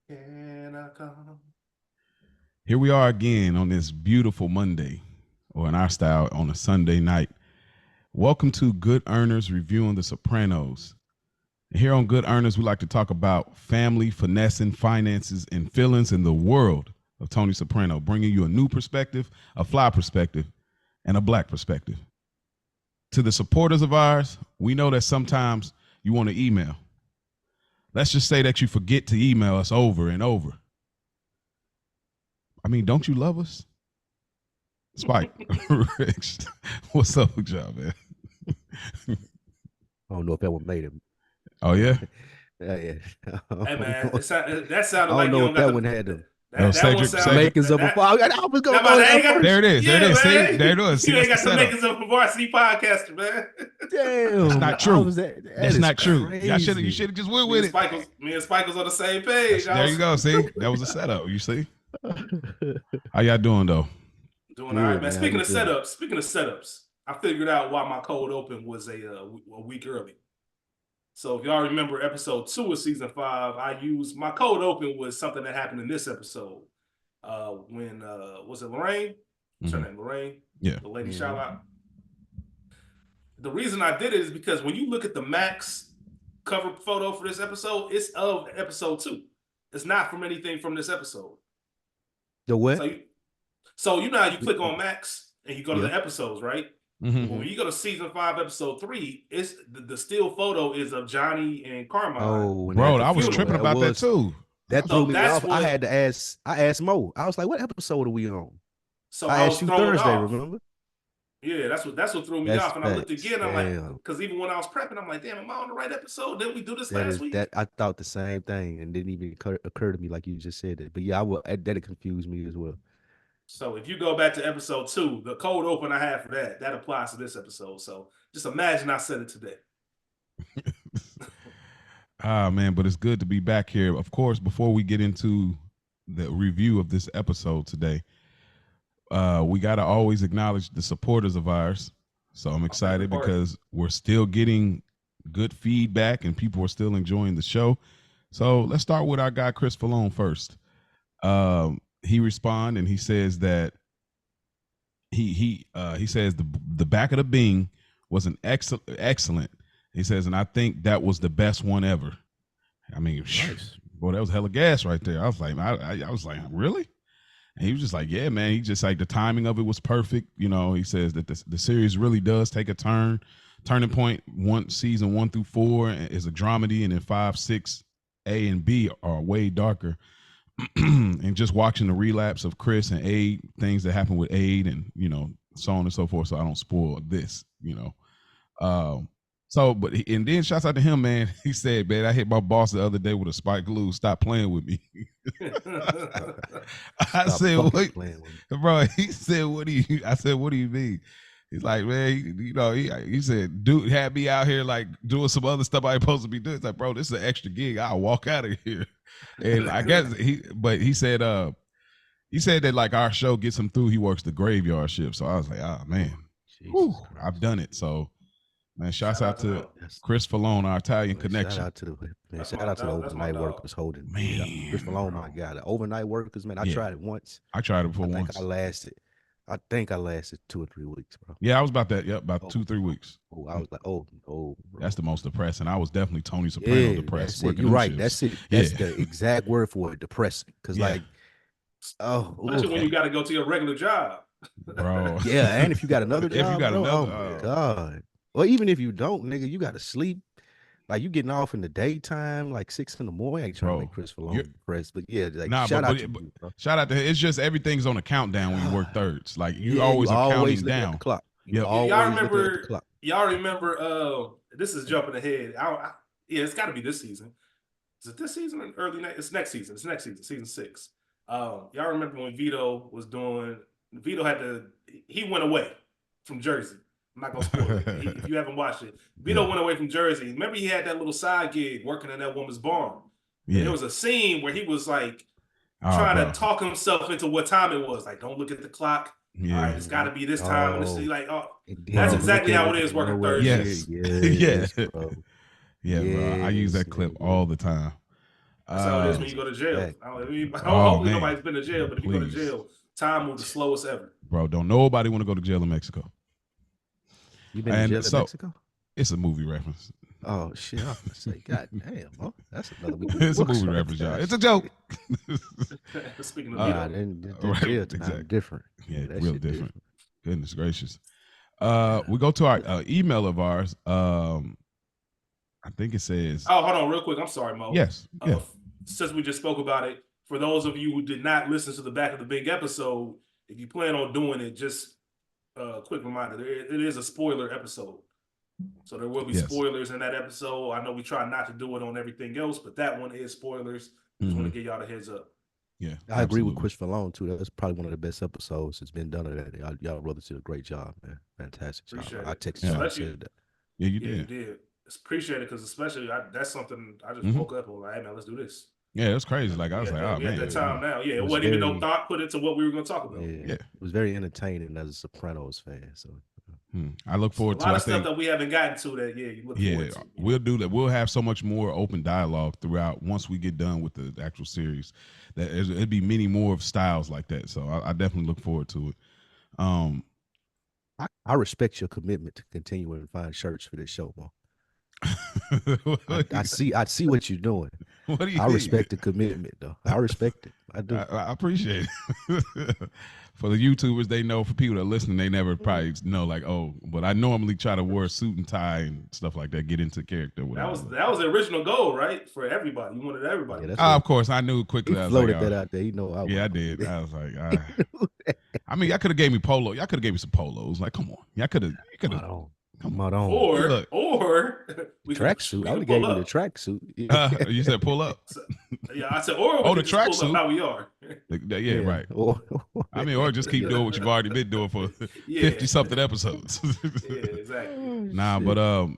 Can I come? Here we are again on this beautiful Monday, or in our style, on a Sunday night. Welcome to Good Earners Reviewing the Sopranos. Here on Good Earners, we like to talk about family, finessing, finances, and feelings in the world of Tony Soprano, bringing you a new perspective, a fly perspective, and a black perspective. To the supporters of ours, we know that sometimes you want to email. Let's just say that you forget to email us over and over. I mean, don't you love us? Spike, Rich, what's up with y'all, man? I don't know if that one made it. Oh, yeah? Yeah. Hey man, that sounded I don't like know you if don't that got one the. had them. That one Cedric, sounds Makings of a that, I was going about to that, go There it is. yeah, there it is. See, man. there it is. See, You ain't that's got the setup. makings of a varsity podcaster, man. Damn, That's not true. That That's is not true. crazy. You should have just went with it. Me and Spike was on the same page. There you go. See, that was a setup. You see? How y'all doing though? Doing all right, man. Man, Speaking of setups, I figured out why my cold open was a week early. So if y'all remember episode 2 of season 5, I used my cold open was something that happened in this episode. When was it Lorraine? What's her name? Lorraine? Yeah. The lady shout out. The reason I did it is because when you look at the Max cover photo for this episode, it's of episode 2. It's not from anything from this episode. The what? So you know how you click on Max and you go to the episodes, right? Mm-hmm. Well, when you go to season 5, episode 3, it's the still photo is of Johnny and Carmine. Oh, bro, I was tripping about that too. That threw me off. I had to ask. I asked Mo. I was like, "What episode are we on?" So I asked you Thursday. Off. Remember? Yeah, that's what threw me off. And I looked again. I'm like, because even when I was prepping, I'm like, damn, am I on the right episode? Didn't we do this last week? I thought the same thing, and didn't even occur to me like you just said it. But yeah, that confused me as well. So if you go back to episode 2, the cold open I have for that applies to this episode. So just imagine I said it today. Man, but it's good to be back here. Of course, before we get into the review of this episode today, we got to always acknowledge the supporters of ours. So I'm excited because we're still getting good feedback and people are still enjoying the show. So let's start with our guy, Chris Falone, first. He responded and he says that he says the back of the Bing was an excellent. He says, and I think that was the best one ever. I mean, nice. Boy, that was hella gas right there. I was like, I was like, really? And he was just like, yeah, man. He just like the timing of it was perfect. You know, he says that the series really does take a turning point. Season 1 through 4 is a dramedy, and then 5, 6, A and B are way darker. And just watching the relapse of Chris and Aid, things that happen with Aid, and so on and so forth. So I don't spoil this, and then shouts out to him, man. He said, man, I hit my boss the other day with a spike glue. Stop playing with me. I said, what? Bro, he said, I said, what do you mean? He's like, man, he said, dude had me out here like doing some other stuff I ain't supposed to be doing. It's like, bro, this is an extra gig. I'll walk out of here. And I guess he said that like our show gets him through. He works the graveyard shift. So I was like, oh man, I've done it. So man, shouts out to Chris Falone, our Italian connection. Shout out to the overnight workers holding. Man, Chris Falone, my God, the overnight workers, man. I tried it once. I tried it before once. I think I lasted 2 or 3 weeks, bro. Yeah, I was about that. Yep, about 2-3 weeks. Oh, I was like, bro. That's the most depressing. I was definitely Tony Soprano depressed. You're right. That's it. That's the exact word for it. Depressing. Because especially when you got to go to your regular job, bro. Yeah, and if you got another job, oh my God. Or even if you don't, nigga, you got to sleep. Like you getting off in the daytime, like 6 in the morning. I ain't trying to make Chris Falone depressed, but yeah, like shout out to you, bro. Shout out to him. It's just everything's on a countdown when you work thirds. Like you always are counting down. The clock. Y'all remember? This is jumping ahead. It's got to be this season. Is it this season or early next? It's next season. It's next season, season 6. Y'all remember when Vito was doing? Vito he went away from Jersey. I'm not gonna spoil it. If you haven't watched it, Vito went away from Jersey. Remember, he had that little side gig working in that woman's barn. Yeah. And there was a scene where he was like trying to talk himself into what time it was. Like, don't look at the clock. Yeah. All right, it's got to be this time. And it's like, that's exactly how it is working Thursday. Yes. Yes. Bro. Yeah, bro. I use that clip all the time. That's how it is when you go to jail. Hopefully nobody's been to jail, but if you go to jail, time moves the slowest ever. Bro, don't nobody want to go to jail in Mexico. You been to jail in Mexico? It's a movie reference. Oh shit! I was gonna say, God damn, bro, that's another. It's a movie reference, y'all. It's a joke. Speaking of jail time different. Yeah, real different. Goodness gracious. We go to our email of ours. I think it says. Oh, hold on, real quick. I'm sorry, Mo. Yes. Since we just spoke about it, for those of you who did not listen to the back of the big episode, if you plan on doing it, just a quick reminder: it is a spoiler episode. So there will be spoilers in that episode. I know we try not to do it on everything else, but that one is spoilers. Just want to give y'all the heads up. Yeah, I agree with Christopher Long too. That's probably one of the best episodes that's been done of that. Y'all brothers did a great job, man. Fantastic job. I texted you and said that. Yeah, you did. You did. It's appreciated because especially that's something I just woke up and was like, hey man, let's do this. Yeah, it's crazy. Like I was like, oh man, at that time now, it wasn't even no thought put into what we were going to talk about. Yeah, it was very entertaining as a Sopranos fan. So. I look forward to a lot of stuff that we haven't gotten to that. You look forward to. We'll do that. We'll have so much more open dialogue throughout once we get done with the actual series. That it'd be many more of styles like that. So I definitely look forward to it. I respect your commitment to continuing to find shirts for this show, Mo. I see what you're doing. What do you I respect the commitment, though. I respect it. I do. I appreciate it. For the YouTubers, they know. For people that are listening, they never probably know. Like, but I normally try to wear a suit and tie and stuff like that. Get into character. That was the original goal, right? For everybody, you wanted everybody. Of course, I knew quickly. I floated that out there. You know, I did. I was like, I mean, y'all could have gave me polo. Y'all could have gave me some polos. Like, come on, y'all could have. Come on. Or tracksuit. I would have gave you the tracksuit. You said pull up. I said, or the tracksuit. Now we are. Right. Or just keep doing what you've already been doing for 50-something episodes. Exactly. Nah, but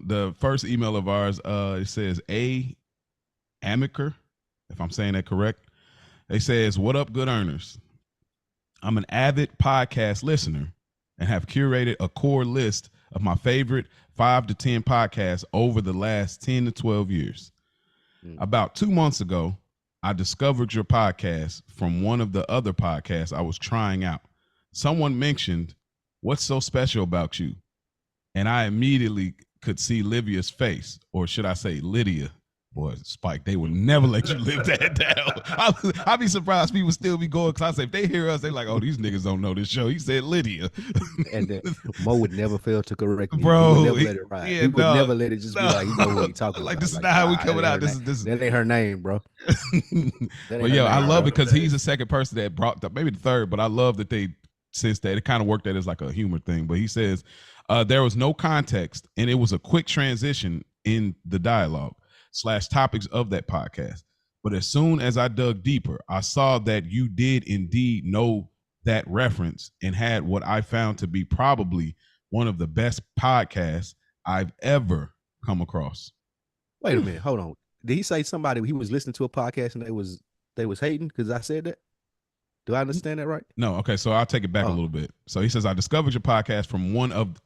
the first email of ours, it says Amaker, if I'm saying that correct. It says, "What up, good earners? I'm an avid podcast listener and have curated a core list of my favorite 5 to 10 podcasts over the last 10 to 12 years. About 2 months ago, I discovered your podcast from one of the other podcasts I was trying out. Someone mentioned, 'What's so special about you?' And I immediately could see Livia's face, or should I say Lydia. Boy, Spike, they would never let you live that down. I'd be surprised people still be going, because I say, if they hear us, they like, oh, these niggas don't know this show. He said Lydia. And Mo would never fail to correct me. Bro, he would never let it ride. He would never let it just be like, you know what he talking like, about. This is not how we coming out. This that ain't her name, bro. But yo, I love it because he's the second person that brought up, maybe the third, but I love that they, since that, it kind of worked that as like a humor thing. But he says, there was no context and it was a quick transition in the dialogue / topics of that podcast. But as soon as I dug deeper, I saw that you did indeed know that reference and had what I found to be probably one of the best podcasts I've ever come across. Wait a minute, hold on. Did he say somebody he was listening to a podcast and they was hating because I said that? Do I understand that right? No. Okay, so I'll take it back a little bit. So he says, I discovered your podcast from one of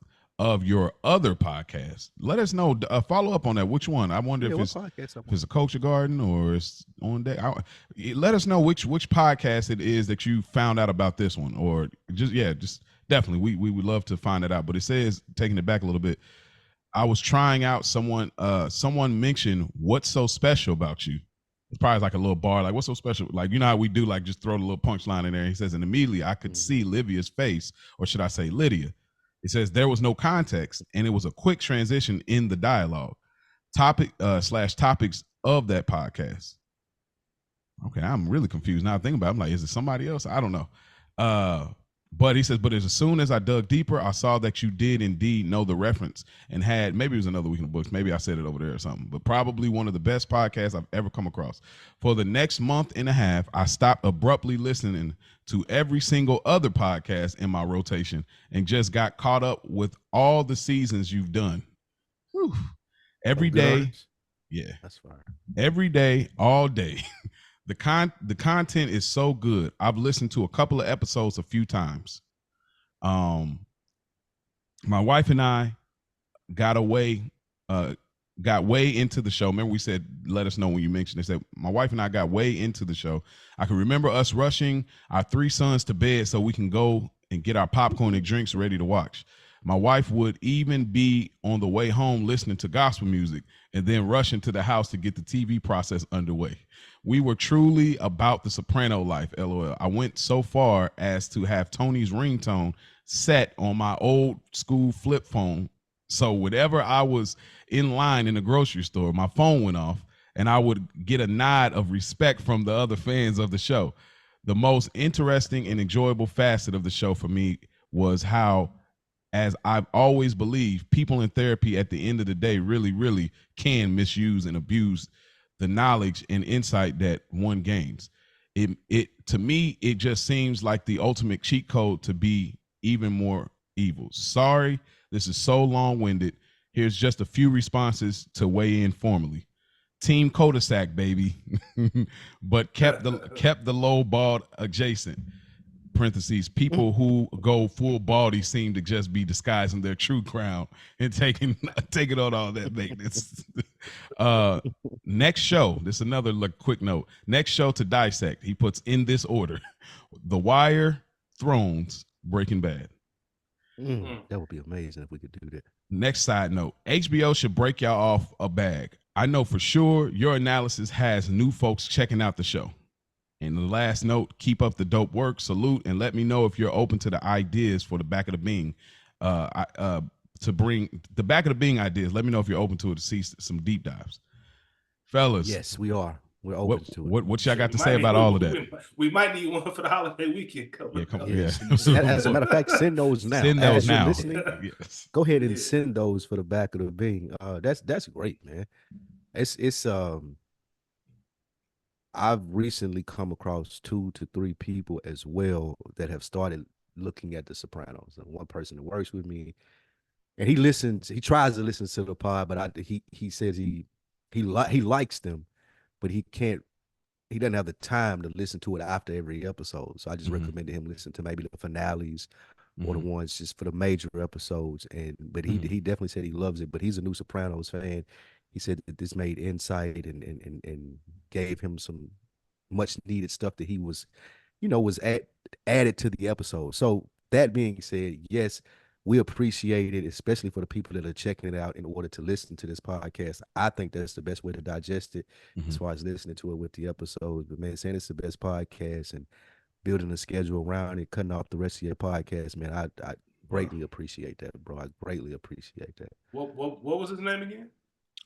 your other podcasts. Let us know. Follow up on that. Which one? I wonder if it's a Culture Garden or it's on deck. Let us know which podcast it is that you found out about this one, or just definitely. We would love to find it out. But it says, taking it back a little bit, I was trying out someone mentioned, what's so special about you? It's probably like a little bar, like, what's so special? Like, you know how we do, like, just throw the little punchline in there. He says, and immediately I could see Livia's face, or should I say Lydia. It says there was no context and it was a quick transition in the dialogue. Topics of that podcast. Okay, I'm really confused now. Thinking about it, I'm like, is it somebody else? I don't know. But he says, but as soon as I dug deeper, I saw that you did indeed know the reference and had, maybe it was Another Week in the Books. Maybe I said it over there or something, but probably one of the best podcasts I've ever come across. For the next month and a half, I stopped abruptly listening to every single other podcast in my rotation and just got caught up with all the seasons you've done. Whew. Every day. Yeah. That's fine. Every day, all day. The content is so good. I've listened to a couple of episodes a few times. My wife and I got away got way into the show. Remember we said, let us know when you mentioned it. Said my wife and I got way into the show. I can remember us rushing our 3 sons to bed so we can go and get our popcorn and drinks ready to watch. My wife would even be on the way home listening to gospel music and then rushing to the house to get the TV process underway. We were truly about the soprano life, LOL. I went so far as to have Tony's ringtone set on my old school flip phone. So whenever I was in line in the grocery store, my phone went off and I would get a nod of respect from the other fans of the show. The most interesting and enjoyable facet of the show for me was how, as I've always believed, people in therapy at the end of the day really, really can misuse and abuse the knowledge and insight that one gains. It to me, it just seems like the ultimate cheat code to be even more evil. Sorry, this is so long-winded. Here's just a few responses to weigh in formally. Team Kodasak, baby, but kept the low bald adjacent. Parentheses, people who go full baldy seem to just be disguising their true crown and taking on all that maintenance. Next show, this is another quick note. Next show to dissect, he puts in this order: The Wire, Thrones, Breaking Bad. That would be amazing if we could do that. Next side note, HBO should break y'all off a bag. I know for sure your analysis has new folks checking out the show. And the last note, keep up the dope work, salute, and let me know if you're open to the ideas for the Back of the Bean. To bring the Back of the Bean ideas, let me know if you're open to it, to see some deep dives. Fellas. Yes, we are. We're open to it. What y'all got to say about all of that? We might need one for the holiday weekend coming up. As a matter of fact, send those now. Send those now. Yes. Go ahead and send those for the Back of the Bean. That's great, man. It's I've recently come across 2 to 3 people as well that have started looking at The Sopranos. And one person that works with me, and he tries to listen to the pod, but he says he likes them, but he doesn't have the time to listen to it after every episode. So I just recommended him listen to maybe the finales or the ones just for the major episodes. But he definitely said he loves it, but he's a new Sopranos fan. He said that this made insight and gave him some much needed stuff that he was added to the episode. So that being said, yes, we appreciate it, especially for the people that are checking it out in order to listen to this podcast. I think that's the best way to digest it as far as listening to it with the episodes. But man, saying it's the best podcast and building a schedule around it, cutting off the rest of your podcast, man, I greatly appreciate that, bro. I greatly appreciate that. What was his name again?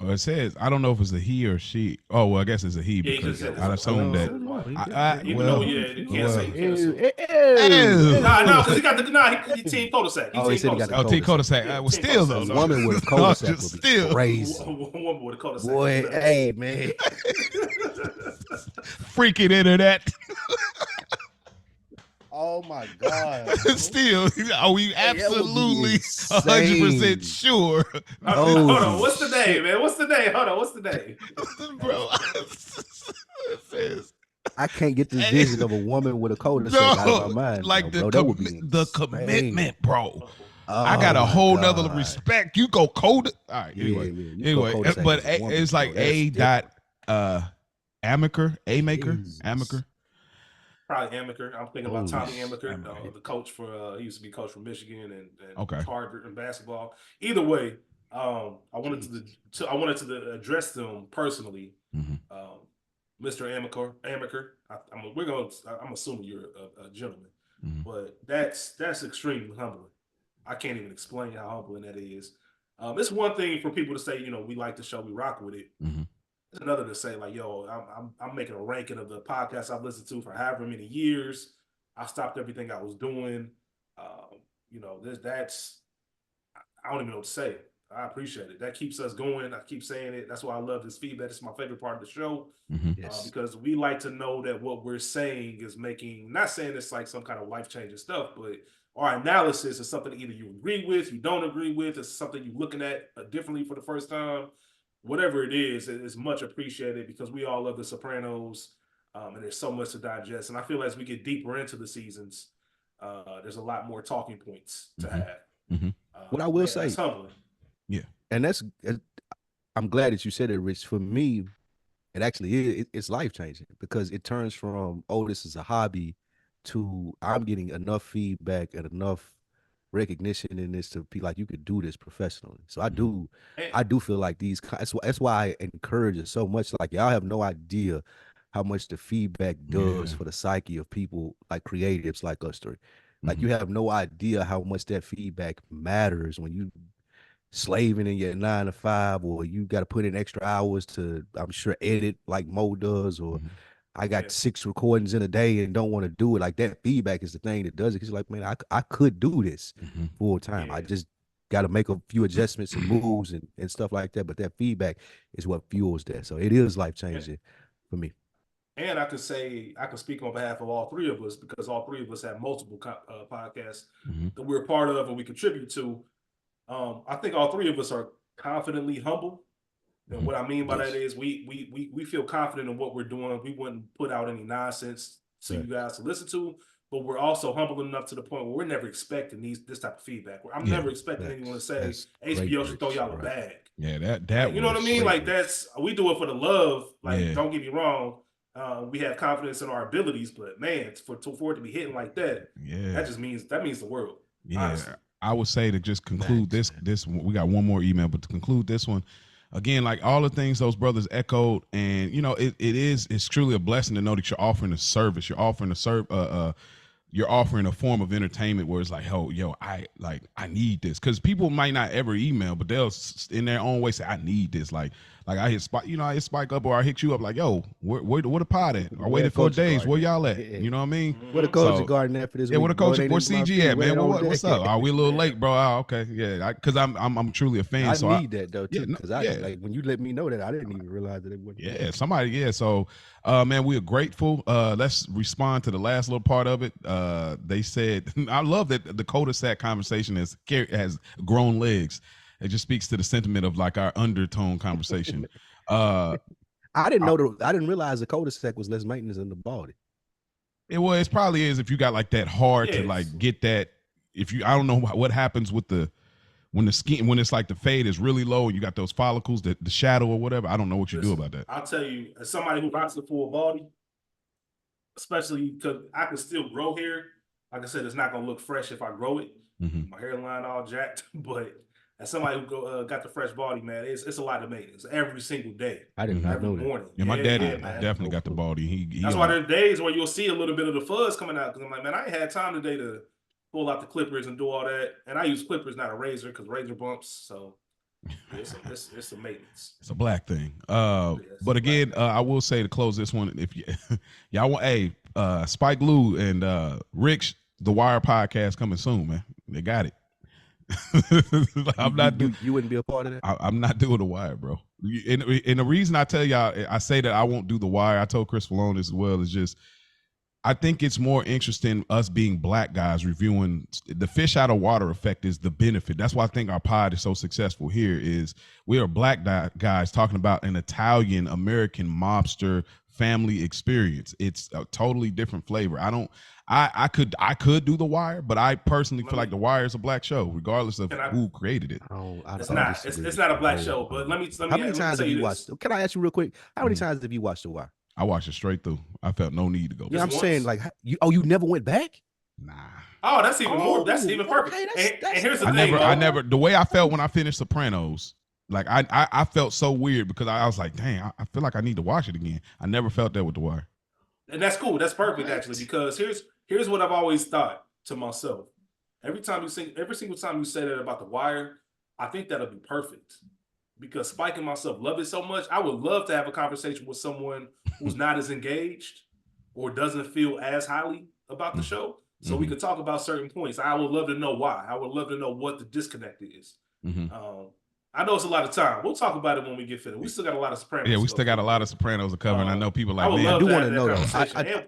Oh, it says, I don't know if it's a he or she. Oh, well, I guess it's a he because I assume that. You can't say. No, because he got he Team Kodasak. He said he got the Team Kodasak. Well, still though. A woman with a Kodasak would be crazy. A woman with a Kodasak. Boy, hey, man. Freaking internet. Oh my God! Still, are we absolutely 100% sure? Hold on, what's the name, man? Hold on, what's the name, bro? I can't get this vision of a woman with a coat out of my mind. Like bro. the commitment, bro. I got a whole nother respect. You go code. All right, anyway, but it's like Amaker. Probably Amaker. I'm thinking about Tommy Amaker, the coach for he used to be coach for Michigan and Harvard in basketball. Either way, I wanted to address them personally. Mr. Amaker. I'm assuming you're a gentleman, but that's extremely humbling. I can't even explain how humbling that is. It's one thing for people to say, we like the show, we rock with it. It's another to say, like, yo, I'm making a ranking of the podcasts I've listened to for however many years. I stopped everything I was doing. That's I don't even know what to say. I appreciate it. That keeps us going. I keep saying it. That's why I love this feedback. It's my favorite part of the show. Because we like to know that what we're saying is not saying it's like some kind of life-changing stuff, but our analysis is something either you agree with, you don't agree with, it's something you're looking at differently for the first time. Whatever it is much appreciated because we all love The Sopranos, and there's so much to digest. And I feel as we get deeper into the seasons, there's a lot more talking points to have. What I will say, it's humbling. And that's I'm glad that you said it, Rich. For me, it actually is. It's life changing because it turns from, oh, this is a hobby, to I'm getting enough feedback and enough recognition in this to be like, you could do this professionally. So And, I do feel like that's why I encourage it so much. Like, y'all have no idea how much the feedback does Yeah. for the psyche of people like creatives like us three. Like, Mhm. you have no idea how much that feedback matters when you slaving in your 9 to 5, or you got to put in extra hours to, I'm sure, edit like Mo does, or Mhm. I yeah, got 6 recordings in a day and don't want to do it. Like, that feedback is the thing that does it. Cause like, man, I could do this Mhm. full time. I yeah. just got to make a few adjustments and moves and stuff like that. But that feedback is what fuels that. So it is life And, changing for me. and I could say, I could speak on behalf of all three of us because all three of us have multiple podcasts Mhm. that we're part of and we contribute to. I think all three of us are confidently humble. And Mhm. what I mean by that Yes. is we feel confident in what we're doing. We wouldn't put out any nonsense to you guys to listen to, but we're also humble enough to the point where we're never expecting this type of feedback. I'm Yeah. never expecting anyone to Facts. say That's great, HBO should throw Rich. y'all a Right. bag. Yeah, Like, that you know what I was mean? Great, Like, Rich. we do it for the love. Like, yeah. don't get me wrong. We have confidence in our abilities, but man, for it to be hitting like that, Yeah. that means the world. Honestly. Yeah. I would say to just conclude Facts, man. this we got one more email, but to conclude this one, again, like all the things those brothers echoed, and it's truly a blessing to know that you're offering a service, you're offering a you're offering a form of entertainment where it's like, oh, yo, I need this, because people might not ever email, but they'll in their own way say, I need this. Like I hit Spike, I hit Spike up, or I hit you up like, yo, where the pod at? I Where waited 4 Culture days. Where Garden y'all at? at? Yeah. You know what I mean? Where the Mm-hmm. Culture So Garden at for this yeah, where week, the bro? It coach, ain't where in my CG feed. at, Where man? it on What's deck up? at? Are we a little Yeah. late, bro? Okay, yeah, because I'm truly a fan. I So need that though yeah, too, no, because I yeah. like when you let me know that, I didn't even realize that it wasn't there. Yeah, somebody, yeah. So, man, we are grateful. Let's respond to the last little part of it. They said, I love that the cul-de-sac conversation has grown legs. It just speaks to the sentiment of like our undertone conversation. Uh, I didn't I- know I didn't realize the cul-de-sac was less maintenance than the body. it probably is if you got like that hard to Yes. like get that. If you, I don't know what happens with when the skin, when it's like the fade is really low and you got those follicles, the shadow or whatever. I don't know what you do Listen, about that. I'll tell you, as somebody who rocks the full body, especially because I can still grow hair. Like I said, it's not gonna look fresh if I grow it. Mm-hmm. My hairline all jacked, but as somebody who got the fresh body, man, it's a lot of maintenance every single day, I did Mm-hmm. not every know that. morning. Yeah, my Yeah, daddy yeah, I man. had definitely no got the clue. body. He That's why there's days where you'll see a little bit of the fuzz coming out because I'm like, man, I ain't had time today to pull out the clippers and do all that. And I use clippers, not a razor, because razor bumps. So yeah, it's a maintenance. It's a black thing. Yeah, it's a But black again, thing. I will say to close this one, if you y'all want, Spike Lou and Rick's The Wire podcast coming soon, man. They got it. You wouldn't be a part of that? I'm not doing The Wire, bro. And the reason I tell y'all, I say that I won't do The Wire. I told Chris Malone as well. Is just I think it's more interesting us being black guys reviewing the fish out of water effect is the benefit. That's why I think our pod is so successful here is we are black guys talking about an Italian American mobster family experience. It's a totally different flavor. I could do The Wire, but I personally feel like The Wire is a black show, regardless of who created it. It's I not. disagree It's with not you a black show. But wholeheartedly. let me How many times tell have you you this. watched? Can I ask you real quick? How many times have you watched The Wire? I watched it straight through. I felt no need to go Yeah, back. I'm saying like you never went back? Nah. Oh, that's even more. That's Oh, even perfect. okay. And here's the I thing, never Mo. the way I felt when I finished Sopranos, like I felt so weird because I was like, dang, I feel like I need to watch it again. I never felt that with The Wire. And that's cool. That's perfect What? actually, because here's what I've always thought to myself. Every single time you say that about The Wire, I think that'll be perfect. Because Spike and myself love it so much. I would love to have a conversation with someone who's not as engaged or doesn't feel as highly about the show. So we could talk about certain points. I would love to know why. I would love to know what the disconnect is. I know it's a lot of time. We'll talk about it when we get finished. We still got a lot of Sopranos. Yeah, we to still go got a through. lot of Sopranos to cover, and I know people I like, would man, love I do to want have to that know though. conversation.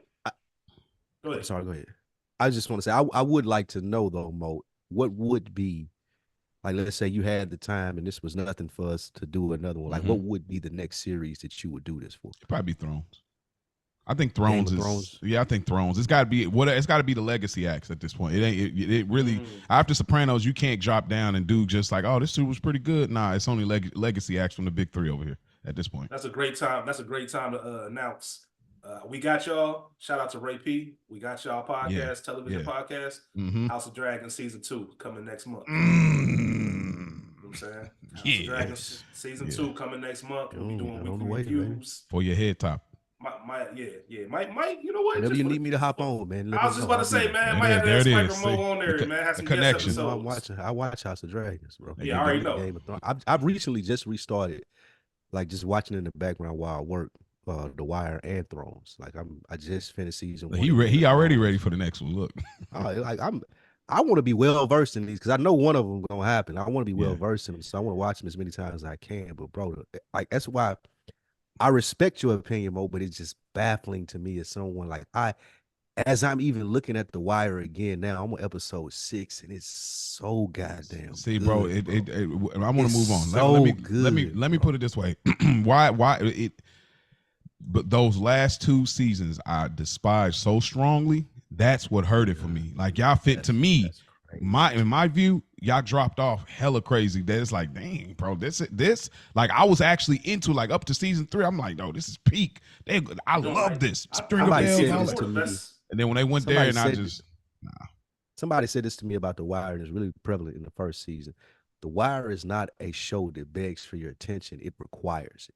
Go ahead. I'm sorry. Go ahead. I just want to say I would like to know though, Mo, what would be like? Let's say you had the time and this was nothing for us to do another one. Like, what would be the next series that you would do this for? it'd probably be Thrones. I think Thrones is. Yeah, I think Thrones. It's got to be what. It's got to be the legacy acts at this point. It ain't. It really after Sopranos, you can't drop down and do just like, oh, this dude was pretty good. Nah, it's only legacy acts from the big three over here at this point. That's a great time. That's a great time to announce. We got y'all. Shout out to Ray P. We got y'all podcast, television podcast. House of Dragons season 2 coming next month. You know what I'm saying? House of Dragons season 2 coming next month. We'll be doing weekly reviews for your head top. Might, you know what? Whenever you need me to hop on, man. I was just about to say, man, might have to Spiker Mo on there, man. Have some connection. Guest episodes. I watch House of Dragons, bro. Yeah, I already know. Game of Thrones. I've recently just restarted, like just watching in the background while I work, The Wire and Thrones. Like I just finished season 1. He already ready for the next one. Look, I want to be well versed in these because I know one of them gonna happen. I want to be well versed in them, so I want to watch them as many times as I can. But bro, like that's why I respect your opinion, Mo, but it's just baffling to me as someone like as I'm even looking at The Wire again now, I'm on episode 6, and it's so goddamn. See, good, bro, I want to move on. So let me put it this way. But those last 2 seasons I despise so strongly. That's what hurt it for me. Like y'all fit to me. In my view, y'all dropped off hella crazy. That it's like, dang, bro, this like I was actually into like up to season 3. I'm like, no, this is peak. I love this. String of bells. And then when they went there, and I just Somebody said this to me about The Wire, and it's really prevalent in the first season. The Wire is not a show that begs for your attention; it requires it.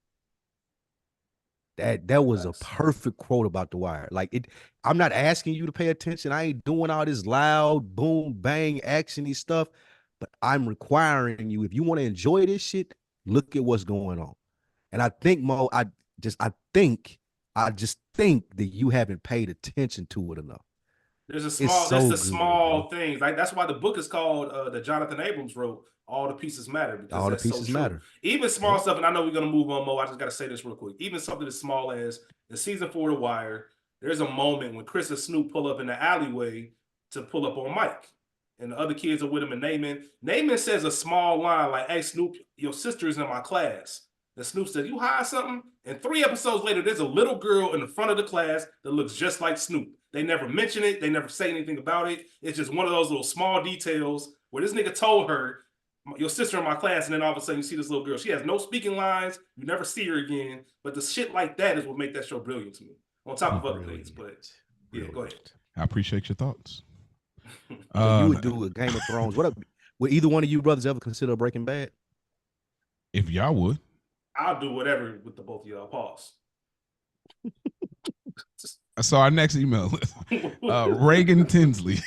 That was a perfect quote about The Wire. Like I'm not asking you to pay attention. I ain't doing all this loud boom bang actiony stuff, but I'm requiring you. If you want to enjoy this shit, look at what's going on. And I think, Mo, I just think that you haven't paid attention to it enough. There's the small things. Like that's why the book is called that Jonathan Abrams wrote. All the pieces matter. Because all the pieces matter. Even small stuff, and I know we're gonna move on, Mo. I just gotta say this real quick. Even something as small as in season 4 of The Wire, there's a moment when Chris and Snoop pull up in the alleyway to pull up on Mike, and the other kids are with him. And Naaman says a small line like, "Hey Snoop, your sister is in my class." And Snoop said, "You hide something?" And 3 episodes later, there's a little girl in the front of the class that looks just like Snoop. They never mention it. They never say anything about it. It's just one of those little small details where this nigga told her, "Your sister in my class," and then all of a sudden you see this little girl. She has no speaking lines. You never see her again. But the shit like that is what make that show brilliant to me. On top of other things, but yeah, go ahead. I appreciate your thoughts. You would do a Game of Thrones. Would either one of you brothers ever consider Breaking Bad? If y'all would, I'll do whatever with the both of y'all. Pause. So our next email, Reagan Tinsley.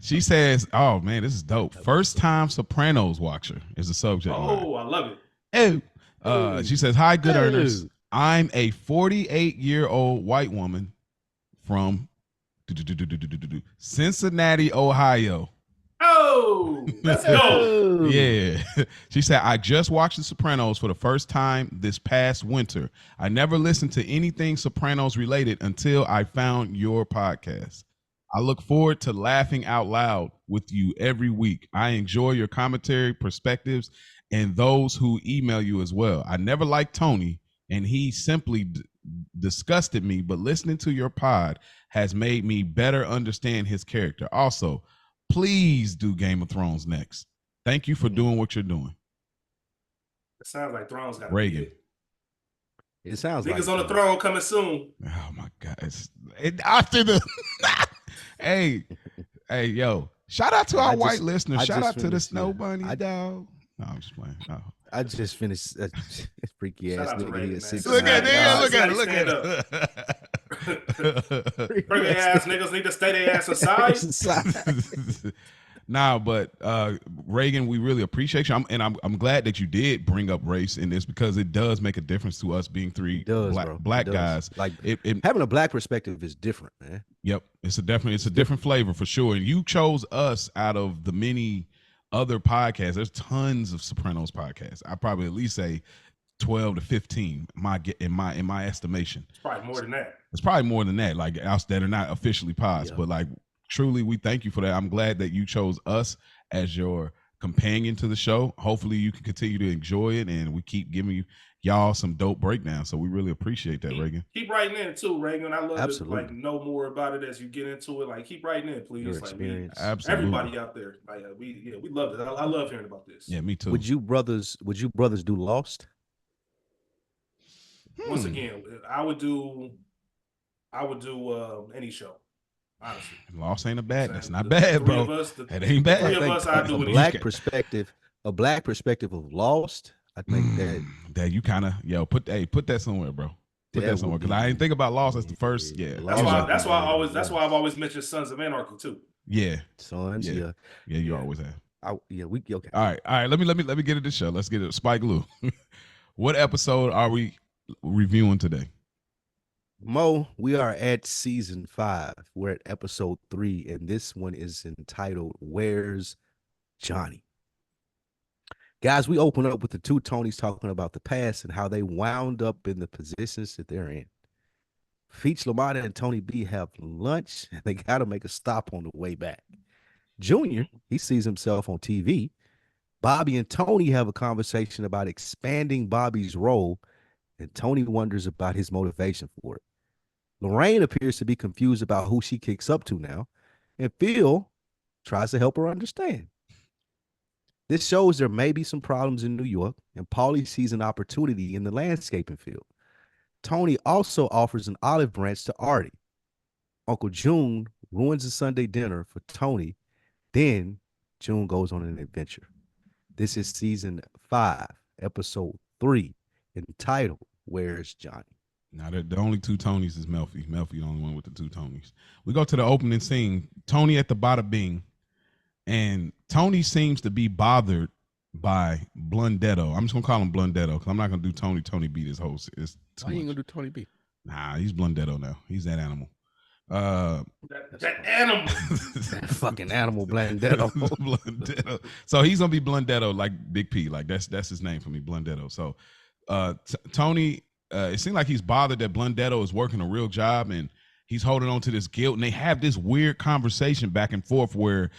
She says, "Oh man, this is dope. First time Sopranos watcher is the subject." Oh, I love it. She says, "Hi, good earners. I'm a 48-year-old white woman from Cincinnati, Ohio." Oh, let's go. Yeah. She said, "I just watched The Sopranos for the first time this past winter. I never listened to anything Sopranos related until I found your podcast. I look forward to laughing out loud with you every week. I enjoy your commentary, perspectives, and those who email you as well. I never liked Tony, and he simply disgusted me, but listening to your pod has made me better understand his character. Also, please do Game of Thrones next. Thank you for doing what you're doing." It sounds like Thrones got Reagan. It sounds niggas like on the throne coming soon. Oh my God! After the hey, yo! Shout out to our white listeners. Shout out to the Snow Bunny dog. No, I'm just playing. No. I just finished freaky ass nigga. Look at it. Freaky ass niggas need to stay their ass aside. Nah, but Reagan, we really appreciate you. I'm glad that you did bring up race in this because it does make a difference to us being three black guys. Like having a black perspective is different, man. Yep, it's a different flavor for sure. And you chose us out of the many other podcasts. There's tons of Sopranos podcasts. I probably at least say 12 to 15 in my estimation. It's probably more than that. It's probably more than that, like us that are not officially pods, but like truly we thank you for that. I'm glad that you chose us as your companion to the show. Hopefully you can continue to enjoy it, and we keep giving y'all some dope breakdowns. So we really appreciate that, Reagan. Keep writing in too, Reagan. I love to like know more about it as you get into it. Like keep writing in, please. Your experience. Absolutely. Everybody out there. Like we love it. I love hearing about this. Yeah, me too. Would you brothers do Lost? Once again, I would do any show. Honestly, Lost ain't that's not bad, bro. That ain't bad. Three of us, I do a black perspective of Lost. I think that you kind of put that somewhere, bro. Put that somewhere, because I didn't think about Lost as the first. Yeah, that's why I've always mentioned Sons of Anarchy too. Yeah, Sons. Yeah, you always have. We okay. All right. Let me get it this show. Let's get it. Spike Lou. What episode are we reviewing today? Mo, we are at season 5. We're at episode 3, and this one is entitled "Where's Johnny?" Guys, we open up with the two Tonys talking about the past and how they wound up in the positions that they're in. Feech La Manna and Tony B have lunch, and they got to make a stop on the way back. Junior, he sees himself on TV. Bobby and Tony have a conversation about expanding Bobby's role, and Tony wonders about his motivation for it. Lorraine appears to be confused about who she kicks up to now, and Phil tries to help her understand. This shows there may be some problems in New York, and Paulie sees an opportunity in the landscaping field. Tony also offers an olive branch to Artie. Uncle June ruins the Sunday dinner for Tony. Then June goes on an adventure. This is season 5, episode 3, entitled "Where's Johnny?" Now, the only two Tonys is Melfi. Melfi the only one with the two Tonys. We go to the opening scene. Tony at the bada bing. And Tony seems to be bothered by Blundetto. I'm just going to call him Blundetto because I'm not going to do Tony B this whole. Why you ain't going to do Tony B? Nah, he's Blundetto now. He's that animal. That animal. That fucking animal, Blundetto. Blundetto. So he's going to be Blundetto like Big P. Like that's his name for me, Blundetto. So Tony, it seems like he's bothered that Blundetto is working a real job and he's holding on to this guilt. And they have this weird conversation back and forth where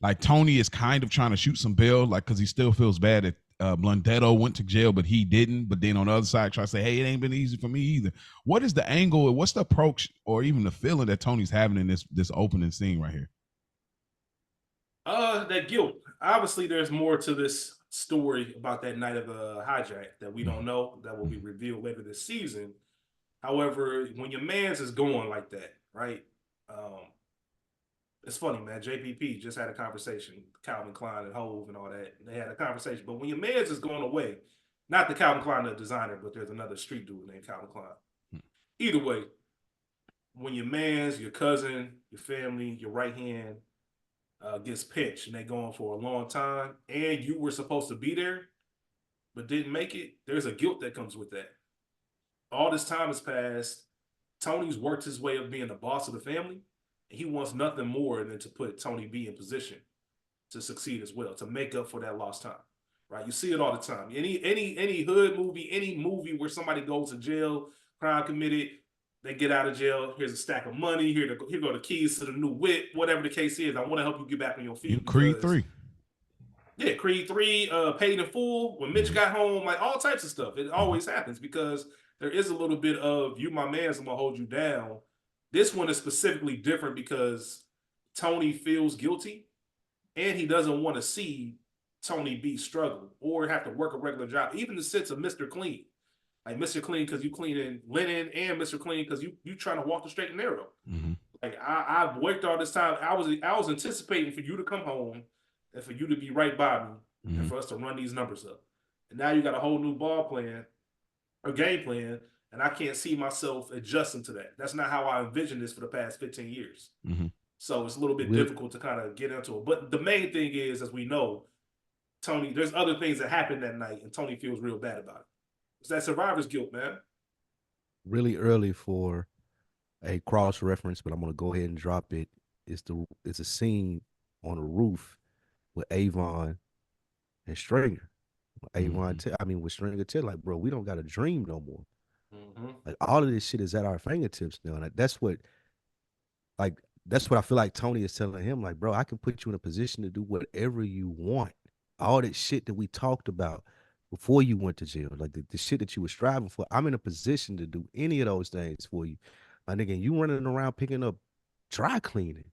like Tony is kind of trying to shoot some bail, like because he still feels bad that Blundetto went to jail, but he didn't. But then on the other side, try to say, hey, it ain't been easy for me either. What is the angle? What's the approach or even the feeling that Tony's having in this opening scene right here? That guilt. Obviously, there's more to this story about that night of the hijack that we don't know, that will be revealed later this season. However, when your man's is going like that, right? It's funny, man. JPP just had a conversation, Calvin Klein and Hove and all that. They had a conversation. But when your man's is going away, not the Calvin Klein, the designer, but there's another street dude named Calvin Klein. Either way, when your man's, your cousin, your family, your right hand gets pinched and they going for a long time and you were supposed to be there but didn't make it, there's a guilt that comes with that. All this time has passed. Tony's worked his way of being the boss of the family. He wants nothing more than to put Tony B in position to succeed as well, to make up for that lost time, right? You see it all the time. Any hood movie, any movie where somebody goes to jail, crime committed, they get out of jail. Here's a stack of money. Here go the keys to the new whip. Whatever the case is, I want to help you get back on your feet. Creed 3. Yeah, Creed 3, Paid in Full. When Mitch got home, like all types of stuff. It always happens because there is a little bit of you, my man, I'm gonna hold you down. This one is specifically different because Tony feels guilty and he doesn't want to see Tony B struggle or have to work a regular job. Even the sense of Mr. Clean. Like Mr. Clean because you cleaning linen and Mr. Clean because you trying to walk the straight and narrow. Mm-hmm. Like I've worked all this time. I was anticipating for you to come home and for you to be right by me and for us to run these numbers up. And now you got a whole new ball plan or game plan. And I can't see myself adjusting to that. That's not how I envisioned this for the past 15 years. Mm-hmm. So it's a little bit difficult to kind of get into it. But the main thing is, as we know, Tony, there's other things that happened that night, and Tony feels real bad about it. It's that survivor's guilt, man. Really early for a cross reference, but I'm going to go ahead and drop it. It's a scene on a roof with Avon and Stringer. Avon, with Stringer tell like, bro, we don't got a dream no more. Mm-hmm. Like all of this shit is at our fingertips now. And that's what I feel like Tony is telling him. Like, bro, I can put you in a position to do whatever you want. all that shit that we talked about before you went to jail, like the shit that you were striving for. I'm in a position to do any of those things for you. My nigga, you running around picking up dry cleaning.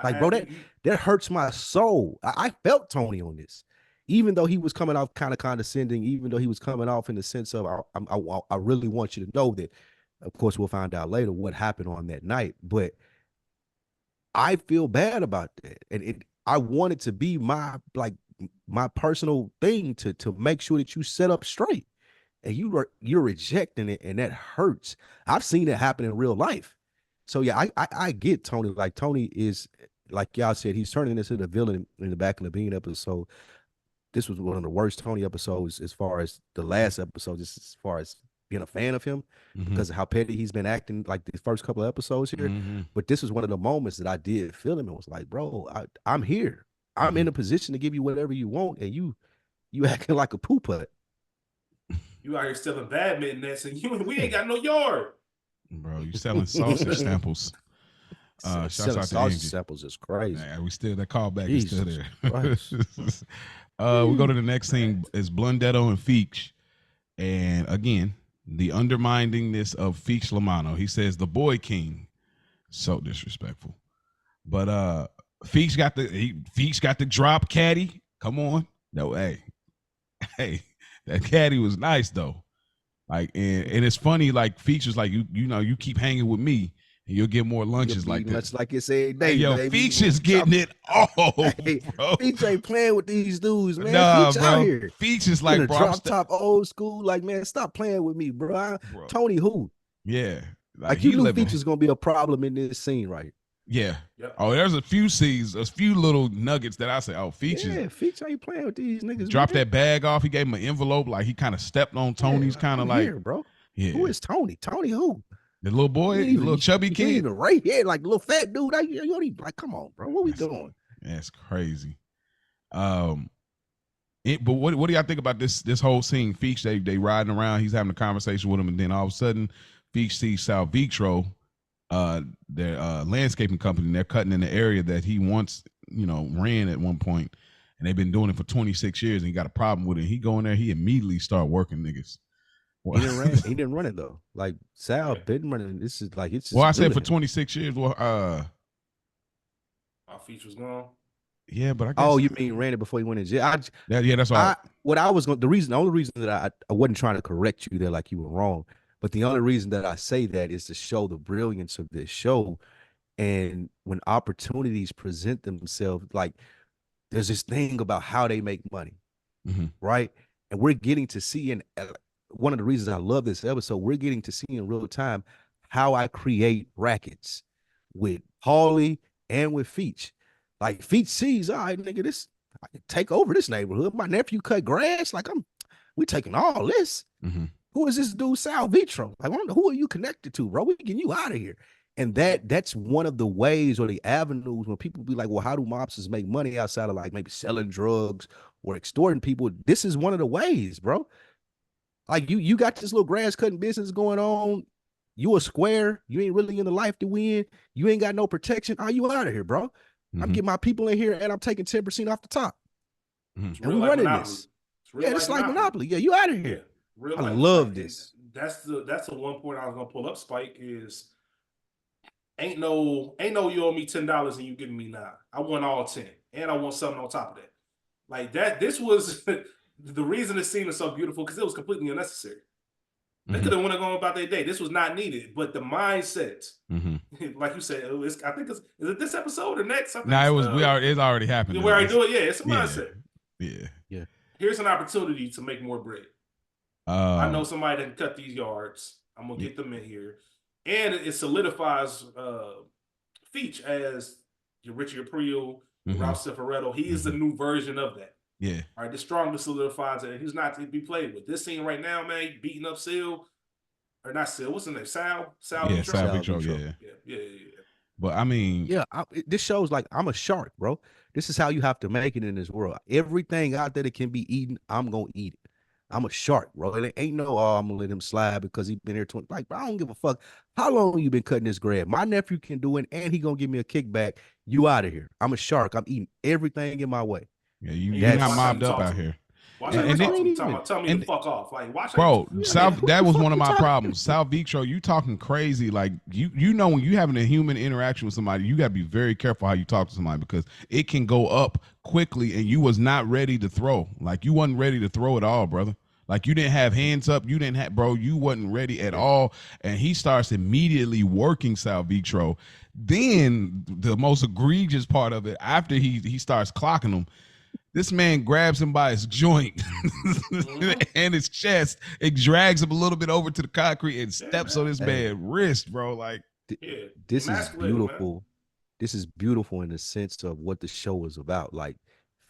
Like, bro, that hurts my soul. I felt Tony on this, even though he was coming off kind of condescending, even though he was coming off in the sense of I really want you to know that. Of course, we'll find out later what happened on that night, but I feel bad about that, and I want it to be my personal thing to make sure that you set up straight, and you're rejecting it, and that hurts. I've seen it happen in real life. So yeah, I get Tony. Like, Tony is, like y'all said, he's turning into the villain in the Back of the Bean episode. This was one of the worst Tony episodes as far as the last episode, just as far as being a fan of him, because of how petty he's been acting like the first couple of episodes here. But this was one of the moments that I did feel him and was like, bro, I'm here. I'm in a position to give you whatever you want, and you acting like a poo putt. You out here selling badminton nets, and we ain't got no yard. Bro, you selling sausage samples. Shouts out to sausage Angie. samples is crazy. Man, we still, that callback is still there. We go to the next thing is Blundetto and Feech. And again, the underminingness of Feech La Manna. He says the boy king. So disrespectful. But Feech got the drop caddy. Come on. No, hey, that caddy was nice though. Like, and it's funny, like, Feech was like, you know, you keep hanging with me and you'll get more lunches like that. Much like it's every day. Yo, Feech is getting it all, hey, bro. Feech ain't playing with these dudes, man. Nah, Feech bro. out here. Feech is like, bro, drop top old school. Like, man, stop playing with me, bro. Tony who? Yeah. Like you knew Feech was gonna be a problem in this scene, right? Yeah. Yep. Oh, there's a few scenes, a few little nuggets that I say, oh, Feech Feech ain't playing with these niggas. Dropped that bag off. He gave him an envelope, like he kind of stepped on Tony's kind of like, here, bro. Yeah. Who is Tony? Tony who? The little boy, the little chubby kid. Even right here, like the little fat dude. You don't even, like, come on, bro. What we doing? That's crazy. But what do y'all think about this whole scene? Feech, they riding around, he's having a conversation with him, and then all of a sudden, Feech sees Sal Vitro, their landscaping company, and they're cutting in the area that he once, ran at one point, and they've been doing it for 26 years, and he got a problem with it. He go in there, he immediately start working niggas. He didn't run it though. Like, Sal didn't run it. This is like, it's just, well, I said for 26 years. Well, our Feech was gone. Yeah, but I guess. Oh, you mean ran it before he went in jail? That's all. The only reason that I wasn't trying to correct you there, like you were wrong, but the only reason that I say that is to show the brilliance of this show. And when opportunities present themselves, like, there's this thing about how they make money, right? And we're getting to see, one of the reasons I love this episode, we're getting to see in real time how I create rackets with Paulie and with Feech. Like, Feech sees, all right, nigga, I can take over this neighborhood. My nephew cut grass. Like, we taking all this. Who is this dude, Sal Vitro? Like, who are you connected to, bro? We getting you out of here. And that's one of the ways or the avenues when people be like, well, how do mobsters make money outside of, like, maybe selling drugs or extorting people? This is one of the ways, bro. Like, you got this little grass cutting business going on. You a square. You ain't really in the life to win. You ain't got no protection. Are you out of here, bro? I'm getting my people in here and I'm taking 10% off the top. And we running this. It's like Monopoly. Yeah, you out of here. Yeah, I love this. That's the one point I was gonna pull up, Spike, is ain't no you owe me $10 and you giving me 9. I want all 10. And I want something on top of that. Like that, this was the reason this scene is so beautiful, because it was completely unnecessary. They could have went and gone about their day. This was not needed, but the mindset, like you said, is it this episode or next? No, it's already happened. We already do it. Yeah, it's a mindset. Yeah. Here's an opportunity to make more bread. I know somebody that can cut these yards. I'm gonna get them in here, and it solidifies Feech as your Richie Aprile, Ralph Cifaretto. He is the new version of that. Yeah. All right. The strongly solidifies it. He's not to be played with. This scene right now, man, beating up Sal, or not Sal. What's his name? Sal. Yeah, Sal Vitro. Yeah. But I mean, this shows like I'm a shark, bro. This is how you have to make it in this world. Everything out there that can be eaten, I'm gonna eat it. I'm a shark, bro. It ain't no, I'm gonna let him slide because he been here 20. Like, bro, I don't give a fuck how long you been cutting this grass. My nephew can do it, and he gonna give me a kickback. You out of here. I'm a shark. I'm eating everything in my way. Yeah, you're not mobbed up out here. Watch out tell me to fuck off. Like, watch bro, that was one of my problems. Sal Vitro, you talking crazy. Like, you know, when you having a human interaction with somebody, you got to be very careful how you talk to somebody because it can go up quickly and you was not ready to throw. Like, you wasn't ready to throw at all, brother. Like, you didn't have hands up. You didn't have, bro, you wasn't ready at all. And he starts immediately working Sal Vitro. Then the most egregious part of it, after he starts clocking him, this man grabs him by his joint and his chest and drags him a little bit over to the concrete and steps on his man's wrist, bro. Like, this is beautiful. Man. This is beautiful in the sense of what the show is about. Like,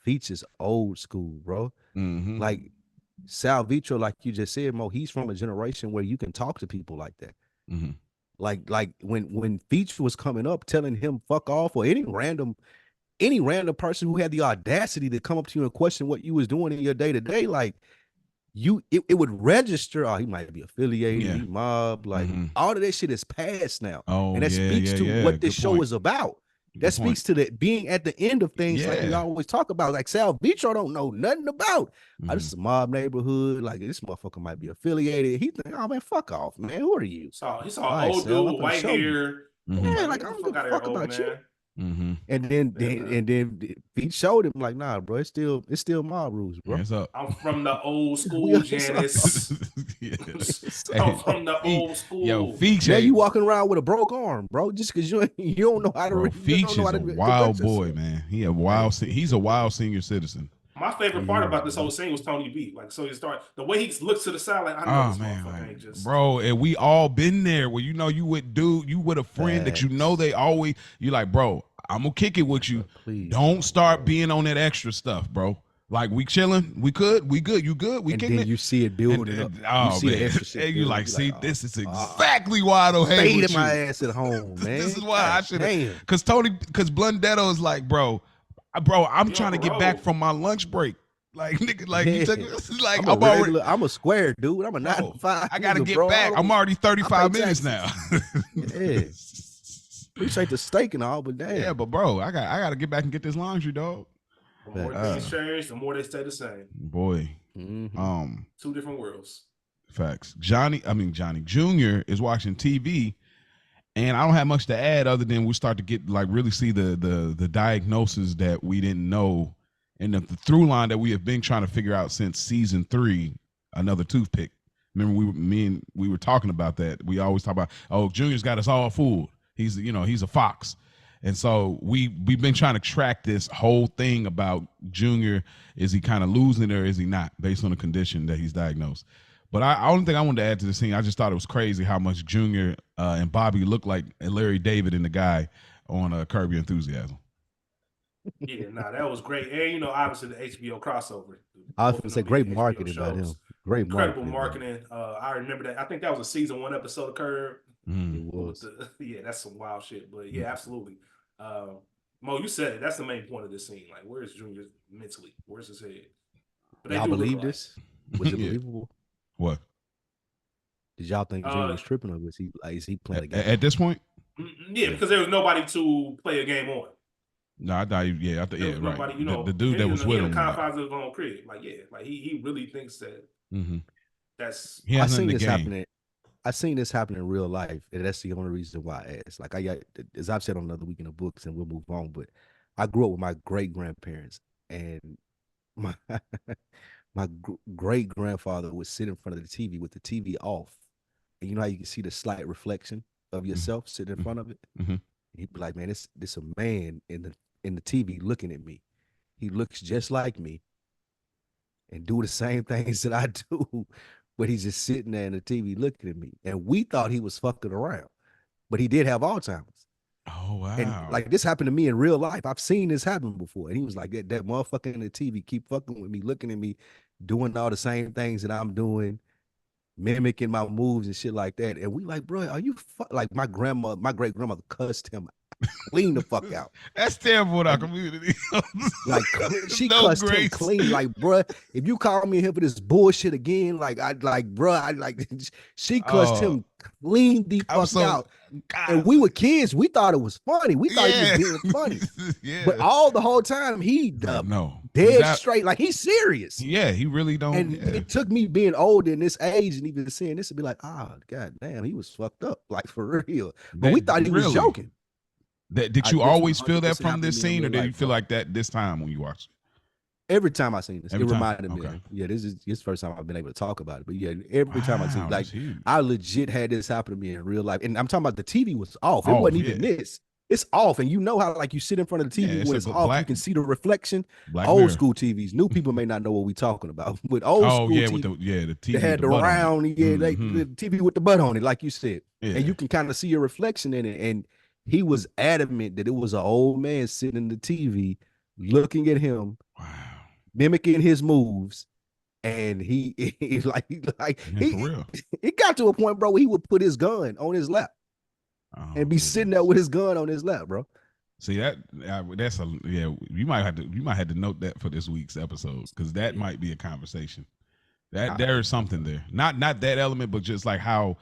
Feech is old school, bro. Mm-hmm. Like, Sal Vitro, like you just said, Mo, he's from a generation where you can talk to people like that. Mm-hmm. Like when Feech was coming up, telling him fuck off, or any random person who had the audacity to come up to you and question what you was doing in your day-to-day, like it would register. Oh, he might be affiliated, he mob, like all of that shit is past now. Oh, and that speaks to what this show is about. That speaks to that being at the end of things, like we always talk about. Like, Sal Vitro don't know nothing about. This is a mob neighborhood. Like, this motherfucker might be affiliated. He think, oh man, fuck off, man. Who are you? He saw an old dude with white hair. Yeah, like, I don't give a fuck about you. Mm-hmm. And then he showed him, like, nah, bro, it's still mob rules, bro. I'm from the old school, Janice. I'm from the old school. Yo, Feech, now you walking around with a broke arm, bro, just because you don't know how to. Bro, Feech is a wild boy, man. He's a wild senior citizen. My favorite part about this whole scene was Tony B. Like, so he the way he looks to the side, like, I know this motherfucker ain't just. Bro, and we all been there where, you know, you with a friend that you know they always, you like, bro, I'm gonna kick it with you. Please, don't start being on that extra stuff, bro. Like, we chilling, we good, you good, we kicking it. You see it building up. Oh, you see the extra shit, and you like, see, this is exactly why I don't hate with you. My ass at home, man. This is why I should have. Because Blundetto is like, bro, I'm trying to get back from my lunch break. Like, nigga, like, you took, like, I'm a square dude. I'm a 9 to 5. I gotta get back. I'm already 35 minutes now. Appreciate the steak and all, but damn. Yeah, but bro, I gotta get back and get this laundry, dog. The more things change, the more they stay the same. Boy. Two different worlds. Facts. Johnny Jr. is watching TV, and I don't have much to add other than we start to get, like, really see the diagnosis that we didn't know, and the through line that we have been trying to figure out since season 3, another toothpick. Remember, we were talking about that. We always talk about, oh, Junior's got us all fooled. He's a fox. And so we've been trying to track this whole thing about Junior. Is he kind of losing it or is he not, based on the condition that he's diagnosed? But I only thing I wanted to add to the scene, I just thought it was crazy how much Junior and Bobby look like Larry David and the guy on Curb Your Enthusiasm. Yeah, that was great. And, you know, obviously the HBO crossover. I was going to say, great marketing by him. Incredible marketing. I remember that. I think that was a season 1 episode of Curb. It was. That's some wild shit. But yeah, absolutely. Mo, you said it. That's the main point of this scene. Like, where's Junior mentally? Where's his head? But y'all believe this? Was it believable? What? Did y'all think Junior was tripping, or is he playing a game? At this point? Yeah, because there was nobody to play a game on. No, I thought, right. Nobody, you know, the dude that was with him. The confines of his own crib. Like, he really thinks that that's. I seen this happening. I seen this happen in real life, and that's the only reason why I asked. Like, as I've said on another weekend of books, and we'll move on. But I grew up with my great grandparents, and my great grandfather would sit in front of the TV with the TV off, and you know how you can see the slight reflection of yourself sitting in front of it. He'd be like, "Man, this a man in the TV looking at me. He looks just like me, and do the same things that I do." But he's just sitting there in the TV looking at me. And we thought he was fucking around. But he did have Alzheimer's. Oh, wow. And like, this happened to me in real life. I've seen this happen before. And he was like, that motherfucker in the TV keep fucking with me, looking at me, doing all the same things that I'm doing, mimicking my moves and shit like that. And we like, bro, are you like, my great grandmother cussed him clean the fuck out. That's terrible in our community. Like, she cussed him clean. Like, bro, if you call me here for this bullshit again, she cussed him cleaned the fuck out. And we were kids. We thought it was funny. We thought he was being funny. But all the whole time he dead straight. Like he's serious. Yeah, he really don't. And it took me being older in this age and even seeing this to be like, god damn, he was fucked up. Like for real. But we thought he was joking. Did you always feel that from this scene, or did you feel like that this time when you watched it? Every time I seen this, it reminded me. Yeah, this is the first time I've been able to talk about it. But yeah, every time I see it, like I legit had this happen to me in real life. And I'm talking about the TV was off. It wasn't even this. It's off. And you know how like you sit in front of the TV when it's off, you can see the reflection. Old school TVs. New people may not know what we're talking about. With old school TV, the TV they had the round, the TV with the butt on it, like you said. Yeah. And you can kind of see your reflection in it. And he was adamant that it was an old man sitting in the TV looking at him. Wow. Mimicking his moves, and he it got to a point, bro, where he would put his gun on his lap and be sitting there with his gun on his lap, bro. See that's you might have to note that for this week's episode, because that might be a conversation. That there is something there, not that element, but just like how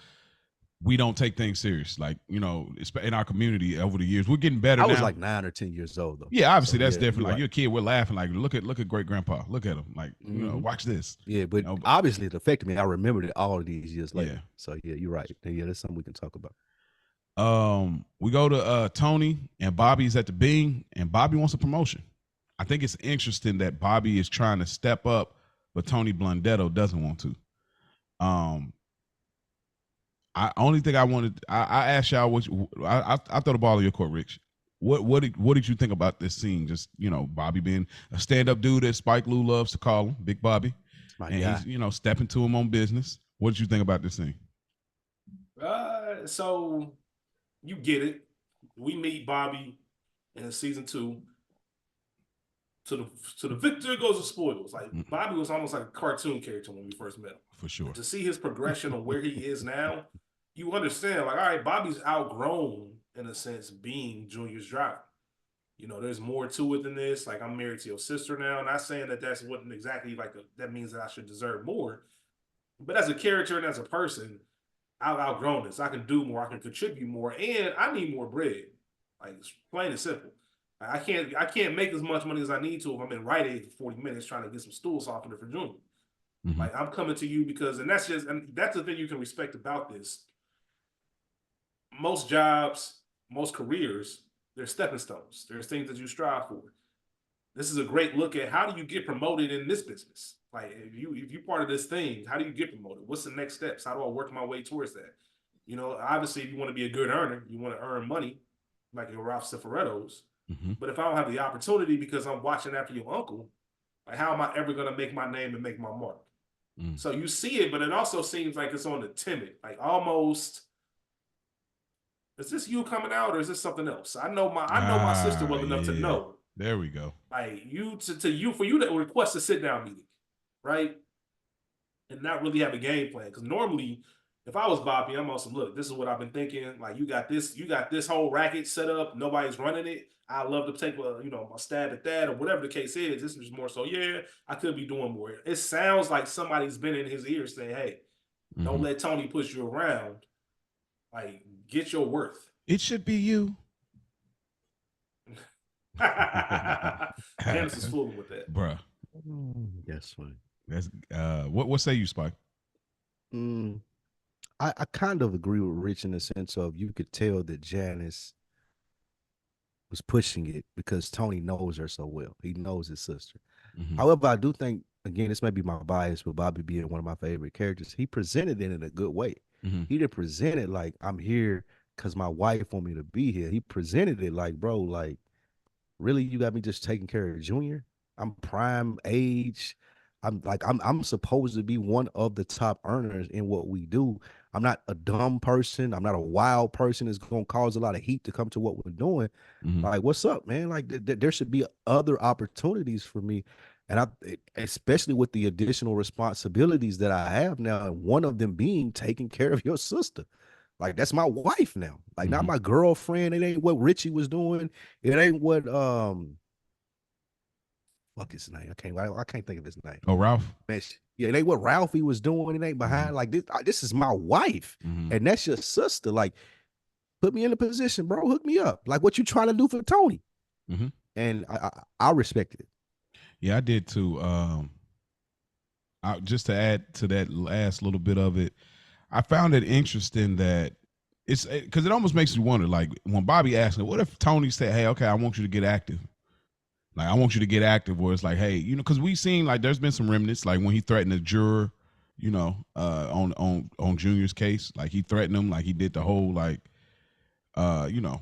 we don't take things serious. Like, you know, in our community over the years, we're getting better now. I was like 9 or 10 years old though. Yeah, obviously that's different. Like you're a kid, we're laughing. Like look at great grandpa. Look at him. Like, you know, watch this. Yeah, but obviously it affected me. I remembered it all of these years later. Yeah. So yeah, you're right. Yeah, that's something we can talk about. We go to Tony and Bobby's at the Bing, and Bobby wants a promotion. I think it's interesting that Bobby is trying to step up, but Tony Blundetto doesn't want to. I asked y'all I throw the ball in your court, Rich. What did you think about this scene? Just, you know, Bobby being a stand-up dude that Spike Lee loves to call him, Big Bobby. He's, you know, stepping to him on business. What did you think about this scene? So you get it. We meet Bobby in season 2. To the victor goes the spoils. Like Bobby was almost like a cartoon character when we first met him. For sure. And to see his progression on where he is now, you understand, like, all right, Bobby's outgrown, in a sense, being Junior's driver. You know, there's more to it than this. Like, I'm married to your sister now. Not saying that that's what exactly, like, that means that I should deserve more. But as a character and as a person, I've outgrown this. I can do more. I can contribute more. And I need more bread. Like, it's plain and simple. I can't make as much money as I need to if I'm in Rite Aid for 40 minutes trying to get some stool softener for Junior. Like, I'm coming to you because, and that's the thing you can respect about this. Most jobs, most careers, they're stepping stones. There's things that you strive for. This is a great look at how do you get promoted in this business? Like, if you're part of this thing, how do you get promoted? What's the next steps? How do I work my way towards that? You know, obviously, if you want to be a good earner, you want to earn money, like your Ralph Cifaretto's. But if I don't have the opportunity because I'm watching after your uncle, like, how am I ever going to make my name and make my mark? So you see it, but it also seems like it's on the timid, like almost. Is this you coming out, or is this something else? I know my sister well enough to know. There we go. Like for you to request a sit down meeting, right, and not really have a game plan. Because normally, if I was Bobby, I'm on some, look, this is what I've been thinking. Like, you got this whole racket set up. Nobody's running it. I love to take a stab at that, or whatever the case is. This is more so, yeah, I could be doing more. It sounds like somebody's been in his ear saying, hey, don't let Tony push you around. Like, get your worth. It should be you. Janice is fooling with that, bruh. Yes, man. That's what say you, Spike? I kind of agree with Rich in the sense of you could tell that Janice was pushing it because Tony knows her so well. He knows his sister. However, I do think, again, this may be my bias with Bobby being one of my favorite characters. He presented it in a good way. He didn't present it like, I'm here because my wife want me to be here. He presented it like, bro, like, really, you got me just taking care of Junior? I'm prime age. I'm supposed to be one of the top earners in what we do. I'm not a dumb person. I'm not a wild person that's going to cause a lot of heat to come to what we're doing. Like, what's up, man? Like, there should be other opportunities for me. And especially with the additional responsibilities that I have now, and one of them being taking care of your sister. Like, that's my wife now. Like, not my girlfriend. It ain't what Richie was doing. It ain't what fuck his name. I can't think of his name. Oh, Ralph. Man, yeah, it ain't what Ralphie was doing. It ain't behind like this. This is my wife, and that's your sister. Like, put me in a position, bro. Hook me up. Like, what you trying to do for Tony? And I respected it. Yeah, I did too. Just to add to that last little bit of it, I found it interesting that it's because it almost makes you wonder, like when Bobby asked him, what if Tony said, hey, okay, I want you to get active. Like, I want you to get active, where it's like, hey, you know, because we've seen like there's been some remnants, like when he threatened a juror, you know, on Junior's case, like he threatened him, like he did the whole like, you know,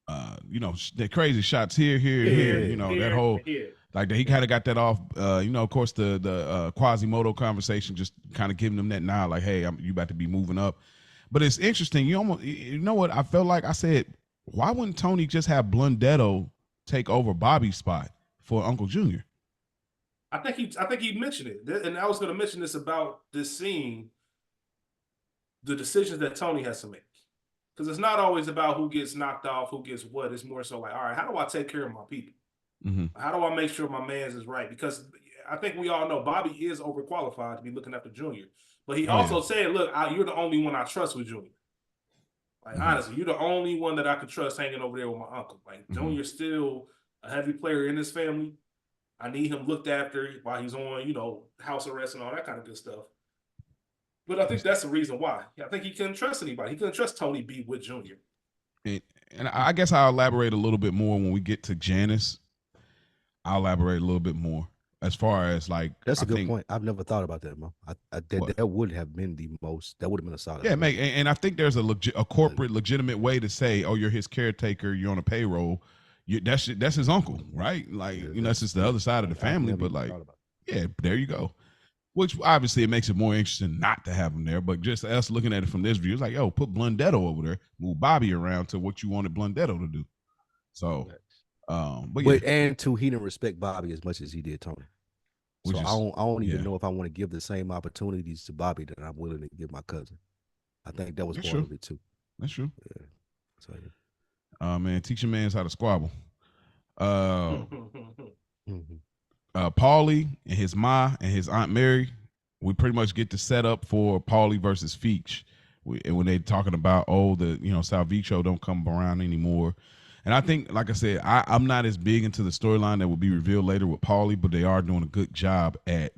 the crazy shots here, you know, that whole like that he kind of got that off. You know, of course, the Quasimodo conversation just kind of giving him that nod, like, hey, you about to be moving up. But it's interesting. You know what? I felt like I said, why wouldn't Tony just have Blundetto take over Bobby's spot for Uncle Junior? I think he mentioned it, and I was going to mention this about this scene, the decisions that Tony has to make, because it's not always about who gets knocked off, who gets what. It's more so like, all right, how do I take care of my people? How do I make sure my man's is right? Because I think we all know Bobby is overqualified to be looking after Junior, but he also said, look, you're the only one I trust with Junior. Like, honestly, you're the only one that I could trust hanging over there with my uncle. Like, Junior's still a heavy player in this family. I need him looked after while he's on, you know, house arrest and all that kind of good stuff. But I think that's the reason why. I think he couldn't trust anybody. He couldn't trust Tony B with Junior. And I guess I'll elaborate a little bit more when we get to Janice. I'll elaborate a little bit more as far as like. That's a good point. I've never thought about that, Mo. That would have been that would have been a solid. Yeah, mate. And I think there's a corporate legitimate way to say, oh, you're his caretaker, you're on a payroll. That's his uncle, right? Like, you know, that's just the other side of the family. But like, yeah, there you go. Which obviously it makes it more interesting not to have him there. But just us looking at it from this view, it's like, yo, put Blundetto over there, move Bobby around to what you wanted Blundetto to do. So, but yeah. And he didn't respect Bobby as much as he did Tony. So I don't even know if I want to give the same opportunities to Bobby that I'm willing to give my cousin. I think that was part of it too. That's true. Yeah. So yeah. Man, teach your mans how to squabble. Paulie and his ma and his Aunt Mary, we pretty much get the setup for Paulie versus Feech. And when they're talking about, Sal Vitro don't come around anymore. And I think, like I said, I'm not as big into the storyline that will be revealed later with Paulie, but they are doing a good job at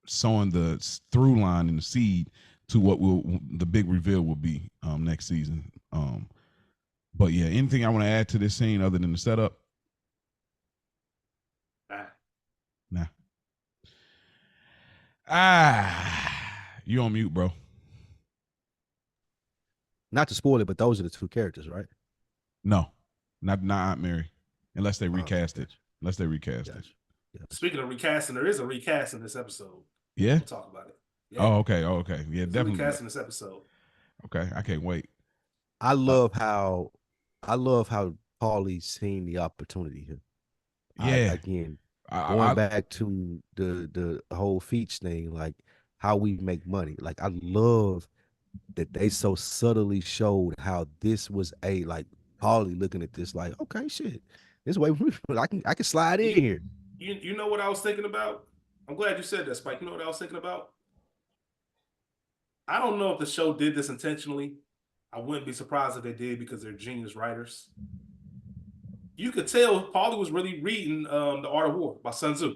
sowing the through line and the seed to what the big reveal will be next season. But yeah, anything I want to add to this scene other than the setup? Nah. You on mute, bro. Not to spoil it, but those are the two characters, right? No, not Aunt Mary, unless they recast it. Unless they recast it. Yeah. Speaking of recasting, there is a recast in this episode. Yeah, we'll talk about it. Yeah. Oh, okay. Yeah, there's definitely recasting this episode. Okay, I can't wait. I love how Paulie's seen the opportunity here. Yeah. Going back to the whole Feech thing, like how we make money. Like, I love that they so subtly showed how this was Paulie looking at this like, okay, shit, this way I can slide in here. You know what I was thinking about? I'm glad you said that, Spike. You know what I was thinking about? I don't know if the show did this intentionally. I wouldn't be surprised if they did because they're genius writers. You could tell Paulie was really reading The Art of War by Sun Tzu.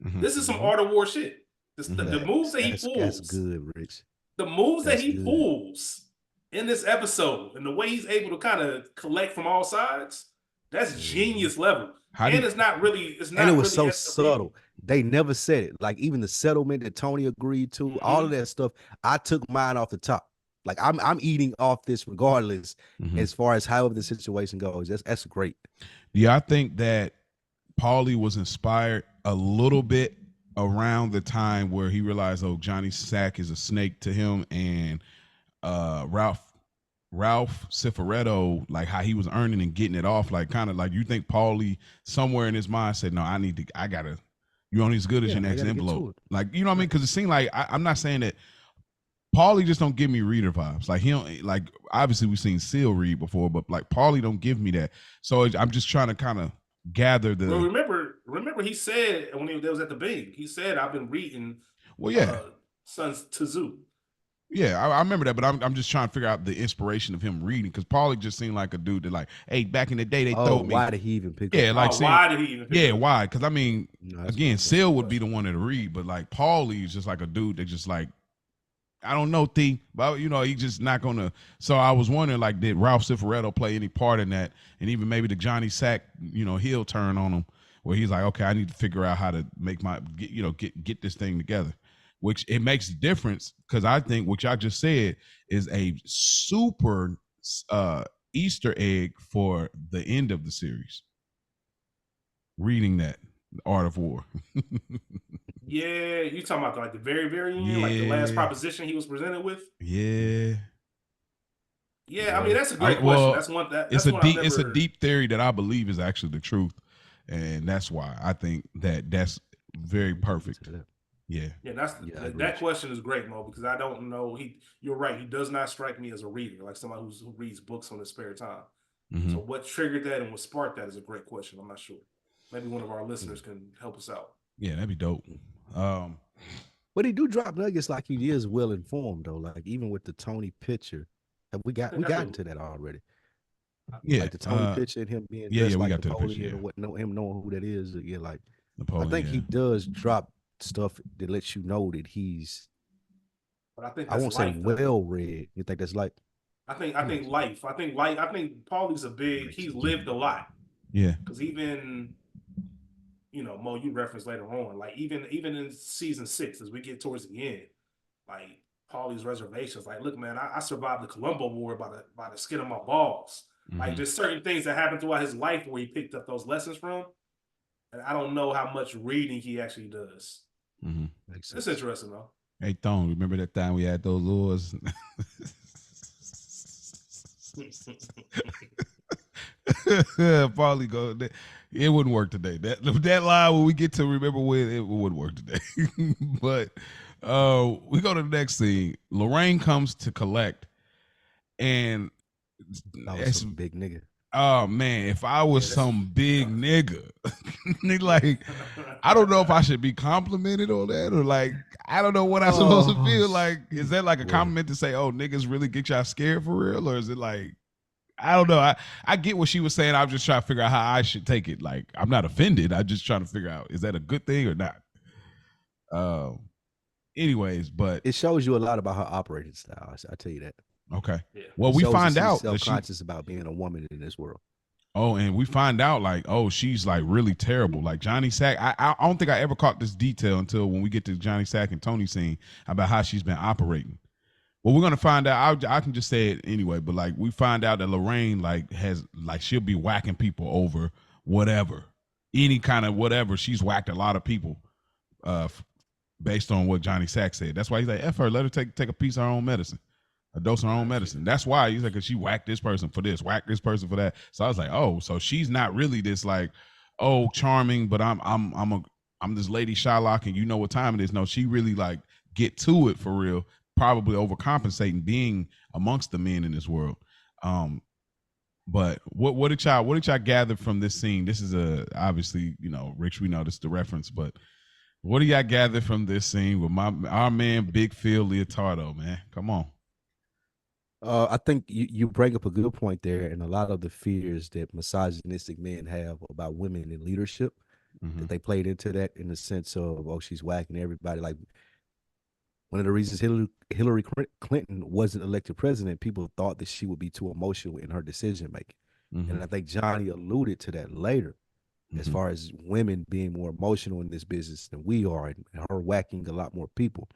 This is some Art of War shit. The moves that he pulls. That's good, Rich. The moves that he pulls in this episode and the way he's able to kind of collect from all sides, that's genius level. It's not really. And it was so subtle. They never said it. Like, even the settlement that Tony agreed to, all of that stuff. I took mine off the top. Like, I'm eating off this regardless, as far as however the situation goes. That's great. Yeah, I think that Paulie was inspired a little bit around the time where he realized, Johnny Sack is a snake to him, and Ralph Cifaretto, like how he was earning and getting it off, like kind of like, you think Paulie somewhere in his mind said, no, you're only as good as your next envelope. Like, you know what I mean? Because it seemed like, I'm not saying that Paulie just don't give me reader vibes. Like, he don't, like, obviously we've seen Seal read before, but like Paulie don't give me that. So I'm just trying to kind of gather the. Well, remember remember he said when they was at the Bing, he said, "I've been reading." Well, yeah. Sun Tzu. Yeah, I remember that, but I'm just trying to figure out the inspiration of him reading, because Paulie just seemed like a dude that like, hey, back in the day they told me. Why did he even pick up? Like why did he even pick up? Why? Because I mean, again, Sil would be the one to read, but like Paulie is just like a dude that just like, I don't know, but he's just not gonna. So I was wondering, like, did Ralph Cifaretto play any part in that, and even maybe the Johnny Sack, heel turn on him, where he's like, okay, I need to figure out how to make get this thing together. Which it makes a difference, because I think what y'all just said is a super Easter egg for the end of the series. Reading that, Art of War. Yeah, you talking about like the very, very end, like the last proposition he was presented with? Yeah. Yeah, I mean, that's a great question. That's one it's a deep theory that I believe is actually the truth, and that's why I think that's very perfect. Yeah. Yeah, that question is great, Mo, because I don't know. You're right. He does not strike me as a reader, like somebody who reads books on his spare time. Mm-hmm. So what triggered that and what sparked that is a great question. I'm not sure. Maybe one of our listeners can help us out. Yeah, that'd be dope. But he do drop nuggets like he is well informed though. Like even with the Tony picture, we got into that already. Yeah, like the Tony picture and him being dressed like Napoleon and what him knowing who that is. Yeah, like Napoleon, I think he does drop stuff that lets you know that he's. But I think I won't say well read. You think that's like? I think life. I think Paulie's he's lived a lot. Yeah. Because even, Mo, you referenced later on, like even in season 6, as we get towards the end, like Paulie's reservations, like, look, man, I survived the Colombo War by the skin of my balls. Mm-hmm. Like there's certain things that happened throughout his life where he picked up those lessons from. And I don't know how much reading he actually does. Mm-hmm. It's interesting though. Hey, Thone, remember that time we had those lures? Probably go. It wouldn't work today. That line when we get to remember when, it wouldn't work today. But we go to the next scene. Lorraine comes to collect, and that was some big nigga. Oh man, if I was some big nigga, like I don't know if I should be complimented on that, or like I don't know what I'm supposed to feel like. Is that like a compliment to say, "Oh, niggas really get y'all scared for real," or is it like I don't know? I get what she was saying. I'm just trying to figure out how I should take it. Like I'm not offended. I'm just trying to figure out, is that a good thing or not? Anyways, but it shows you a lot about her operating style. I tell you that. Okay. Yeah. Well, we find out that she's self-conscious about being a woman in this world. Oh, and we find out like, oh, she's like really terrible. Like Johnny Sack. I don't think I ever caught this detail until when we get to Johnny Sack and Tony scene about how she's been operating. Well, we're gonna find out. I can just say it anyway, but like we find out that Lorraine she'll be whacking people over whatever, any kind of whatever. She's whacked a lot of people, based on what Johnny Sack said. That's why he's like, F her, let her take a piece of her own medicine. A dose of her own medicine. That's why he's like, cause she whacked this person for this, whacked this person for that. So I was like, oh, so she's not really this like, oh, charming, but I'm this lady Shylock, and you know what time it is. No, she really like get to it for real. Probably overcompensating being amongst the men in this world. But what did y'all gather from this scene? This is obviously, Rich, we know this is the reference, but what do y'all gather from this scene with our man Big Phil Leotardo, man? Come on. I think you bring up a good point there, and a lot of the fears that misogynistic men have about women in leadership, that they played into that in the sense of, oh, she's whacking everybody. Like one of the reasons Hillary Clinton wasn't elected president, people thought that she would be too emotional in her decision making, and I think Johnny alluded to that later, as far as women being more emotional in this business than we are, and her whacking a lot more people.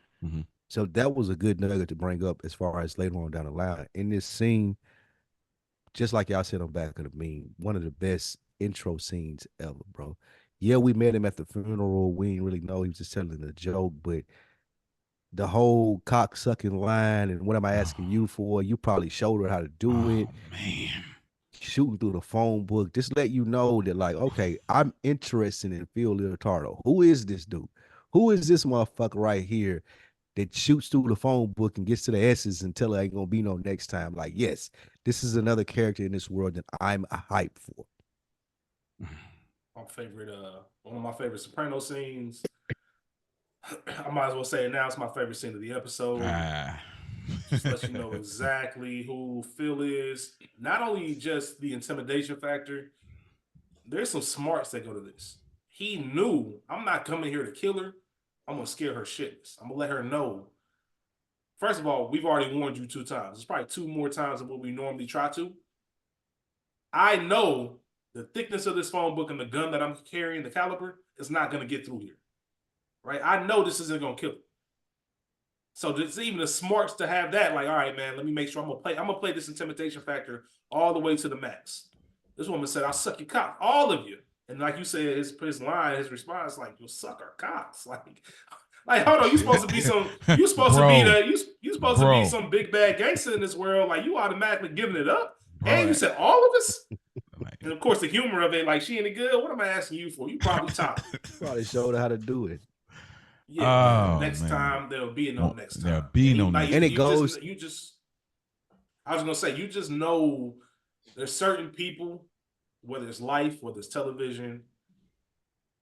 So that was a good nugget to bring up as far as later on down the line. In this scene, just like y'all said on Back of the Meme, one of the best intro scenes ever, bro. Yeah, we met him at the funeral. We didn't really know he was just telling a joke, but the whole cock-sucking line and what am I asking you for? You probably showed her how to do it. Man. Shooting through the phone book. Just let you know that, like, okay, I'm interested in Phil Leotardo. Who is this dude? Who is this motherfucker right here that shoots through the phone book and gets to the S's and tell her ain't gonna be no next time? Like, yes, this is another character in this world that I'm a hype for. one of my favorite Soprano scenes. I might as well say it now. It's my favorite scene of the episode. Just let you know exactly who Phil is. Not only just the intimidation factor, there's some smarts that go to this. He knew, I'm not coming here to kill her. I'm gonna scare her shitless. I'm gonna let her know. First of all, we've already warned you 2 times. It's probably 2 more times than what we normally try to. I know the thickness of this phone book and the gun that I'm carrying, the caliber, is not gonna get through here. Right? I know this isn't gonna kill her. So there's even the smarts to have that. Like, all right, man, let me make sure I'm gonna play this intimidation factor all the way to the max. This woman said, "I'll suck your cock, all of you." And like you said, his response, like, "You'll suck our cocks." Like, hold on, you supposed to be some big bad gangster in this world. Like, you automatically giving it up. And you said all of us. And of course, the humor of it, like, she any good? What am I asking you for? You probably top. Probably showed her how to do it. Yeah, next time there'll be no next time. There'll be no next time. And it goes. I was gonna say, you just know there's certain people, whether it's life, whether it's television,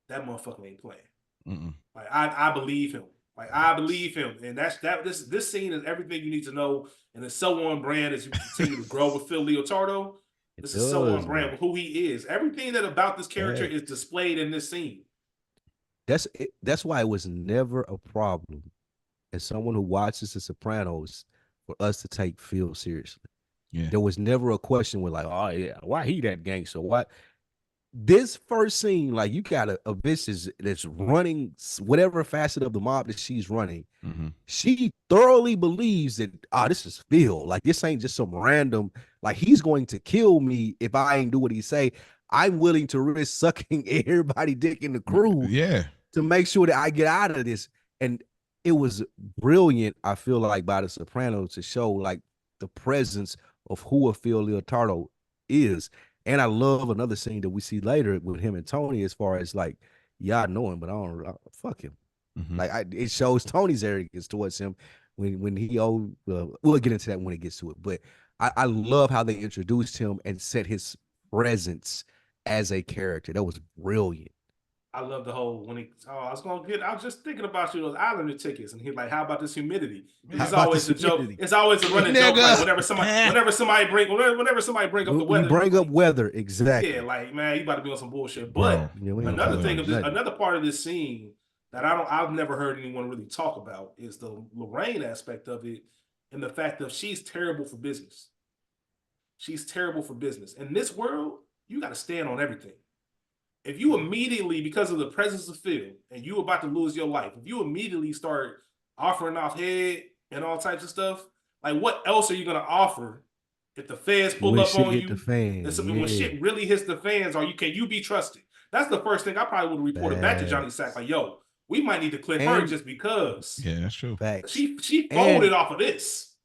that motherfucker ain't playing. Like I believe him. Like I believe him, and this scene is everything you need to know, and it's so on brand as you continue to grow with Phil Leotardo. This is so on brand with who he is. Everything that about this character is displayed in this scene. That's why it was never a problem as someone who watches The Sopranos for us to take Phil seriously. Yeah. There was never a question with like, oh yeah, why he that gangster? What? This first scene, like you got a bitch that's running whatever facet of the mob that she's running. She thoroughly believes that, this is Phil. Like this ain't just some random, like he's going to kill me if I ain't do what he say. I'm willing to risk sucking everybody dick in the crew. To make sure that I get out of this. And it was brilliant, I feel like, by The Sopranos to show like the presence of who a Phil Leotardo is. And I love another scene that we see later with him and Tony, as far as like, I know him, but I don't fuck him. Like it shows Tony's arrogance towards him when he we'll get into that when it gets to it. But I love how they introduced him and set his presence as a character. That was brilliant. I love the whole I was just thinking about you, those Islander tickets, and he's like, how about this humidity? It's always a joke. It's always a running joke. Like whenever somebody bring up the weather. We bring up weather, exactly. Yeah, like, man, you about to be on some bullshit. But another part of this scene that I've never heard anyone really talk about is the Lorraine aspect of it, and the fact that she's terrible for business. She's terrible for business. In this world, you got to stand on everything. If you immediately, because of the presence of Phil, and you about to lose your life, if you immediately start offering off head and all types of stuff, like what else are you gonna offer if the feds pull up on you? When shit really hits the fans, can you be trusted? That's the first thing I probably would have reported back to Johnny Sack. Like, yo, we might need to clip her just because. Yeah, that's true. She folded off of this.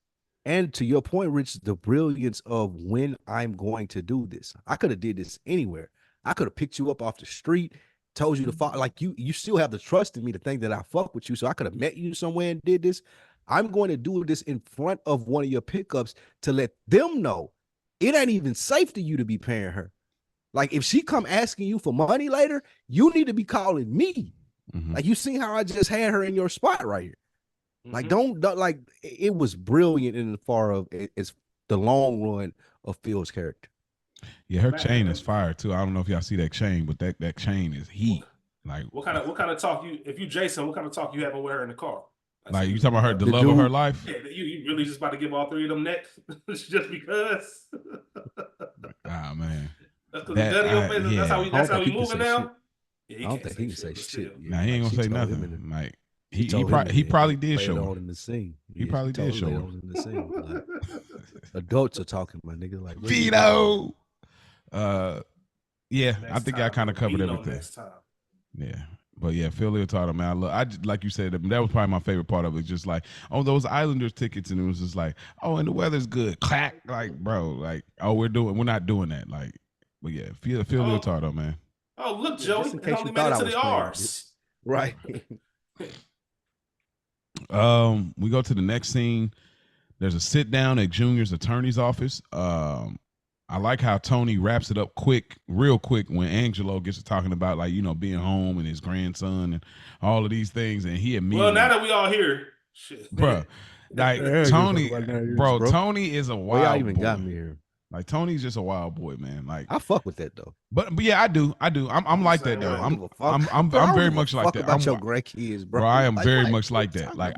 And to your point, Rich, the brilliance of when I'm going to do this. I could have did this anywhere. I could have picked you up off the street, told you to follow. Like you still have the trust in me to think that I fuck with you. So I could have met you somewhere and did this. I'm going to do this in front of one of your pickups to let them know it ain't even safe to you to be paying her. Like if she come asking you for money later, you need to be calling me. Like you see how I just had her in your spot right here. Like don't like it was brilliant in the far of it's the long run of Phil's character. Yeah, her chain is fire too. I don't know if y'all see that chain, but that chain is heat. Like what kind of talk if you Jason, what kind of talk you having with her in the car? Like you talking about the love of her life? Yeah, you really just about to give all 3 of them next just because. Man. That's because that's how we moving now. Yeah, I don't think he can say shit. Nah, he ain't gonna say nothing. Like he probably did show her in the scene. He probably did show her in the scene. Like, adults are talking, my nigga. Like Vito. Yeah, I think I kind of covered everything. Yeah, but yeah, Phil Leotardo, man, I like you said, that was probably my favorite part of it. Just like on those Islanders tickets, and it was just like, oh, and the weather's good, clack, like bro, like we're not doing that, like, but yeah, Phil Leotardo, man. Oh look, Joey, it only made it to the R's, right? We go to the next scene. There's a sit down at Junior's attorney's office. I like how Tony wraps it up real quick when Angelo gets to talking about like, being home and his grandson and all of these things. And he immediately. Well, now that we all here, shit. Bro, like Tony, Tony is a wild boy. Y'all even got me here. Like Tony's just a wild boy, man. Like I fuck with that though. But yeah, I do. I'm like that though. I'm very much like that. About your grandkids, bro. I am very much like that. Like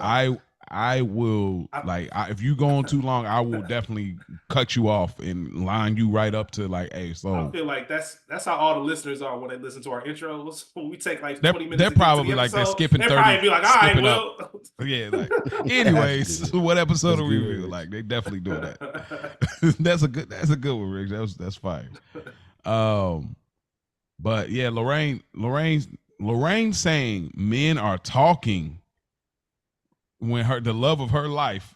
I will if you go on too long, I will definitely cut you off and line you right up to like, hey, so I feel like that's how all the listeners are when they listen to our intros. When we take like 20 minutes. They're probably like they're skipping 30. They'll probably be like, all right, well. Yeah, like anyways, what episode are we reviewing? Like they definitely do that. That's a good one, Rick. That's fire. But yeah, Lorraine saying men are talking when the love of her life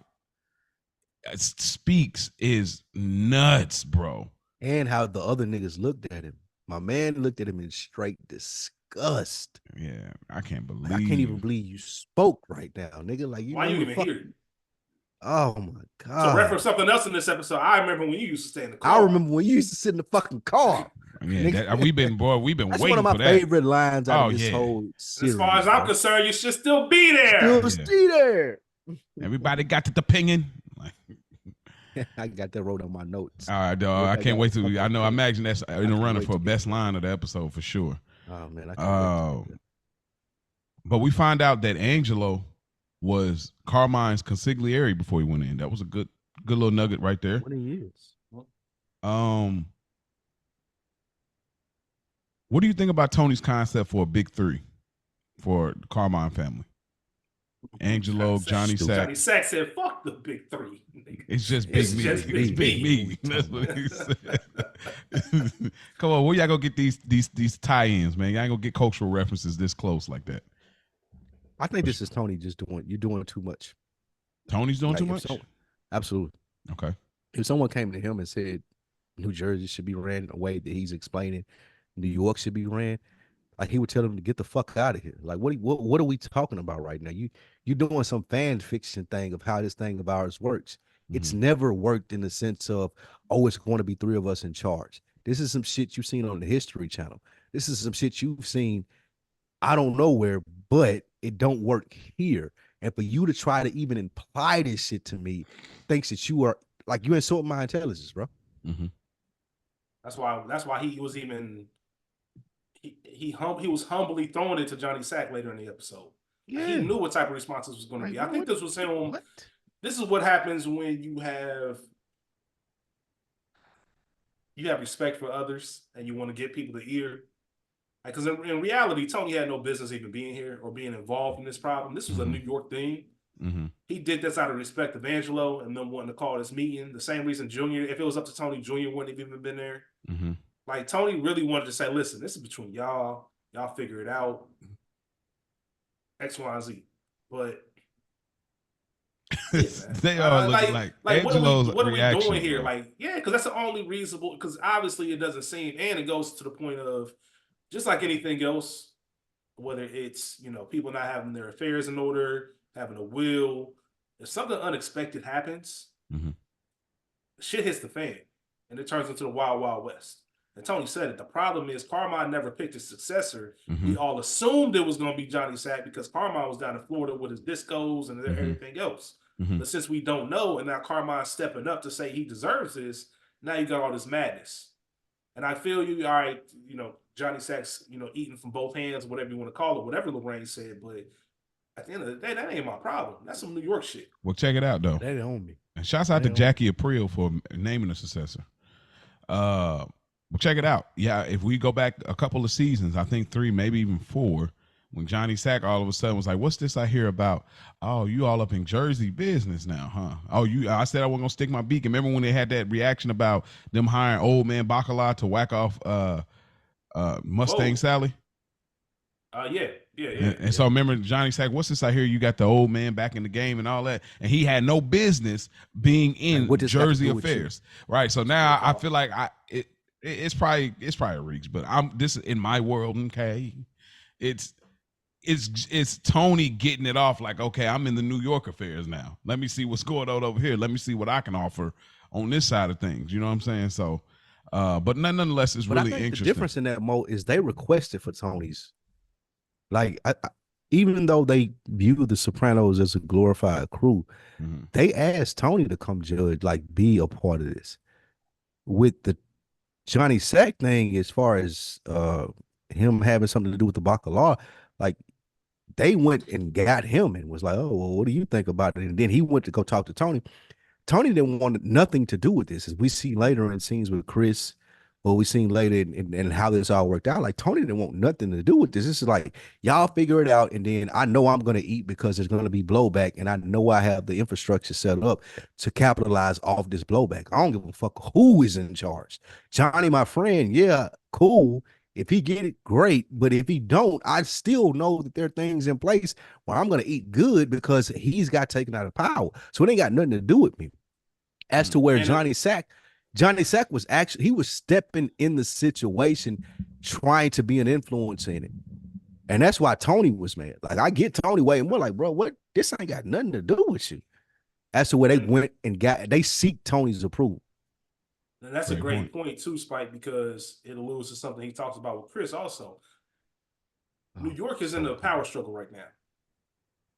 speaks is nuts, bro. And how the other niggas looked at him. My man looked at him in straight disgust. Yeah, I can't believe. I can't even believe you spoke right now, nigga. Like why you even here? Oh my god! So reference something else in this episode. I remember when you used to stay in the car. I remember when you used to sit in the fucking car. Yeah, we've been waiting. That's one of my favorite lines out of this whole series. As far as I'm concerned, you should still be there. Still stay there. Everybody got the opinion. I got that wrote on my notes. All right, dog. I can't wait to. I imagine that's in the running for best line of the episode for sure. Oh man, I can't wait. But we find out that Angelo was Carmine's consigliere before he went in. That was a good little nugget right there. 20 years. What do you think about Tony's concept for a big three for the Carmine family? Angelo, Johnny Sack. Johnny Sack said, "Fuck the big three." It's just big me. It's big me. That's what he said. Come on, where y'all go get these tie-ins, man? Y'all ain't gonna get cultural references this close like that. I think this is Tony you're doing too much. Tony's doing too much? Absolutely. Okay. If someone came to him and said New Jersey should be ran in a way that he's explaining, New York should be ran, like he would tell them to get the fuck out of here. Like what are we talking about right now? You're doing some fan fiction thing of how this thing of ours works. Mm-hmm. It's never worked in the sense of, oh, it's going to be three of us in charge. This is some shit you've seen on the History Channel. This is some shit you've seen, I don't know where, but it don't work here. And for you to try to even imply this shit to me thinks that you are like, you insult my intelligence, bro. Mm-hmm. That's why he was even he was humbly throwing it to Johnny Sack later in the episode. Yeah. He knew what type of responses was going to be. I think this was him. What? This is what happens when you have respect for others and you want to get people the ear. Because in reality, Tony had no business even being here or being involved in this problem. This was a New York thing. Mm-hmm. He did this out of respect of Angelo and them wanting to call this meeting. The same reason Junior, if it was up to Tony, Junior wouldn't have even been there. Mm-hmm. Like Tony really wanted to say, listen, this is between y'all. Y'all figure it out. X, Y, and Z. But yeah, they are looking like Angelo's what are we doing here? Bro. Like, yeah, because that's the only reasonable. Because obviously it doesn't seem, and it goes to the point of just like anything else, whether it's people not having their affairs in order, having a will. If something unexpected happens, shit hits the fan, and it turns into the Wild Wild West. And Tony said it. The problem is Carmine never picked a successor. We all assumed it was going to be Johnny Sack because Carmine was down in Florida with his discos and everything else. But since we don't know, and now Carmine's stepping up to say he deserves this, now you got all this madness. And I feel you, all right, Johnny Sack's, eating from both hands, whatever you want to call it, whatever Lorraine said. But at the end of the day, that ain't my problem. That's some New York shit. Well, check it out, though. They own me. And shouts out to Jackie April for naming a successor. Well, check it out. Yeah, if we go back a couple of seasons, I think 3, maybe even 4, when Johnny Sack all of a sudden was like, what's this I hear about? Oh, you all up in Jersey business now, huh? Oh, I said I wasn't going to stick my beak. And remember when they had that reaction about them hiring old man Bacala to whack off Mustang Sally? Yeah. And so remember Johnny Sack, what's this I hear you got the old man back in the game and all that? And he had no business being in Jersey affairs. Right. So now I feel like it's probably a reach, but this is in my world, okay. It's Tony getting it off like, okay, I'm in the New York affairs now. Let me see what's going on over here. Let me see what I can offer on this side of things. You know what I'm saying? So But nonetheless, it's really interesting. The difference in that mode is they requested for Tony's. Like, even though they view the Sopranos as a glorified crew, they asked Tony to come judge, like, be a part of this. With the Johnny Sack thing, as far as him having something to do with the Bacala, like, they went and got him and was like, oh, well, what do you think about it? And then he went to go talk to Tony. Tony didn't want nothing to do with this, as we see later in scenes with Chris, or we seen later in how this all worked out. Like, Tony didn't want nothing to do with this. This is like, y'all figure it out, and then I know I'm going to eat because there's going to be blowback, and I know I have the infrastructure set up to capitalize off this blowback. I don't give a fuck who is in charge. Johnny, my friend, yeah, cool. If he get it, great. But if he don't, I still know that there are things in place where I'm going to eat good because he's got taken out of power. So it ain't got nothing to do with me. As to where Johnny Sack was actually, he was stepping in the situation, trying to be an influence in it. And that's why Tony was mad. Like, I get Tony way more like, bro, what? This ain't got nothing to do with you. As to where they went and they seek Tony's approval. And that's a great point too, Spike, because it alludes to something he talks about with Chris also. New York is in a power struggle right now.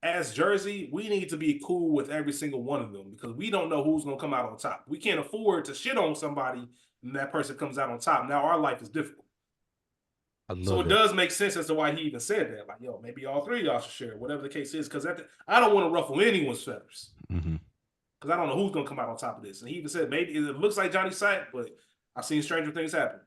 As Jersey, we need to be cool with every single one of them because we don't know who's going to come out on top. We can't afford to shit on somebody and that person comes out on top. Now our life is difficult. So it does make sense as to why he even said that. Like, yo, maybe all three of y'all should share, whatever the case is, because I don't want to ruffle anyone's feathers. Because I don't know who's going to come out on top of this. And he even said, maybe it looks like Johnny Sack, but I've seen stranger things happen.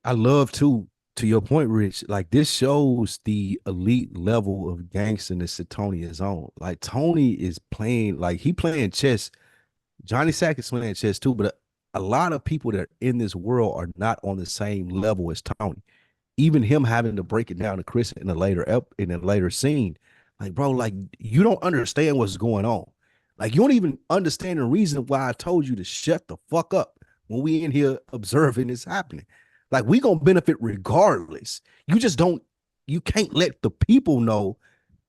I love, too, to your point, Rich, like, this shows the elite level of gangsterness that Tony is on. Like, Tony is playing, like, he playing chess. Johnny Sack is playing chess, too, but a lot of people that are in this world are not on the same level as Tony. Even him having to break it down to Chris in a later scene. Like, bro, like, you don't understand what's going on. Like, you don't even understand the reason why I told you to shut the fuck up when we in here observing this happening. Like, we gonna benefit regardless. You can't let the people know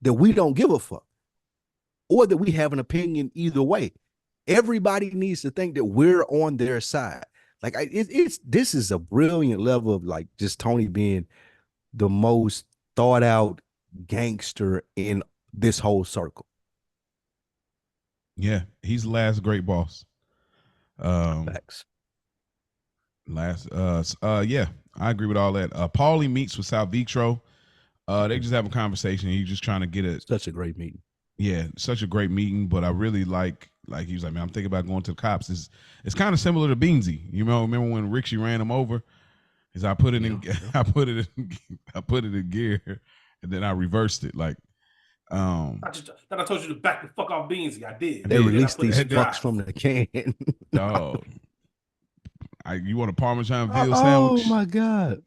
that we don't give a fuck or that we have an opinion either way. Everybody needs to think that we're on their side. Like, this is a brilliant level of, like, just Tony being the most thought out gangster in this whole circle. Yeah, he's the last great boss. Facts. Yeah, I agree with all that. Paulie meets with Sal Vitro. They just have a conversation. He's just trying to get it. Such a great meeting. Yeah, such a great meeting. But I really like he was like, man, I'm thinking about going to the cops. It's kind of similar to Beansy. You know, remember when Rixie ran him over? Is I put it in gear, and then I reversed it. Like, I told you to back the fuck off Beansy. I did. They released these fucks from the can. Dog. You want a Parmesan veal sandwich? Oh my God.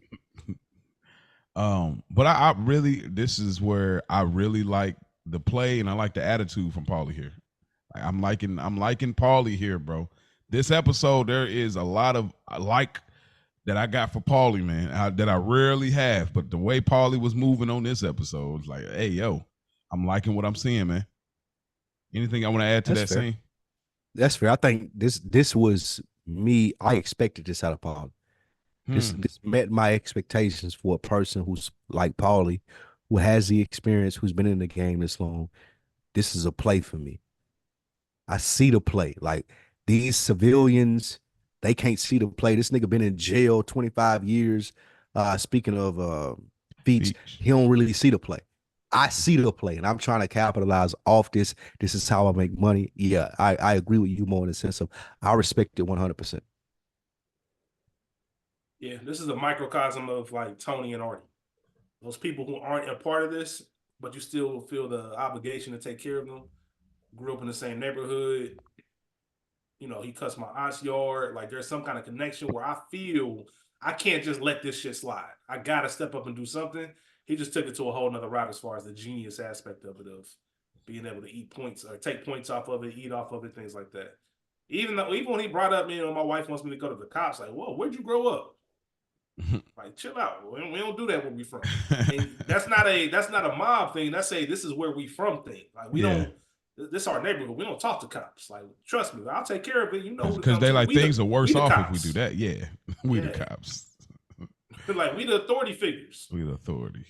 But I really, this is where I really like the play and I like the attitude from Paulie here. I'm liking Paulie here, bro. This episode, there is a lot of that I got for Paulie, man, that I rarely have. But the way Paulie was moving on this episode, it's like, hey, yo, I'm liking what I'm seeing, man. Anything I want to add to that scene? That's fair. I think this was me. I expected this out of Paulie. This met my expectations for a person who's like Paulie, who has the experience, who's been in the game this long. This is a play for me. I see the play. Like, these civilians, they can't see the play. This nigga been in jail 25 years. Speaking of Feech, he don't really see the play. I see the play, and I'm trying to capitalize off this. This is how I make money. Yeah, I agree with you more in the sense of I respect it 100%. Yeah, this is a microcosm of, like, Tony and Artie. Those people who aren't a part of this, but you still feel the obligation to take care of them. Grew up in the same neighborhood. You know, he cuts my aunt's yard. Like, there's some kind of connection where I feel I can't just let this shit slide. I got to step up and do something. He just took it to a whole nother route as far as the genius aspect of it, of being able to eat points or take points off of it, eat off of it, things like that. Even when he brought up, my wife wants me to go to the cops, like, whoa, where'd you grow up? Like, chill out. We don't do that where we from. And that's not a mob thing. This is where we from thing. Like, we don't This our neighborhood. We don't talk to cops. Like, trust me, I'll take care of it. You know, because they like things are worse off if we do that. Yeah, we the cops. Like, we the authority figures. We the authority.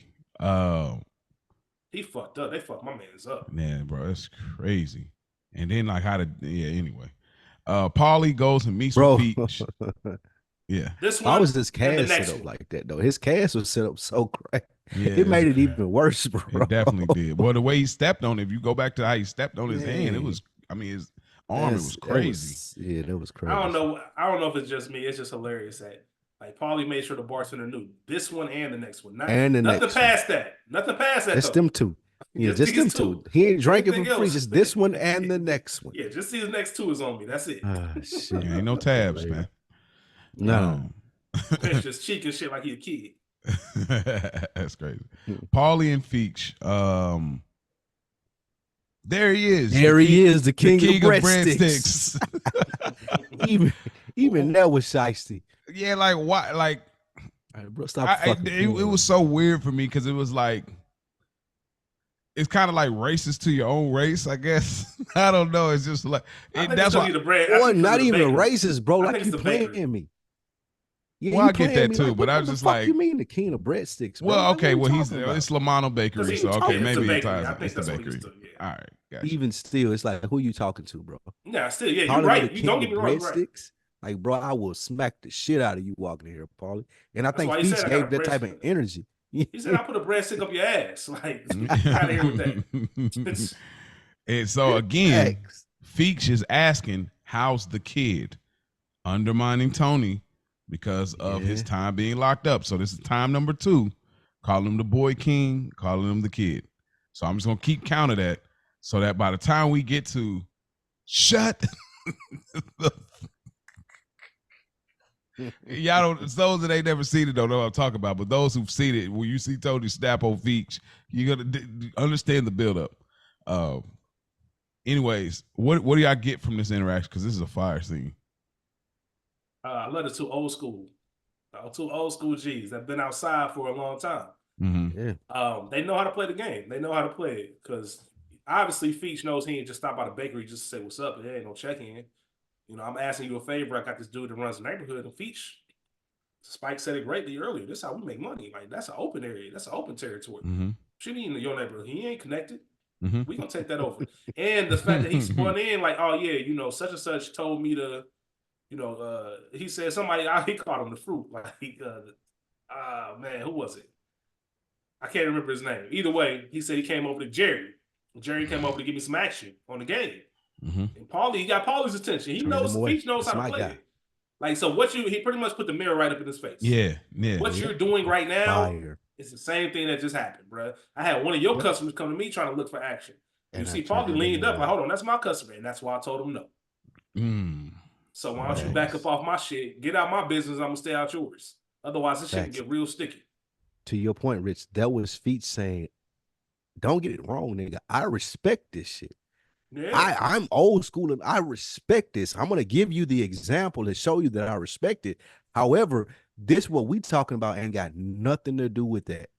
He fucked up. They fucked my man's up. Man, bro, that's crazy. And then like anyway. Paulie goes and meets with Feech. Yeah. This one, how was his cast set up like that though? His cast was set up so crazy. Yeah, it made it even worse, bro. It definitely did. Well, the way he stepped on it, if you go back to how he stepped on his hand, it was, I mean, his arm, it was crazy. That was crazy. I don't know if it's just me. It's just hilarious that like Paulie made sure the bartender knew this one and the next one. Nothing past that. Nothing past that. That's them two. Yeah, just them two. He ain't drinking for free. Just this one and the next one. Yeah, just see the next two is on me. That's it. Shit. Yeah, ain't no tabs, man. No. It's just cheek and shit like he a kid. That's crazy. Paulie and Feech. There he is. There he is, the king of breadsticks. even that was shiesty. Yeah, like why? Like, right, bro, stop. It was so weird for me because it was like, it's kind of like racist to your own race, I guess. I don't know. It's just like that's why. Not even a racist, bro. Like you playing me. Yeah, well, I get that too, but I was just like, you mean the king of breadsticks? Well, okay, well it's La Manna Bakery, so okay, maybe it ties. It's the bakery. All right, gotcha. Even still, it's like, who you talking to, bro? Yeah, still, yeah, you're right. You don't get me wrong, right? Like, bro, I will smack the shit out of you walking here, Paulie. And I think Feech gave that type of energy. He said, "I put a breadstick up your ass." Like, out of here with that. And so again, Feech is asking, "How's the kid?" Undermining Tony because of his time being locked up. So this is time number 2, calling him the boy king, calling him the kid. So I'm just gonna keep count of that, so that by the time we get to shut y'all don't, those that ain't never seen it don't know what I'm talking about, but those who've seen it, when you see Tony snap on Feech, you gotta understand the buildup. Anyways, what do y'all get from this interaction? Because this is a fire scene. I love the two old school G's that have been outside for a long time. Mm-hmm. Yeah. They know how to play the game. They know how to play it because obviously Feech knows he ain't just stop by the bakery just to say what's up. There ain't no check-in. You know, I'm asking you a favor. I got this dude that runs the neighborhood, and Feech, Spike said it greatly earlier. This is how we make money. Like, that's an open area. That's an open territory. Mm-hmm. Should be in your neighborhood. He ain't connected. Mm-hmm. We gonna take that over. And the fact that he spun in like, oh yeah, you know, such and such told me to, you know, he said somebody, he called him the fruit. Like, man, who was it? I can't remember his name. Either way, he said he came over to Jerry. Jerry came over to give me some action on the game. Mm-hmm. And Paulie, he got Paulie's attention. He knows, Feech knows how to play it. Like, so he pretty much put the mirror right up in his face. Yeah. What you're doing right now is the same thing that just happened, bro. I had one of your customers come to me trying to look for action. You see Paulie leaned up like, hold on, that's my customer. And that's why I told him no. So why don't you back up off my shit, get out my business, I'm gonna stay out yours. Otherwise, this shit can get real sticky. To your point, Rich, that was Feech saying, don't get it wrong, nigga. I respect this shit. Yeah. I'm old school and I respect this. I'm going to give you the example and show you that I respect it. However, this what we talking about ain't got nothing to do with that.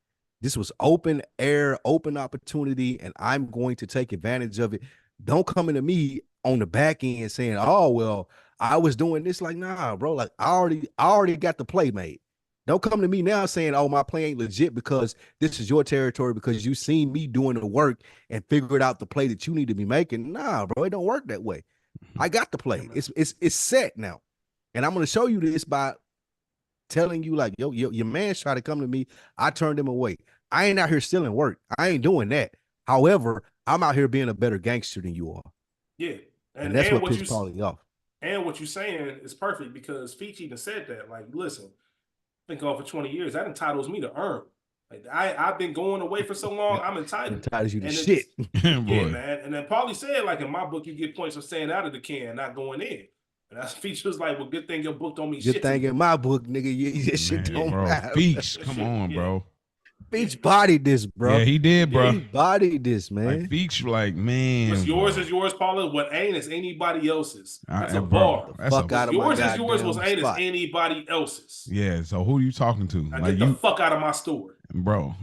This was open air, open opportunity, and I'm going to take advantage of it. Don't come into me on the back end saying, oh, well, I was doing this. Like, nah, bro. Like, I already got the play made. Don't come to me now saying, oh, my play ain't legit because this is your territory because you seen me doing the work and figured out the play that you need to be making. Nah, bro, it don't work that way. I got the play. It's set now. And I'm going to show you this by telling you, like, yo, your man's trying to come to me. I turned him away. I ain't out here stealing work. I ain't doing that. However, I'm out here being a better gangster than you are. Yeah. And that's what pissed Paulie off. And what you're saying is perfect because Feech even said that. Like, listen, been going for 20 years. That entitles me to earn. Like, I've been going away for so long. I'm entitled. It entitles you to shit. Yeah, man. And then Paulie said, like, in my book, you get points for staying out of the can, not going in. And that's Feech was like, well, good thing your book don't mean shit. Good thing in my book, nigga, your shit don't matter. Feech, come on, bro. Feech bodied this, bro. Yeah, he did, bro. He bodied this, man. Like, Feech, like, man. What's yours is yours, Paula. What ain't is anybody else's. That's a bar. Fuck out of my yours is yours. What ain't is anybody else's. Yeah. So who are you talking to? Now, like, get the fuck out of my store, bro.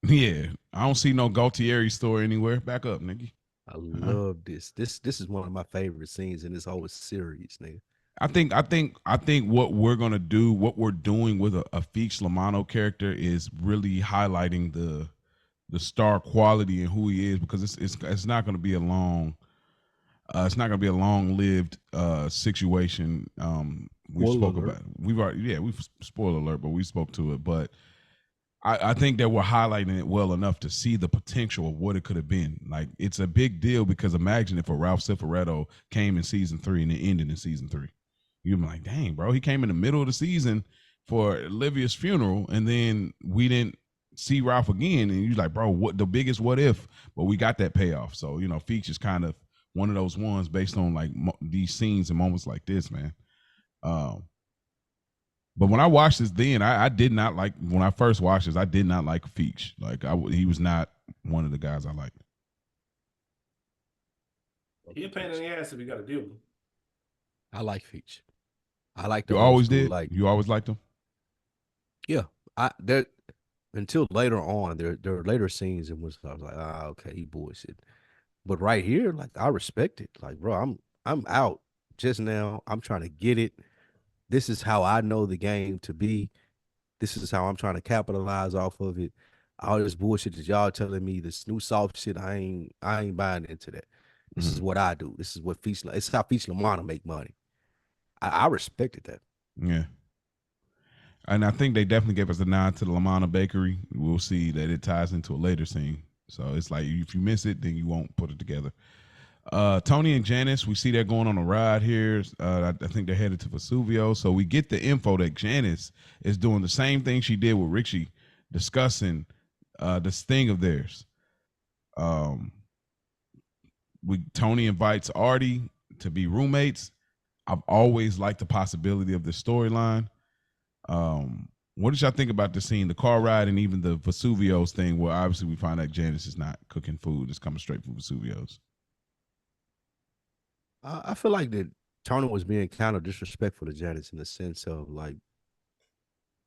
Yeah, I don't see no Gaultieri store anywhere. Back up, nigga. I love this. This is one of my favorite scenes in this whole series, nigga. I think what we're gonna do, what we're doing with a Feech La Manna character is really highlighting the star quality and who he is, because it's not gonna be a long it's not gonna be a long lived situation. We spoke about it. We've spoiler alert, but we spoke to it. But I think that we're highlighting it well enough to see the potential of what it could have been. Like, it's a big deal, because imagine if a Ralph Cifaretto came in season 3 and it ended in season 3. You'd be like, dang, bro, he came in the middle of the season for Olivia's funeral, and then we didn't see Ralph again. And you're like, bro, what the biggest what if? But we got that payoff. So, you know, Feech is kind of one of those ones based on like these scenes and moments like this, man. But when I watched this, then I did not like, when I first watched this, I did not like Feech. Like, he was not one of the guys I liked. He a pain in the ass if you got to deal with him. I like Feech. I like the You always school, did. You always liked him. Yeah, until later on, there are later scenes in which I was like, okay, he bullshit. But right here, like, I respect it. Like, bro, I'm out just now. I'm trying to get it. This is how I know the game to be. This is how I'm trying to capitalize off of it. All this bullshit that y'all telling me, this new soft shit, I ain't buying into that. This is what I do. This is what it's how Feech La Manna make money. I respected that. Yeah. And I think they definitely gave us a nod to the La Manna Bakery. We'll see that it ties into a later scene. So it's like, if you miss it, then you won't put it together. Tony and Janice, we see they're going on a ride here. I think they're headed to Vesuvio. So we get the info that Janice is doing the same thing she did with Richie, discussing this thing of theirs. Tony invites Artie to be roommates. I've always liked the possibility of this storyline. What did y'all think about the scene, the car ride, and even the Vesuvio's thing, where obviously we find out Janice is not cooking food; it's coming straight from Vesuvio's? I feel like that Tony was being kind of disrespectful to Janice in the sense of like,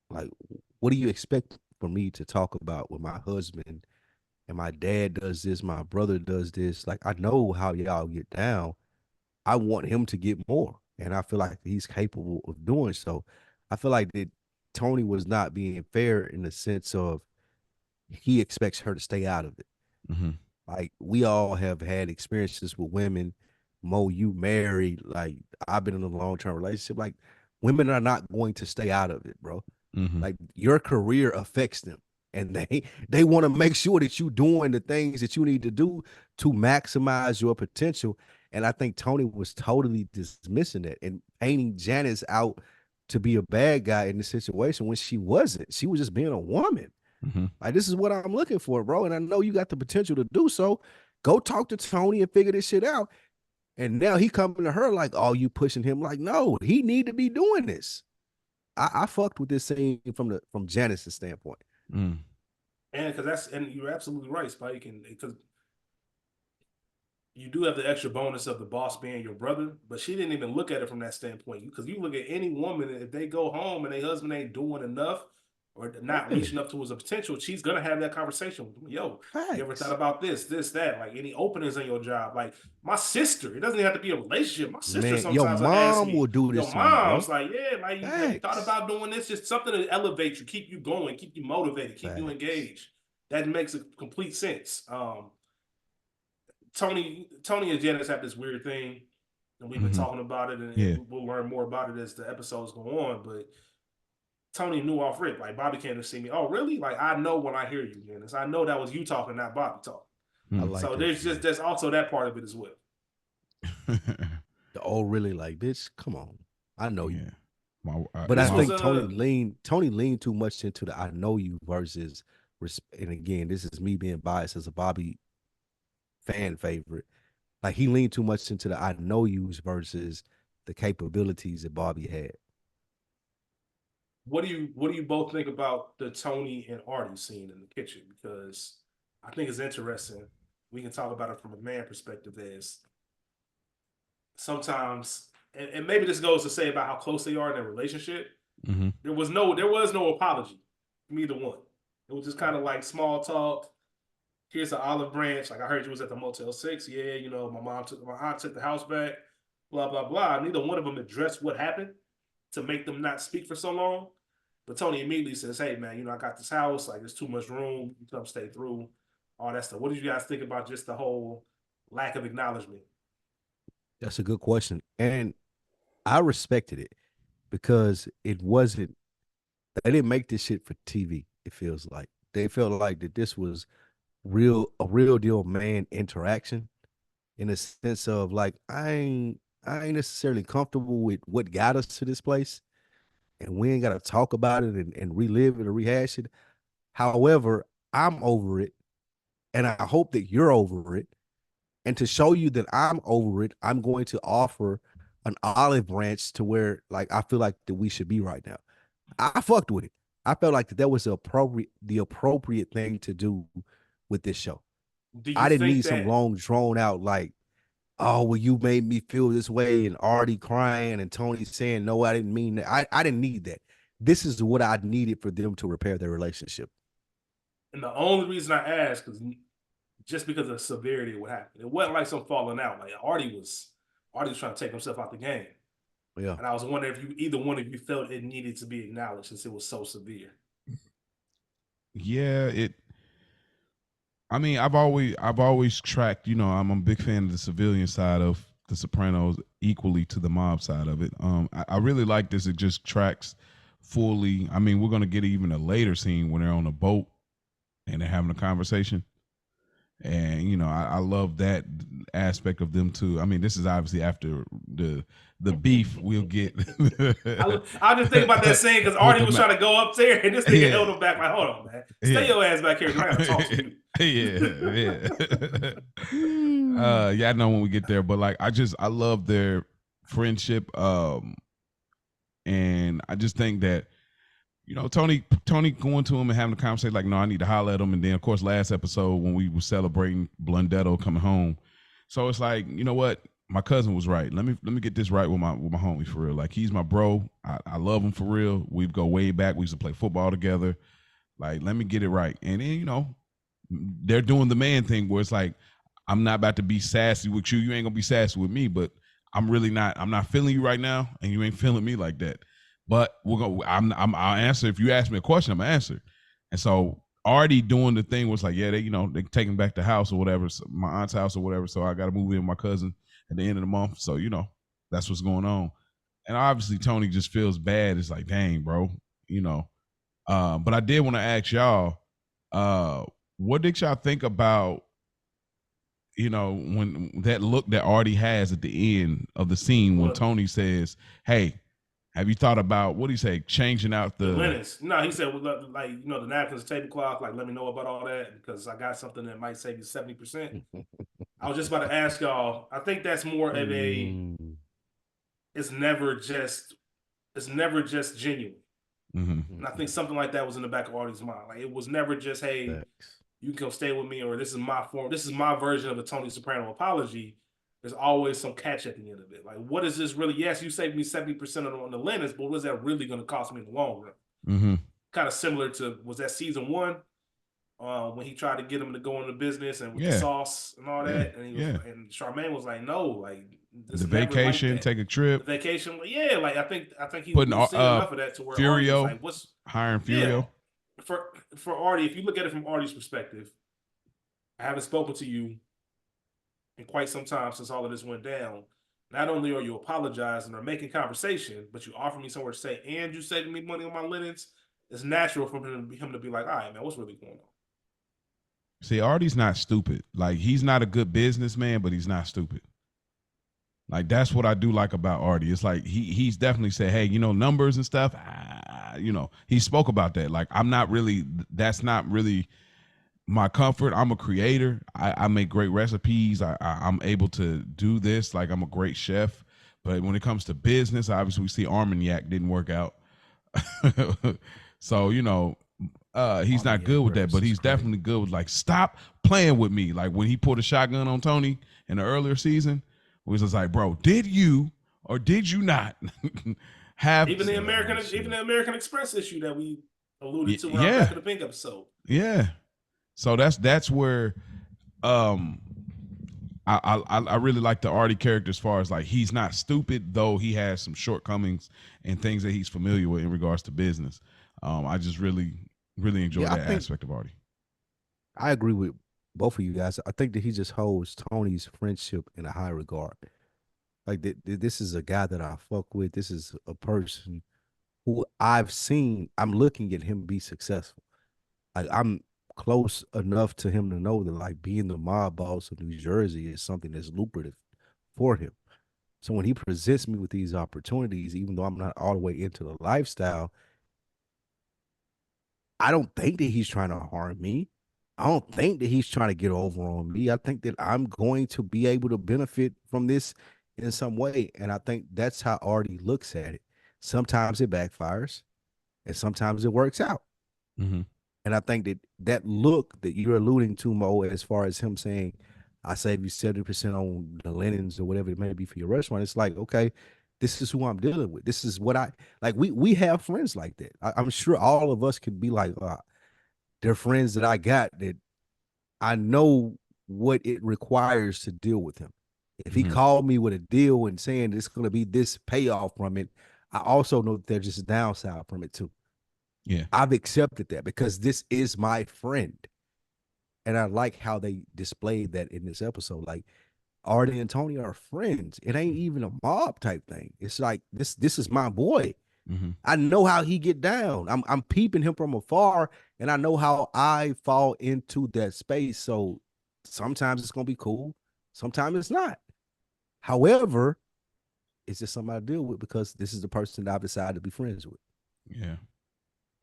what do you expect for me to talk about with my husband? And my dad does this, my brother does this. Like, I know how y'all get down. I want him to get more, and I feel like he's capable of doing so. I feel like that Tony was not being fair in the sense of he expects her to stay out of it. Mm-hmm. Like, we all have had experiences with women. Mo, you married. Like, I've been in a long-term relationship. Like, women are not going to stay out of it, bro. Mm-hmm. Like, your career affects them, and they want to make sure that you're doing the things that you need to do to maximize your potential. And I think Tony was totally dismissing that and painting Janice out to be a bad guy in the situation when she wasn't. She was just being a woman. Mm-hmm. Like, this is what I'm looking for, bro. And I know you got the potential to do so. Go talk to Tony and figure this shit out. And now he coming to her like, oh, you pushing him. Like, no, he need to be doing this. I fucked with this scene from Janice's standpoint. Mm. And you're absolutely right, Spike. And because you do have the extra bonus of the boss being your brother, but she didn't even look at it from that standpoint. Because you look at any woman, if they go home and their husband ain't doing enough or not reaching up to his potential, she's gonna have that conversation with him. Yo, Facts. you ever thought about this, that? Like, any openings in your job? Like, my sister, it doesn't even have to be a relationship. My sister sometimes your will ask me, will do this. Your mom's like, yeah, like, Facts. you thought about doing this? Just something to elevate you, keep you going, keep you motivated, keep you engaged. That makes complete sense. Tony and Janice have this weird thing, and we've been talking about it, and we'll learn more about it as the episodes go on. But Tony knew off rip, like, Bobby came to see me. Oh, really? Like, I know when I hear you, Janice. I know that was you talking, not Bobby talking. So there's also that part of it as well. Oh, really? Like, bitch, come on. I know you. But I think Tony leaned too much into the I know you versus, and again, this is me being biased as a Bobby fan favorite. Like, he leaned too much into the I know yous versus the capabilities that Bobby had. What do you both think about the Tony and Artie scene in the kitchen? Because I think it's interesting. We can talk about it from a man perspective. As sometimes, and maybe this goes to say about how close they are in their relationship. Mm-hmm. There was no apology from either one. It was just kind of like small talk. here's an olive branch. Like I heard you was at the Motel 6. Yeah, you know, my aunt took the house back. Blah blah blah. Neither one of them addressed what happened to make them not speak for so long. But Tony immediately says, "Hey man, you know I got this house. Like there's too much room. You come stay through all that stuff." What did you guys think about just the whole lack of acknowledgement? That's a good question, and I respected it because it wasn't. They didn't make this shit for TV. It feels like they felt like that this was a real deal man interaction, in a sense of like I ain't necessarily comfortable with what got us to this place, and we ain't got to talk about it and relive it or rehash it. However, I'm over it, and I hope that you're over it. And to show you that I'm over it, I'm going to offer an olive branch to where like I feel like that we should be right now. I fucked with it. I felt like that was the appropriate thing to do with this show. Do you I didn't think need some that long drawn out like, oh well, you made me feel this way, and Artie crying and Tony saying no, I didn't mean that. I didn't need that. This is what I needed for them to repair their relationship. and the only reason I asked is just because of the severity of what happened. It wasn't like some falling out. Like Artie was trying to take himself out the game. Yeah. And I was wondering if you either one of you felt it needed to be acknowledged since it was so severe. Yeah, I mean, I've always tracked, you know, I'm a big fan of the civilian side of the Sopranos equally to the mob side of it. I really like this. It just tracks fully. I mean, we're gonna get even a later scene when they're on a boat and they're having a conversation. And you know, I love that aspect of them too. I mean, this is obviously after the beef we'll get. I just think about that scene because Artie was trying to go up there and this nigga held him back. Like, hold on, man, stay your ass back here. I gotta talk to you. Yeah, I know when we get there, but like, I love their friendship. And I just think that, you know, Tony going to him and having a conversation like, no, I need to holler at him. And then, of course, last episode when we were celebrating Blundetto coming home. So it's like, you know what? My cousin was right. Let me get this right with my homie for real. Like, he's my bro. I love him for real. We go way back. We used to play football together. Like, let me get it right. And then, you know, they're doing the man thing where it's like, I'm not about to be sassy with you. You ain't gonna be sassy with me, but I'm not feeling you right now, and you ain't feeling me like that. But I'll answer. If you ask me a question, I'm gonna answer. And so Artie doing the thing was like, yeah, they taking back the house or whatever, my aunt's house or whatever. So I got to move in with my cousin at the end of the month. So, you know, that's what's going on. And obviously Tony just feels bad. It's like, dang, bro, you know. But I did want to ask y'all, what did y'all think about, you know, when that look that Artie has at the end of the scene when Tony says, hey, have you thought about, what do you say, changing out the linens? No, he said, well, like, you know, the napkins, the tablecloth, like, let me know about all that because I got something that might save you 70%. I was just about to ask y'all, I think that's more of a, it's never just genuine. Mm-hmm. And I think something like that was in the back of Artie's mind. Like, it was never just, hey, you can come stay with me, or this is my form, this is my version of a Tony Soprano apology. There's always some catch at the end of it. Like, what is this really? Yes, you saved me 70% on the linens, but what is that really going to cost me in the long run? Mm-hmm. Kind of similar to, was that season 1 when he tried to get him to go into business and with the sauce and all that, and he was, and Charmaine was like, no, like the vacation, like take a trip, the vacation, yeah, like I think he was seeing enough of that to where Artie was like, what's hiring Furio? Yeah, for Artie, if you look at it from Artie's perspective, I haven't spoken to you in quite some time since all of this went down. Not only are you apologizing or making conversation, but you offer me somewhere to stay and you saving me money on my linens. It's natural for him to be like, all right, man, what's really going on? See, Artie's not stupid. Like, he's not a good businessman, but he's not stupid. Like, that's what I do like about Artie. It's like he's definitely said, hey, you know, numbers and stuff, you know, he spoke about that. Like, that's not really my comfort. I'm a creator. I make great recipes. I'm able to do this. Like, I'm a great chef. But when it comes to business, obviously we see Armagnac didn't work out. So, you know, he's not good with that, but he's definitely good with, like, stop playing with me. Like, when he pulled a shotgun on Tony in the earlier season, it was just like, bro, did you or did you not have even the American Express issue that we alluded to in our Back of the Pink episode? Yeah. So that's where I really like the Artie character as far as like he's not stupid, though he has some shortcomings and things that he's familiar with in regards to business. I just really enjoy that aspect of Artie. I agree with both of you guys. I think that he just holds Tony's friendship in a high regard. Like this is a guy that I fuck with. This is a person who I'm looking at him be successful. Like I'm close enough to him to know that like being the mob boss of New Jersey is something that's lucrative for him. So when he presents me with these opportunities, even though I'm not all the way into the lifestyle, I don't think that he's trying to harm me. I don't think that he's trying to get over on me. I think that I'm going to be able to benefit from this in some way. And I think that's how Artie looks at it. Sometimes it backfires and sometimes it works out. Mm-hmm. And I think that look that you're alluding to, Mo, as far as him saying, I save you 70% on the linens or whatever it may be for your restaurant. It's like, okay, this is who I'm dealing with. This is what I like. We have friends like that. I'm sure all of us could be like, they're friends that I got that I know what it requires to deal with him. If he called me with a deal and saying it's going to be this payoff from it, I also know that there's just a downside from it too. Yeah. I've accepted that because this is my friend. And I like how they displayed that in this episode. Like Artie and Tony are friends. It ain't even a mob type thing. It's like this is my boy. Mm-hmm. I know how he get down. I'm peeping him from afar, and I know how I fall into that space. So sometimes it's gonna be cool, sometimes it's not. However, it's just something I deal with because this is the person that I've decided to be friends with. Yeah.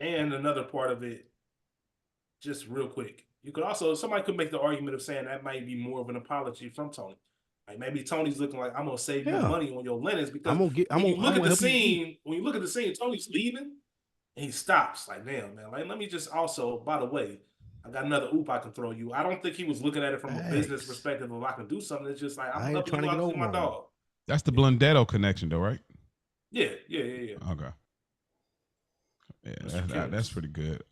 And another part of it, just real quick, you could also, somebody could make the argument of saying that might be more of an apology from Tony. Like maybe Tony's looking like, I'm gonna save you money on your linens because when you look at the scene, Tony's leaving and he stops. Like, damn, man, like let me just also, by the way, I got another oop I can throw you. I don't think he was looking at it from a business perspective of I can do something. It's just like I'm helping you out to my dog. That's the Blundetto connection, though, right? Yeah. Okay. Yeah, that's pretty good.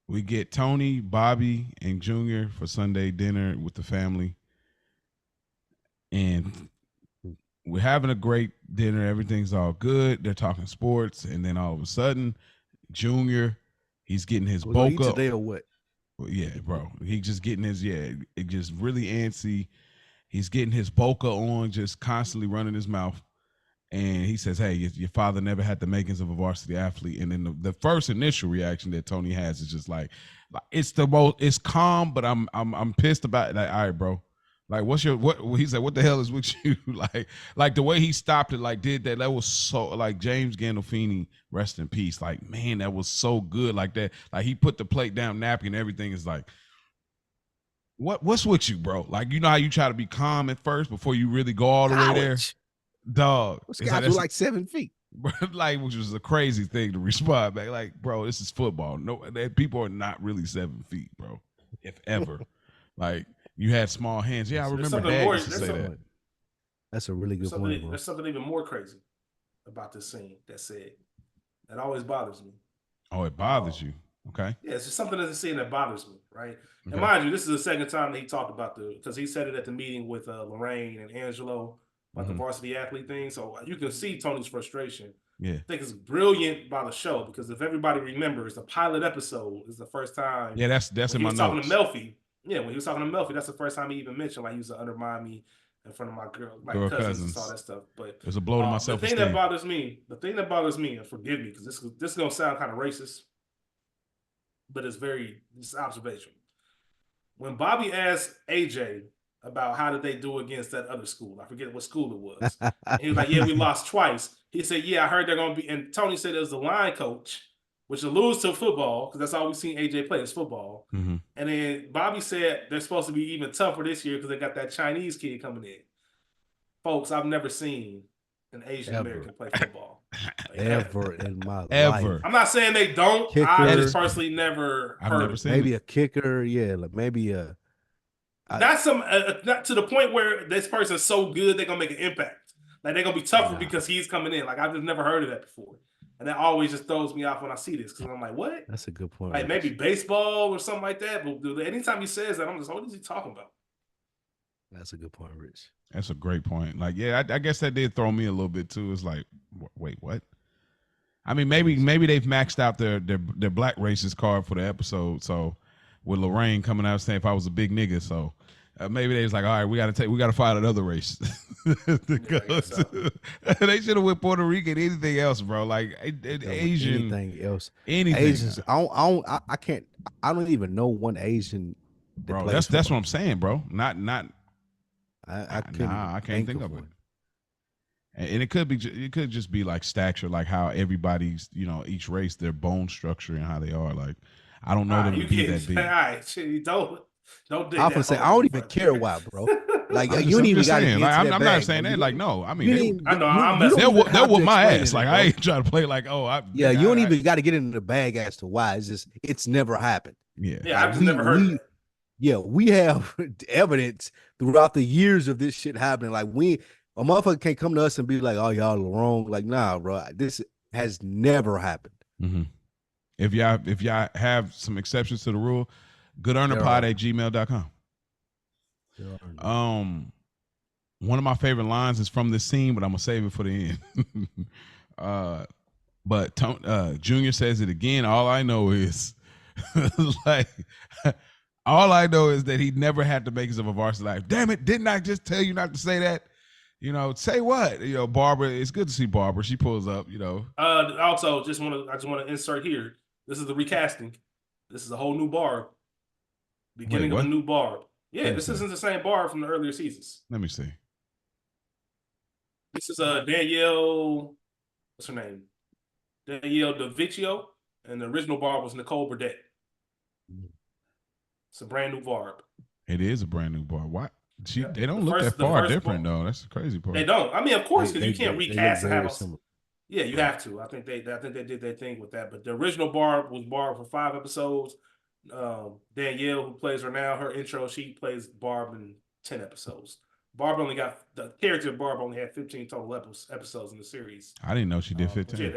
We get Tony, Bobby, and Junior for Sunday dinner with the family. And we're having a great dinner. Everything's all good. They're talking sports. And then all of a sudden, Junior, he's getting his Bucco. Today or what? Well, yeah, bro. He's just getting his, it just really antsy. He's getting his Bucco on, just constantly running his mouth. And he says, hey, your father never had the makings of a varsity athlete. And then the first initial reaction that Tony has is just like it's calm, but I'm pissed about it. Like, all right, bro. Like, he said, what the hell is with you? like the way he stopped it, like did that was so, like James Gandolfini, rest in peace. Like, man, that was so good. Like that, like he put the plate down, napkin, everything is like, what's with you, bro? Like, you know how you try to be calm at first before you really go all the way there? Dog. This guy was like 7 feet. Like, which was a crazy thing to respond back. Like, bro, this is football. No, people are not really 7 feet, bro. If ever. Like, you had small hands. Yeah, I remember Dad used to say that. That's a really good point, bro. There's something even more crazy about this scene that said that always bothers me. Oh, it bothers you. Okay. Yeah, it's just something that's a scene that bothers me, right? Okay. And mind you, this is the second time that he talked about because he said it at the meeting with Lorraine and Angelo about the varsity athlete thing. So you can see Tony's frustration. Yeah. I think it's brilliant by the show because if everybody remembers, the pilot episode is the first time. Yeah, that's in my notes. Talking to Melfi. Yeah, when he was talking to Melfi, that's the first time he even mentioned like he used to undermine me in front of my girl cousins and all that stuff. But it was a blow to my self-esteem. The thing that bothers me, and forgive me because this is gonna sound kind of racist, but it's observation. When Bobby asked AJ about how did they do against that other school, I forget what school it was. And he was like, yeah, we lost twice. He said, yeah, I heard they're gonna be, and Tony said it was the line coach, which alludes to football, because that's all we've seen AJ play is football. And then Bobby said they're supposed to be even tougher this year because they got that Chinese kid coming in. Folks, I've never seen an Asian American play football. Like, ever in my life. I'm not saying they don't. Kicker, I just personally never heard of it. Maybe a kicker, yeah, like maybe a. Not to the point where this person's so good they're gonna make an impact. Like they're gonna be tougher because he's coming in. Like I've just never heard of that before. and that always just throws me off when I see this because I'm like, what? That's a good point. Like maybe baseball or something like that. But anytime he says that, I'm just, what is he talking about? That's a good point, Rich. That's a great point. Like, yeah, I guess that did throw me a little bit too. It's like, wait, what? I mean, maybe they've maxed out their black racist card for the episode. So with Lorraine coming out saying if I was a big nigga, so maybe they was like, all right, we got to find another race. They should have went Puerto Rican, anything else, bro. Like Asian, anything else, anything. Asians, I can't. I don't even know one Asian. Bro, that's what I'm saying, bro. Not. I can't think of it. And it could just be like stature, like how everybody's, each race, their bone structure and how they are. Like, I don't know them to be that big. All right, don't. I'm gonna say I don't even care why, bro. Like you don't even got to. Like, I'm not saying that. Like, no, I mean, they'll whoop my ass. Like, I ain't trying to play like, you don't even got to get into the bag as to why. It's never happened. Yeah, I've just never heard it. Yeah, we have evidence throughout the years of this shit happening. Like a motherfucker can't come to us and be like, "Oh, y'all are wrong." Like, nah, bro, this has never happened. Mm-hmm. If y'all have some exceptions to the rule, goodearnerpod@gmail.com. One of my favorite lines is from this scene, but I'm gonna save it for the end. But Junior says it again. All I know is like. All I know is that he never had to make himself a varsity life. Damn it! Didn't I just tell you not to say that? Say what? Barbara. It's good to see Barbara. She pulls up. Also, I just want to insert here. This is the recasting. This is a whole new Barb. Beginning of a new Barb. Yeah, this isn't the same Barb from the earlier seasons. Let me see. This is Danielle. What's her name? Danielle DeVicchio, and the original Barb was Nicole Burdett. It's a brand new Barb. It is a brand new Barb. Why? They don't look that far different though. That's the crazy part. They don't. I mean, of course, because you can't recast and have Yeah, you have to. I think they did their thing with that. But the original Barb was Barb for 5 episodes. Danielle, who plays her now, her intro, she plays Barb in 10 episodes. The character of Barb only had 15 total episodes in the series. I didn't know she did 15. Yeah,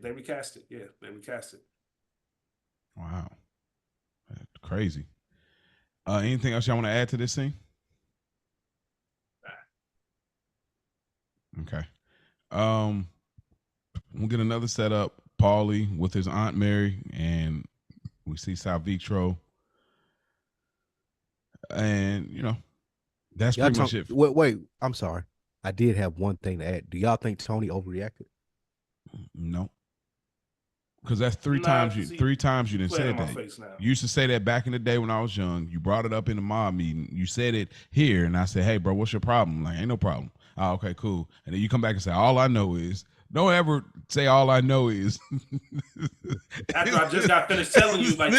they recast it. Yeah, they recast it. Wow, that's crazy. Anything else y'all want to add to this scene? Okay. We'll get another setup. Paulie with his Aunt Mary, and we see Sal Vitro. And, that's pretty much it. Wait, I'm sorry. I did have one thing to add. Do y'all think Tony overreacted? No. Because that's three times you didn't say that. You used to say that back in the day when I was young. You brought it up in the mob meeting. You said it here, and I said, "Hey, bro, what's your problem?" Like, ain't no problem. Oh, okay, cool. And then you come back and say, "All I know is." Don't ever say all I know is. After I just got finished telling you, like,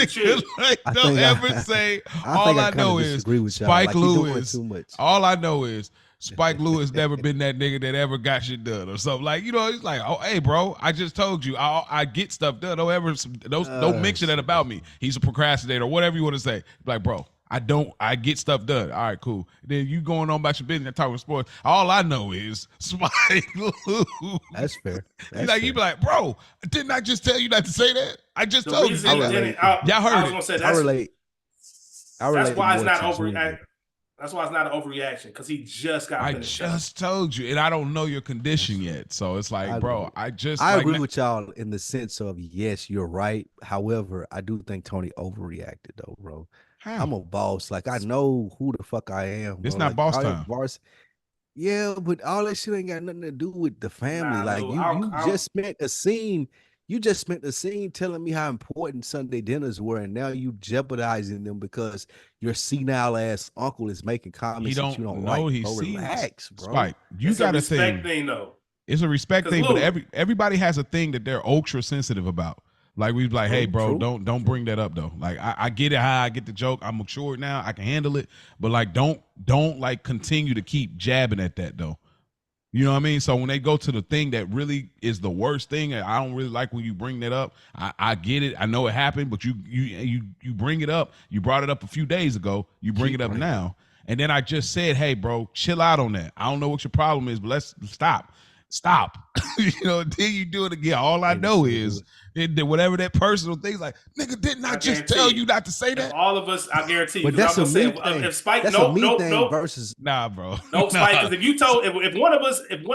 don't ever say all I know is Spike Lewis. All I know is Spike Lewis never been that nigga that ever got shit done or something. Like, it's like, oh, hey, bro, I just told you I get stuff done. Don't mention that about me. He's a procrastinator or whatever you want to say. Like, bro, I get stuff done. All right, cool. Then you going on about your business and talking sports. All I know is Spike Lewis. That's fair. You be like, bro, didn't I just tell you not to say that? I just told you. Y'all heard it. I relate. That's why it's not overreaction. That's why it's not an overreaction, because he just got finished. I just told you, and I don't know your condition yet. So it's like, bro, I agree with y'all in the sense of, yes, you're right. However, I do think Tony overreacted though, bro. How? I'm a boss. Like, I know who the fuck I am. Bro. It's not boss time. Yeah, but all that shit ain't got nothing to do with the family. You just spent a scene. You just spent a scene telling me how important Sunday dinners were, and now you jeopardizing them because your senile ass uncle is making comments that you don't like. Relax, bro. Spike, you got a respect thing though. It's a respect thing, but everybody has a thing that they're ultra sensitive about. Like, we like, hey, bro, don't bring that up though. Like, I get it, how I get the joke. I'm mature now, I can handle it. But like, don't like continue to keep jabbing at that though. You know what I mean? So when they go to the thing that really is the worst thing, I don't really like when you bring that up. I get it. I know it happened, but you bring it up. You brought it up a few days ago. You bring it up now. And then I just said, hey, bro, chill out on that. I don't know what your problem is, but let's stop. stop. Then you do it again. All I know is whatever that personal thing's like, nigga, didn't I just tell you not to say that? All of us, I guarantee you. But that's a me thing. If Spike, that's a me thing versus bro. No, Spike, because if you told if one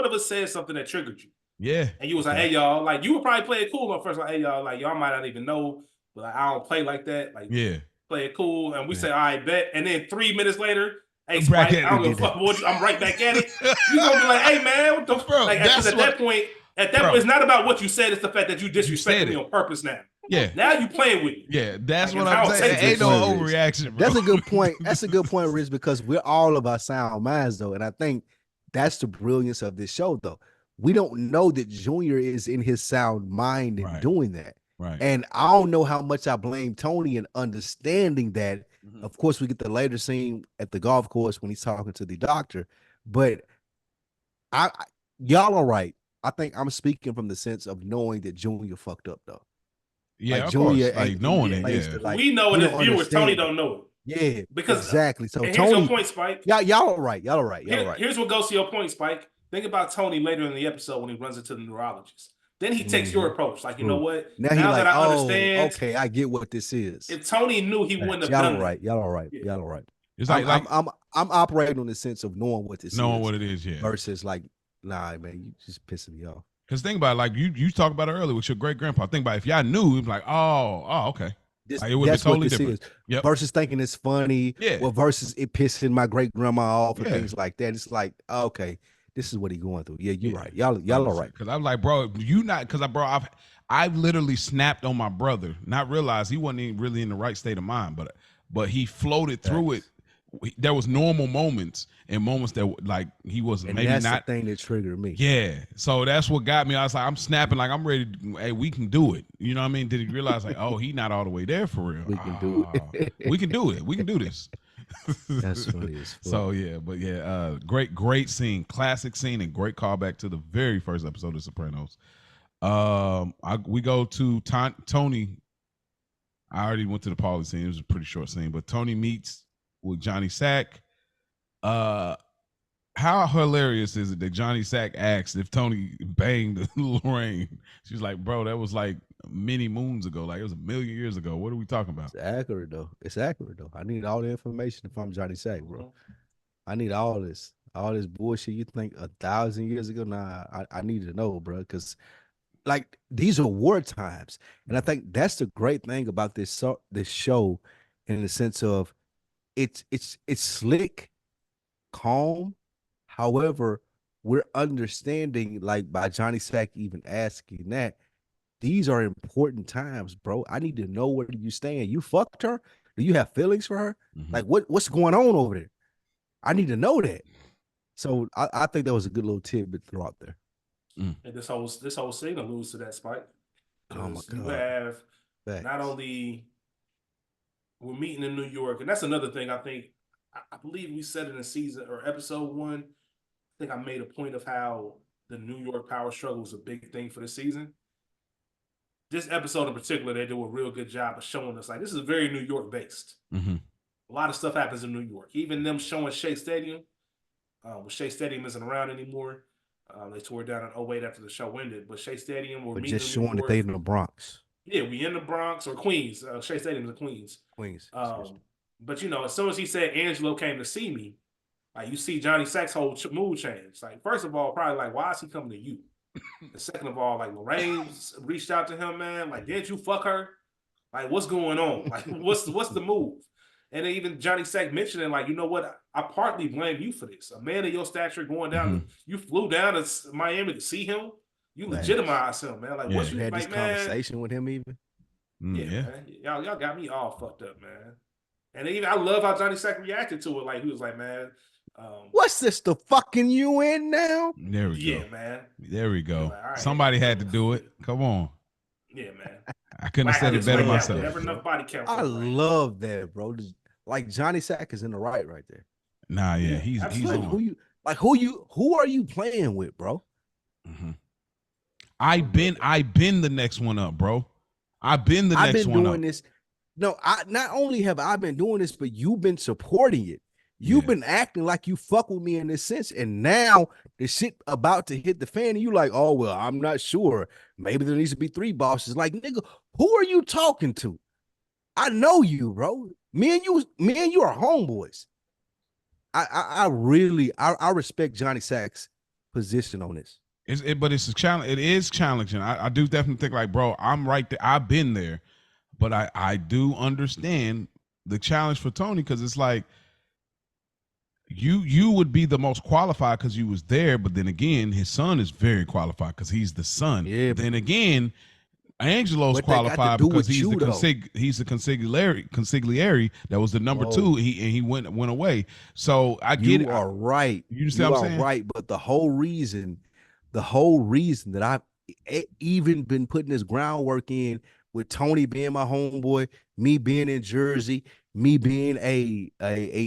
of us said something that triggered you, yeah, and you was like, hey y'all, like you would probably play it cool at first, like, hey y'all, like y'all might not even know, but like, I don't play like that. Like, yeah, play it cool, and we say, all right, bet, and then 3 minutes later, hey Spike, I don't give a fuck what you, I'm right back at it. You gonna be like, hey man, what the fuck? Like, at that point, it's not about what you said, it's the fact that you disrespected me on purpose now. Yeah. Now you playing with me. Yeah, that's what I'm saying. Ain't no overreaction, bro. That's a good point. That's a good point, Rich, because we're all about sound minds, though. And I think that's the brilliance of this show, though. We don't know that Junior is in his sound mind and doing that. Right. And I don't know how much I blame Tony in understanding that. Mm-hmm. Of course, we get the later scene at the golf course when he's talking to the doctor. But y'all are right. I think I'm speaking from the sense of knowing that Junior fucked up, though. Yeah, like Junior, like knowing it. Yeah. Like, we know it as viewers. Tony don't know it. Yeah, because exactly. So here's Tony, your point, Spike. Y'all are right. Here's what goes to your point, Spike. Think about Tony later in the episode when he runs into the neurologist. Then he takes your approach, like, you know what? Now that I understand, okay, I get what this is. If Tony knew, he wouldn't have done it. Y'all all right. It's like I'm operating on the sense of knowing what this is. Knowing what it is, yeah. Versus like, nah, man, you just pissing me off. Because think about it, like you talked about it earlier with your great grandpa. Think about it, if y'all knew, it'd be like, oh, okay. Like, it would be totally different. Yep. Versus thinking it's funny, or versus it pissing my great grandma off and things like that. It's like, okay, this is what he's going through. Yeah, you're right. Y'all are right. Because I'm like, bro, you not because I've literally snapped on my brother, not realize he wasn't even really in the right state of mind, but he floated through it. There was normal moments and moments that like he was maybe that's not the thing that triggered me. Yeah, so that's what got me. I was like, I'm snapping, like I'm ready. Hey, we can do it. You know what I mean? Did he realize like, oh, he not all the way there for real? We can do it. We can do it. We can do this. That's funny as fuck. So yeah, but yeah, great scene, classic scene, and great callback to the very first episode of Sopranos. We go to Tony. I already went to the Paulie scene. It was a pretty short scene, but Tony meets with Johnny Sack. How hilarious is it that Johnny Sack asked if Tony banged Lorraine? She's like, bro, that was like many moons ago. Like it was 1,000,000 years ago. What are we talking about? It's accurate though. I need all the information if I'm Johnny Sack, bro. I need all this bullshit. You think 1,000 years ago? Nah, I need to know, bro, because like these are war times, and I think that's the great thing about this show, in the sense of it's slick, calm. However, we're understanding, like by Johnny Sack even asking that, these are important times, bro. I need to know where you stand. You fucked her? Do you have feelings for her? Mm-hmm. Like what's going on over there? I need to know that. So I think that was a good little tidbit throughout there. And this whole scene alludes to that, Spike. Oh my God. You have not only we're meeting in New York, and that's another thing. I think I believe we said in the season or episode 1. I think I made a point of how the New York power struggle was a big thing for the season. This episode in particular, they do a real good job of showing us like this is very New York based. Mm-hmm. A lot of stuff happens in New York. Even them showing Shea Stadium, Shea Stadium isn't around anymore. They tore it down in 2008 after the show ended. But Shea Stadium, we're meeting just showing that they in the Bronx. Yeah, we in the Bronx or Queens. Shea Stadium is in Queens. But as soon as he said Angelo came to see me, like you see Johnny Sack's whole mood change. Like first of all, probably like why is he coming to you? And second of all, like Lorraine reached out to him, man. Like didn't you fuck her? Like what's going on? Like what's the move? And then even Johnny Sack mentioning, like, you know what? I partly blame you for this. A man of your stature going down, you flew down to Miami to see him. You legitimize him, man. Like, what you had like, this conversation with him even? Yeah. Man. Y'all got me all fucked up, man. And even I love how Johnny Sack reacted to it. Like he was like, man, what's this? The fucking you in now? There we go. Yeah, man. There we go. Like, right, somebody had to do it. Come on. Yeah, man. I couldn't have said it better myself. Never enough body count. I love that, bro. Like Johnny Sack is in the right there. Nah, yeah, he's like, who are you playing with, bro? Mm-hmm. I've been the next one up, bro. I've been doing this. No, not only have I been doing this, but you've been supporting it. You've been acting like you fuck with me in this sense, and now the shit about to hit the fan, and you like, oh well, I'm not sure. Maybe there needs to be 3 bosses. Like, nigga, who are you talking to? I know you, bro. Me and you are homeboys. I really respect Johnny Sack's position on this. But it's a challenge. It is challenging. I do definitely think like, bro, I'm right there. I've been there, but I do understand the challenge for Tony, because it's like you would be the most qualified because you was there, but then again, his son is very qualified because he's the son. Yeah. Then again, Angelo's qualified because he's the consigliere that was the number 2. He went away. So I get it. You are right. You understand what I'm saying? Right. But the whole reason that I've even been putting this groundwork in with Tony being my homeboy, me being in Jersey, me being a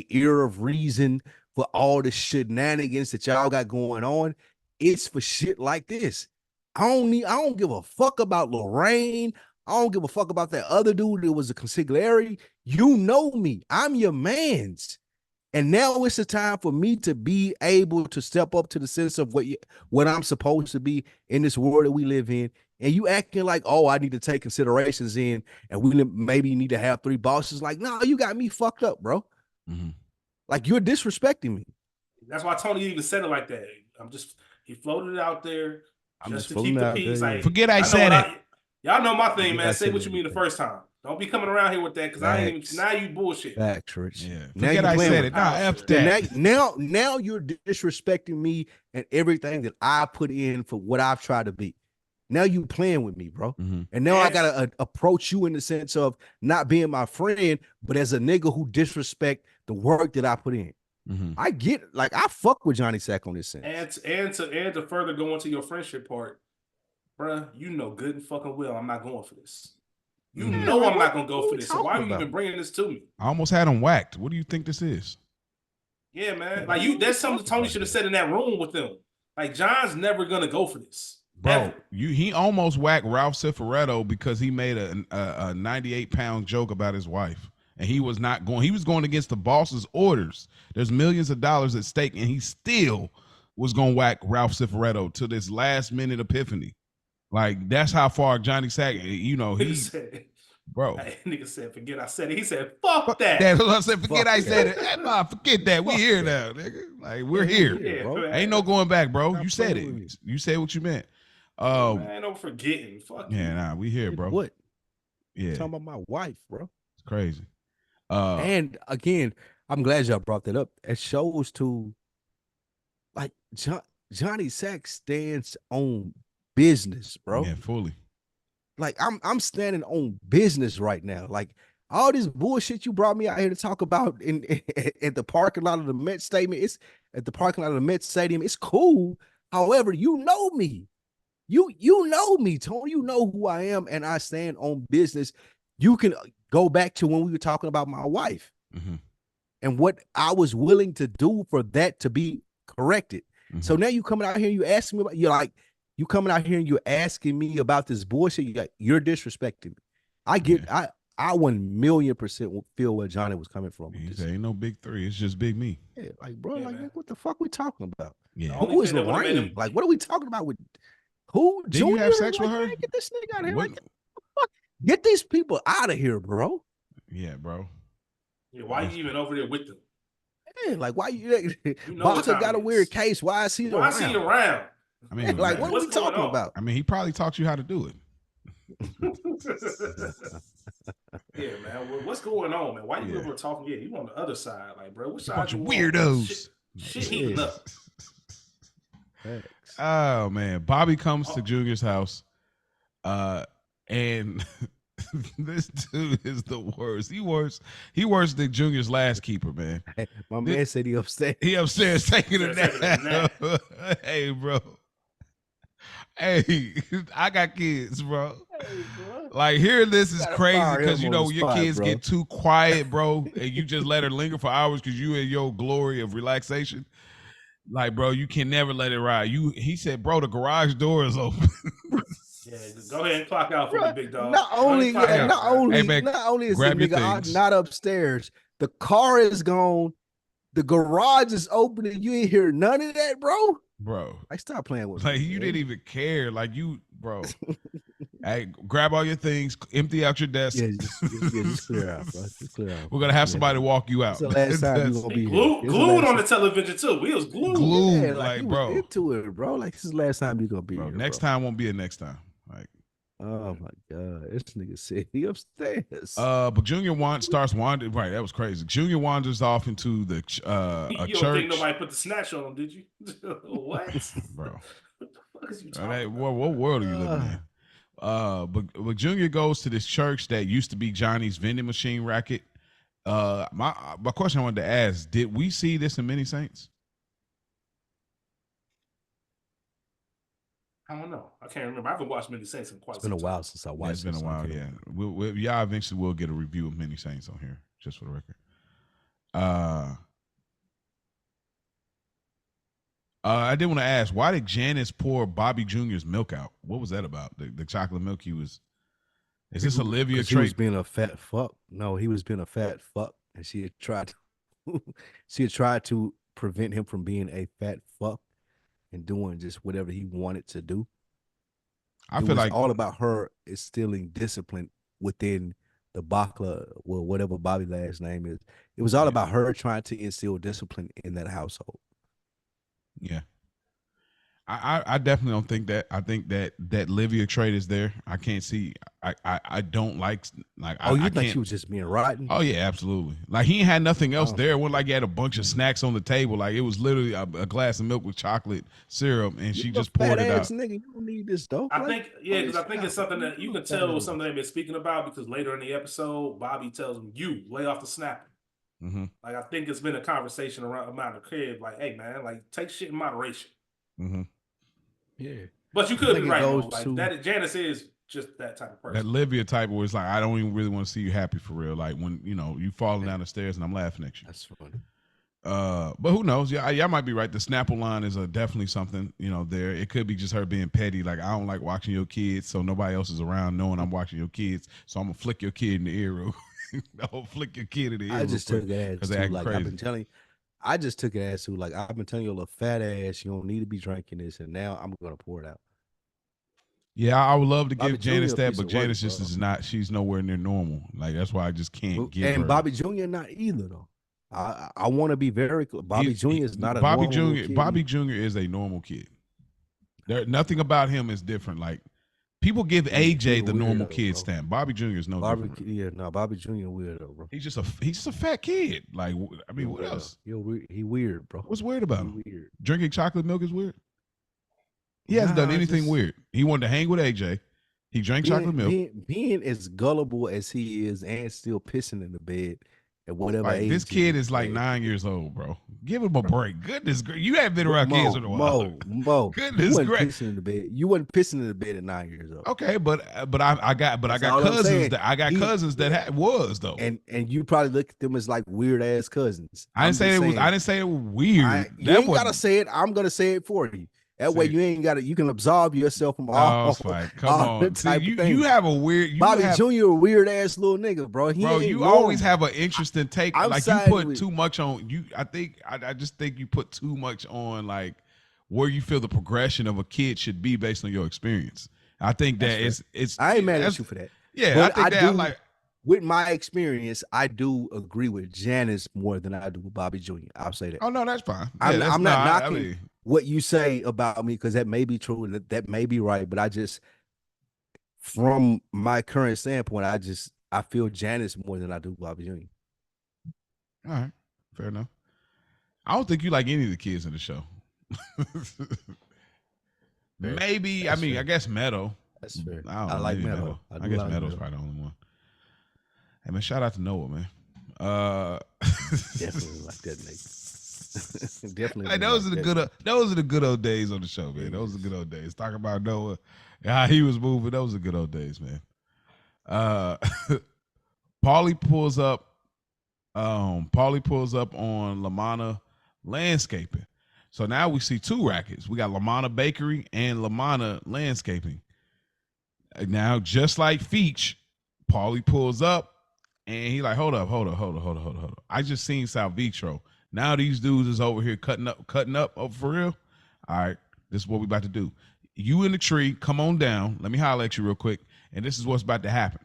ear of reason for all the shenanigans that y'all got going on, it's for shit like this. I don't give a fuck about Lorraine. I don't give a fuck about that other dude that was a consigliere. You know me. I'm your mans. And now it's the time for me to be able to step up to the sense of what I'm supposed to be in this world that we live in. And you acting like, oh, I need to take considerations in, and we maybe need to have 3 bosses. Like, no, you got me fucked up, bro. Mm-hmm. Like, you're disrespecting me. That's why Tony even said it like that. He floated it out there. Just to keep the peace. Like, forget I said it. Y'all know my thing, man. Say what you mean the first time. Don't be coming around here with that, because I ain't even. Now you bullshit. Facts, Rich. Yeah. Forget I said it. Nah, F that. Now you're disrespecting me and everything that I put in for what I've tried to be. Now you playing with me, bro. Mm-hmm. And now I gotta approach you in the sense of not being my friend, but as a nigga who disrespect the work that I put in. Mm-hmm. I get it. Like, I fuck with Johnny Sack on this sense. And to further go into your friendship part, bruh, you know good and fucking well I'm not going for this. You know I'm not gonna go for this. So why are you even bringing this to me? I almost had him whacked. What do you think this is? Yeah, man. Like, that's something Tony should have said in that room with them. Like, John's never gonna go for this. Bro, he almost whacked Ralph Cifaretto because he made a 98-pound joke about his wife. And he was not going. He was going against the boss's orders. There's millions of dollars at stake, and he still was going to whack Ralph Cifaretto to this last-minute epiphany. Like, that's how far Johnny Sack, bro. Nigga said, forget I said it. He said, fuck that. That's what I said, forget I said it. Nah, forget that. We here now, nigga. Like, we're here. Yeah, bro. Ain't no going back, bro. You said it. You said what you meant. Man, ain't no forgetting. Fuck yeah, you. Nah, we here, bro. What? Yeah. I'm talking about my wife, bro. It's crazy. And again, I'm glad y'all brought that up. It shows to, like, Johnny Sack stands on business, bro. Yeah, fully. Like, I'm standing on business right now. Like, all this bullshit you brought me out here to talk about at the parking lot of the Met Stadium. It's at the parking lot of the Met Stadium. It's cool. However, you know me. You know me, Tony. You know who I am, and I stand on business. You can go back to when we were talking about my wife and what I was willing to do for that to be corrected. Mm-hmm. So now you coming out here and you asking me about, you coming out here and you're asking me about this bullshit. You're disrespecting me. I get, I 1,000,000% feel where Johnny was coming from. He said, ain't no big 3. It's just big me. Yeah, like, bro, like, what the fuck we talking about? Yeah. Who is Lorraine? Like, what are we talking about with who? Did you have sex with her? Get this nigga out of here. Like, get these people out of here, bro. Yeah, bro. Yeah, why you even over there with them? Yeah, like, why you Bucco got a weird case. Why is he around? Why is he around? I mean, like, what are we talking about? I mean, he probably taught you how to do it. Yeah, man. What's going on, man? Why you ever talking? Yeah, you on the other side, like, bro. What side? Bunch of weirdos. Shit heating up. Oh man, Bobby comes to Junior's house, and this dude is the worst. He worse than Junior's last keeper, man. My man said he upstairs. He upstairs taking a nap. Hey, bro. Hey, I got kids, bro. Hey, bro. Like, hearing this is crazy because you know your kids get too quiet, bro, and you just let her linger for hours because you in your glory of relaxation. Like, bro, you can never let it ride. He said, bro, the garage door is open. Yeah, go ahead and clock out for the big dog. Not only is the nigga not upstairs, the car is gone. The garage is open and you ain't hear none of that, bro. Bro, like stop playing with like me, you man. didn't even care. Like you, bro. Hey, grab all your things, empty out your desk. Yeah, just clear out, bro. Just clear out. We're gonna have somebody walk you out. It's the last time you gonna be glued on the television too. We was glued. Yeah, like he was into it, bro. Like this is the last time you gonna be here. Next time won't be a next time. Like, oh my god, this nigga said he upstairs. But Junior starts wandering. Right, that was crazy. Junior wanders off into the a you church. Don't think nobody put the snatch on him, did you? What, bro? What the fuck is you talking about? What world are you living in? But Junior goes to this church that used to be Johnny's vending machine racket. My question I wanted to ask: did we see this in Many Saints? I don't know. I can't remember. I haven't watched Many Saints in quite some time. It's been a while since I watched. It's been a while. Yeah, y'all eventually will get a review of Many Saints on here, just for the record. I did want to ask, why did Janice pour Bobby Jr.'s milk out? What was that about? The chocolate milk he was. Is this Olivia trait? He was being a fat fuck. No, he was being a fat fuck, and she had tried to prevent him from being a fat fuck and doing just whatever he wanted to do. I feel like all about her instilling discipline within the Bucco, well, whatever Bobby's last name is. It was all about her trying to instill discipline in that household. Yeah. I definitely don't think that. I think that Livia trait is there. I can't see. I don't like. Oh, you think she was just being rotten? Oh yeah, absolutely. Like he ain't had nothing else there. It wasn't like he had a bunch of snacks on the table. Like it was literally a glass of milk with chocolate syrup, and she just poured it out. Nigga, you don't need this though. I think because I think it's something that you can tell something they've been speaking about, because later in the episode, Bobby tells him, "You lay off the snapping." Mm-hmm. Like I think it's been a conversation around the crib. Like, hey man, like take shit in moderation. Mm-hmm. Yeah, but you could be right. Like that, Janice is just that type of person. That Livia type where it's like, I don't even really want to see you happy for real. Like when you falling down the stairs and I'm laughing at you. That's funny. But who knows? Yeah, y'all might be right. The Snapple line is definitely something there. It could be just her being petty. Like I don't like watching your kids, so nobody else is around knowing I'm watching your kids. So I'm gonna flick your kid in the ear. I'll flick your kid in the ear. I just took it as like crazy. I've been telling you. I just took it as to like I've been telling you, a little fat ass, you don't need to be drinking this, and now I'm gonna pour it out. Yeah, I would love to give Janice that, but Janice just is not. She's nowhere near normal. Like that's why I just can't give her. And Bobby Jr. not either though. I want to be very clear. Bobby Jr. is not a Bobby normal Jr. kid. Bobby Jr. is a normal kid. Nothing about him is different. Like people give AJ the normal kid stamp. Bobby Jr. is no different. Yeah, no, Bobby Jr. weirdo, bro. He's just a fat kid. Like I mean, what else? He weird, bro. What's weird about him? Weird. Drinking chocolate milk is weird. He hasn't done anything weird. He wanted to hang with AJ. He drank chocolate milk. Being as gullible as he is and still pissing in the bed at whatever age. This kid is like 9 years old, bro. Give him a break. Goodness gracious. You haven't been around kids in a while. Mo, goodness gracious. Pissing in the bed. You wasn't pissing in the bed at 9 years old. Okay, but I got cousins cousins that was though. And you probably look at them as like weird ass cousins. I didn't say it was weird. You ain't gotta say it. I'm gonna say it for you. That way you ain't got to. You can absolve yourself from all. Come on, you have a weird. Bobby Jr. a weird ass little nigga, bro. You always have an interesting take. Like you put too much on you. I just think you put too much on like where you feel the progression of a kid should be based on your experience. I think that it's. I ain't mad at you for that. Yeah, but I think that with my experience, I do agree with Janice more than I do with Bobby Jr. I'll say that. Oh no, that's fine. I'm not knocking what you say about me, because that may be true and that may be right, but I just, from my current standpoint, I feel Janice more than I do Bobby Jr. All right, fair enough. I don't think you like any of the kids in the show. Maybe that's fair. I guess Meadow. That's fair. I like Meadow. I guess Meadow's probably the only one. Hey man, shout out to Noah, man. Definitely like that nigga. Definitely. Hey, those are the good old days on the show, man. Those are the good old days. Talking about Noah and how he was moving. Those are the good old days, man. Paulie pulls up on La Manna Landscaping. So now we see two rackets. We got La Manna Bakery and La Manna Landscaping. Now, just like Feech, Paulie pulls up and he like, hold up. I just seen Sal Vitro. Now these dudes is over here cutting up oh, for real. All right, this is what we about to do. You in the tree, come on down. Let me holler at you real quick. And this is what's about to happen.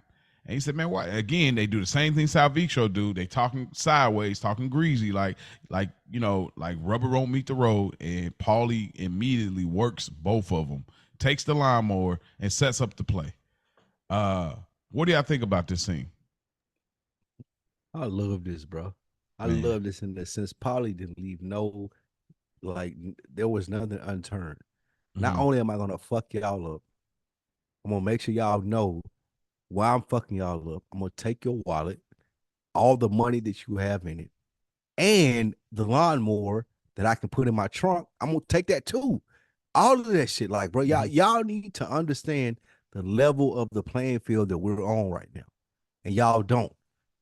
And he said, man, why? Again, they do the same thing Sal Vitro do. They talking sideways, talking greasy, like rubber won't meet the road. And Paulie immediately works both of them, takes the lawnmower, and sets up the play. What do y'all think about this scene? I love this, bro. I love this in the sense Paulie didn't leave there was nothing unturned. Not only am I gonna fuck y'all up, I'm gonna make sure y'all know why I'm fucking y'all up. I'm gonna take your wallet, all the money that you have in it, and the lawnmower that I can put in my trunk. I'm gonna take that too. All of that shit, like, bro, y'all need to understand the level of the playing field that we're on right now, and y'all don't.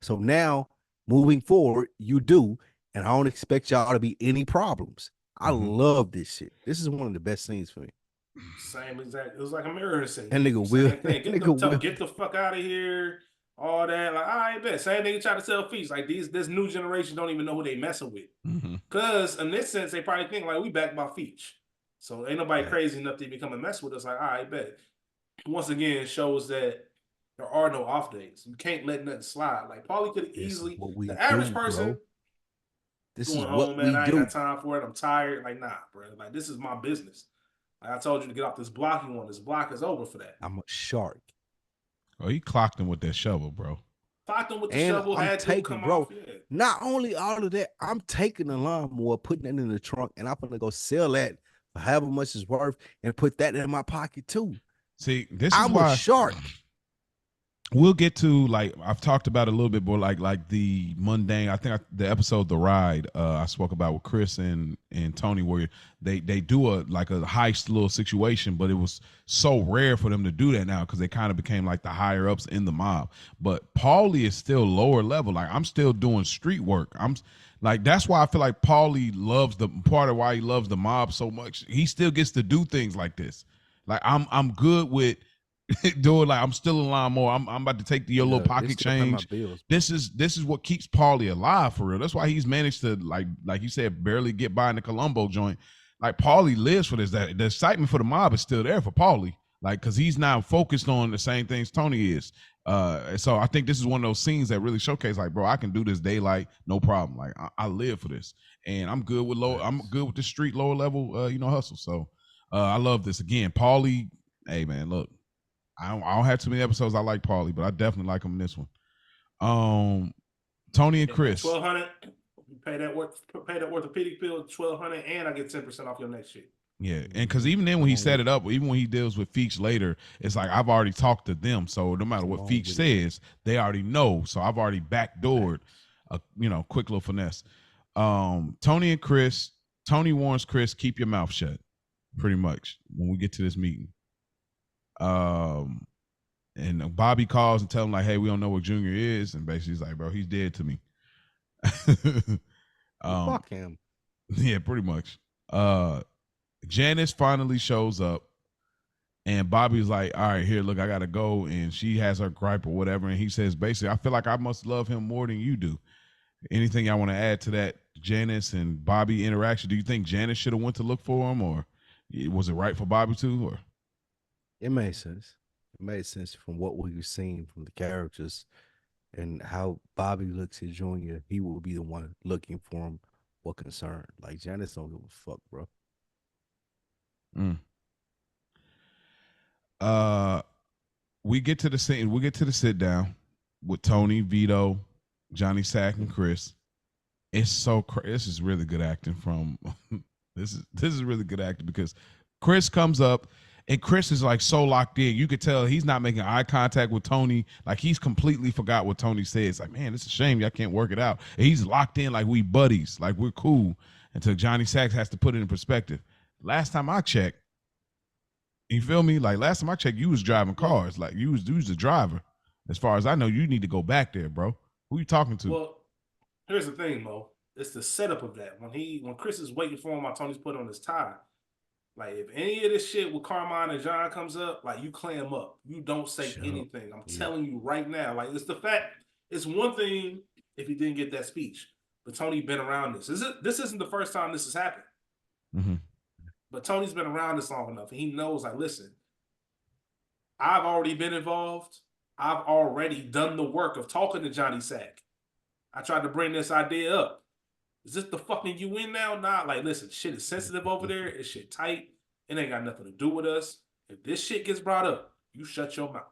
So now, moving forward, you do, and I don't expect y'all to be any problems. I love this shit. This is one of the best scenes for me. Same exact. It was like a mirror scene. And nigga will. Get the fuck out of here. All that. Like, all right, bet. Same thing you try to tell Feech. Like, this new generation don't even know who they messing with. Because in this sense, they probably think, like, we backed by Feech. So ain't nobody crazy enough to even come and mess with us. Like, all right, bet. Once again, it shows that there are no off days. You can't let nothing slide. Like, Paulie could have easily, the average person, bro. This going is home, what man, we I ain't do. got time for it. I'm tired. Like, nah, bro. Like, this is my business. Like I told you to get off this block you want. This block is over for that. I'm a shark. Oh, he clocked him with that shovel, bro. Clocked him with the shovel. I'm taking, bro. Off, yeah. Not only all of that, I'm taking the lawnmower, putting it in the trunk, and I'm gonna go sell that for however much it's worth, and put that in my pocket too. See, I'm a shark. We'll get to, like, I've talked about it a little bit more, like the mundane. I think the episode The Ride I spoke about with Chris and Tony, where they do a heist little situation, but it was so rare for them to do that now because they kind of became like the higher ups in the mob. But Paulie is still lower level. Like, I'm still doing street work. I'm like, that's why I feel like Paulie loves part of why he loves the mob so much. He still gets to do things like this. Like, I'm good with doing, like, I'm still a lawnmower. I'm about to take your little pocket change. This is what keeps Paulie alive for real. That's why he's managed to, like you said, barely get by in the Colombo joint. Like, Paulie lives for this. That the excitement for the mob is still there for Paulie. Like, because he's now focused on the same things Tony is. So I think this is one of those scenes that really showcase, like, bro, I can do this daylight, no problem. Like, I live for this, and I'm good with I'm good with the street lower level, hustle. So I love this. Again, Paulie. Hey man, look. I don't have too many episodes I like Paulie, but I definitely like him in this one. Tony and Chris. $1,200. Pay that orthopedic bill, $1,200, and I get 10% off your next shit. Yeah, and because even then when he set it up, even when he deals with Feech later, it's like I've already talked to them, so no matter what Feech says, they already know. So I've already backdoored a quick little finesse. Tony and Chris. Tony warns Chris, keep your mouth shut. Pretty much when we get to this meeting. And Bobby calls and tell him, like, hey, we don't know what Junior is, and basically he's like, bro, he's dead to me. Fuck him. Yeah, pretty much. Janice finally shows up, and Bobby's like, all right, here, look, I gotta go, and she has her gripe or whatever, and he says, basically, I feel like I must love him more than you do. Anything y'all want to add to that Janice and Bobby interaction? Do you think Janice should have went to look for him, or was it right for Bobby to, or? It made sense. It made sense from what we've seen from the characters and how Bobby looks at Junior. He will be the one looking for him. What concern? Like, Janice don't give a fuck, bro. We get to the scene. We get to the sit down with Tony, Vito, Johnny Sack, and Chris. It's so this is really good acting from. This is really good acting because Chris comes up. And Chris is like so locked in. You could tell he's not making eye contact with Tony. Like, he's completely forgot what Tony said. It's like, man, it's a shame y'all can't work it out. And he's locked in like we buddies, like we're cool. Until Johnny Sacks has to put it in perspective. Last time I checked, you feel me? Like, last time I checked, you was driving cars. Like, you was the driver. As far as I know, you need to go back there, bro. Who you talking to? Well, here's the thing, Mo. It's the setup of that. When Chris is waiting for him while Tony's put on his tie. Like, if any of this shit with Carmine and John comes up, like, you clam up. You don't say anything. I'm telling you right now. Like, it's the fact. It's one thing if he didn't get that speech. but Tony been around this. This isn't the first time this has happened. Mm-hmm. But Tony's been around this long enough, and he knows, like, listen, I've already been involved. I've already done the work of talking to Johnny Sack. I tried to bring this idea up. Is this the fucking UN now? Nah, like, listen, shit is sensitive over there. It's shit tight. It ain't got nothing to do with us. If this shit gets brought up, you shut your mouth.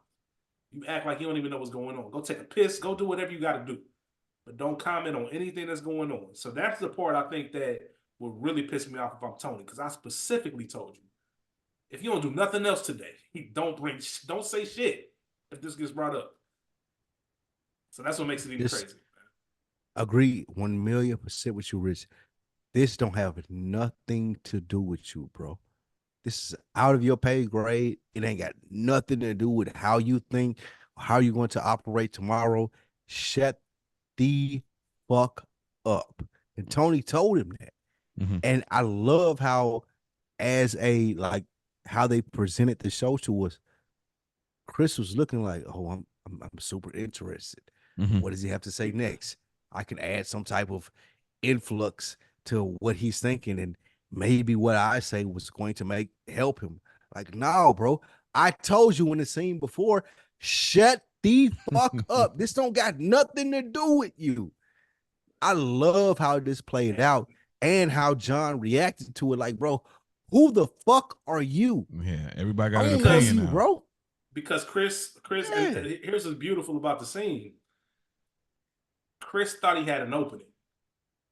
You act like you don't even know what's going on. Go take a piss. Go do whatever you got to do. But don't comment on anything that's going on. So that's the part I think that would really piss me off if I'm Tony, because I specifically told you, if you don't do nothing else today, don't say shit if this gets brought up. So that's what makes it even crazy. Agree 1,000,000% with you, Rich. This don't have nothing to do with you, bro. This is out of your pay grade. It ain't got nothing to do with how you think, how you're going to operate tomorrow. Shut the fuck up. And Tony told him that. Mm-hmm. And I love how, how they presented the show to us. Chris was looking like, oh, I'm super interested. Mm-hmm. What does he have to say next? I can add some type of influx to what he's thinking, and maybe what I say was going to help him. Like, no, bro. I told you in the scene before, shut the fuck up. This don't got nothing to do with you. I love how this played out and how John reacted to it. Like, bro, who the fuck are you? Yeah, everybody got an opinion now, bro. Because Chris, and here's what's beautiful about the scene. Chris thought he had an opening.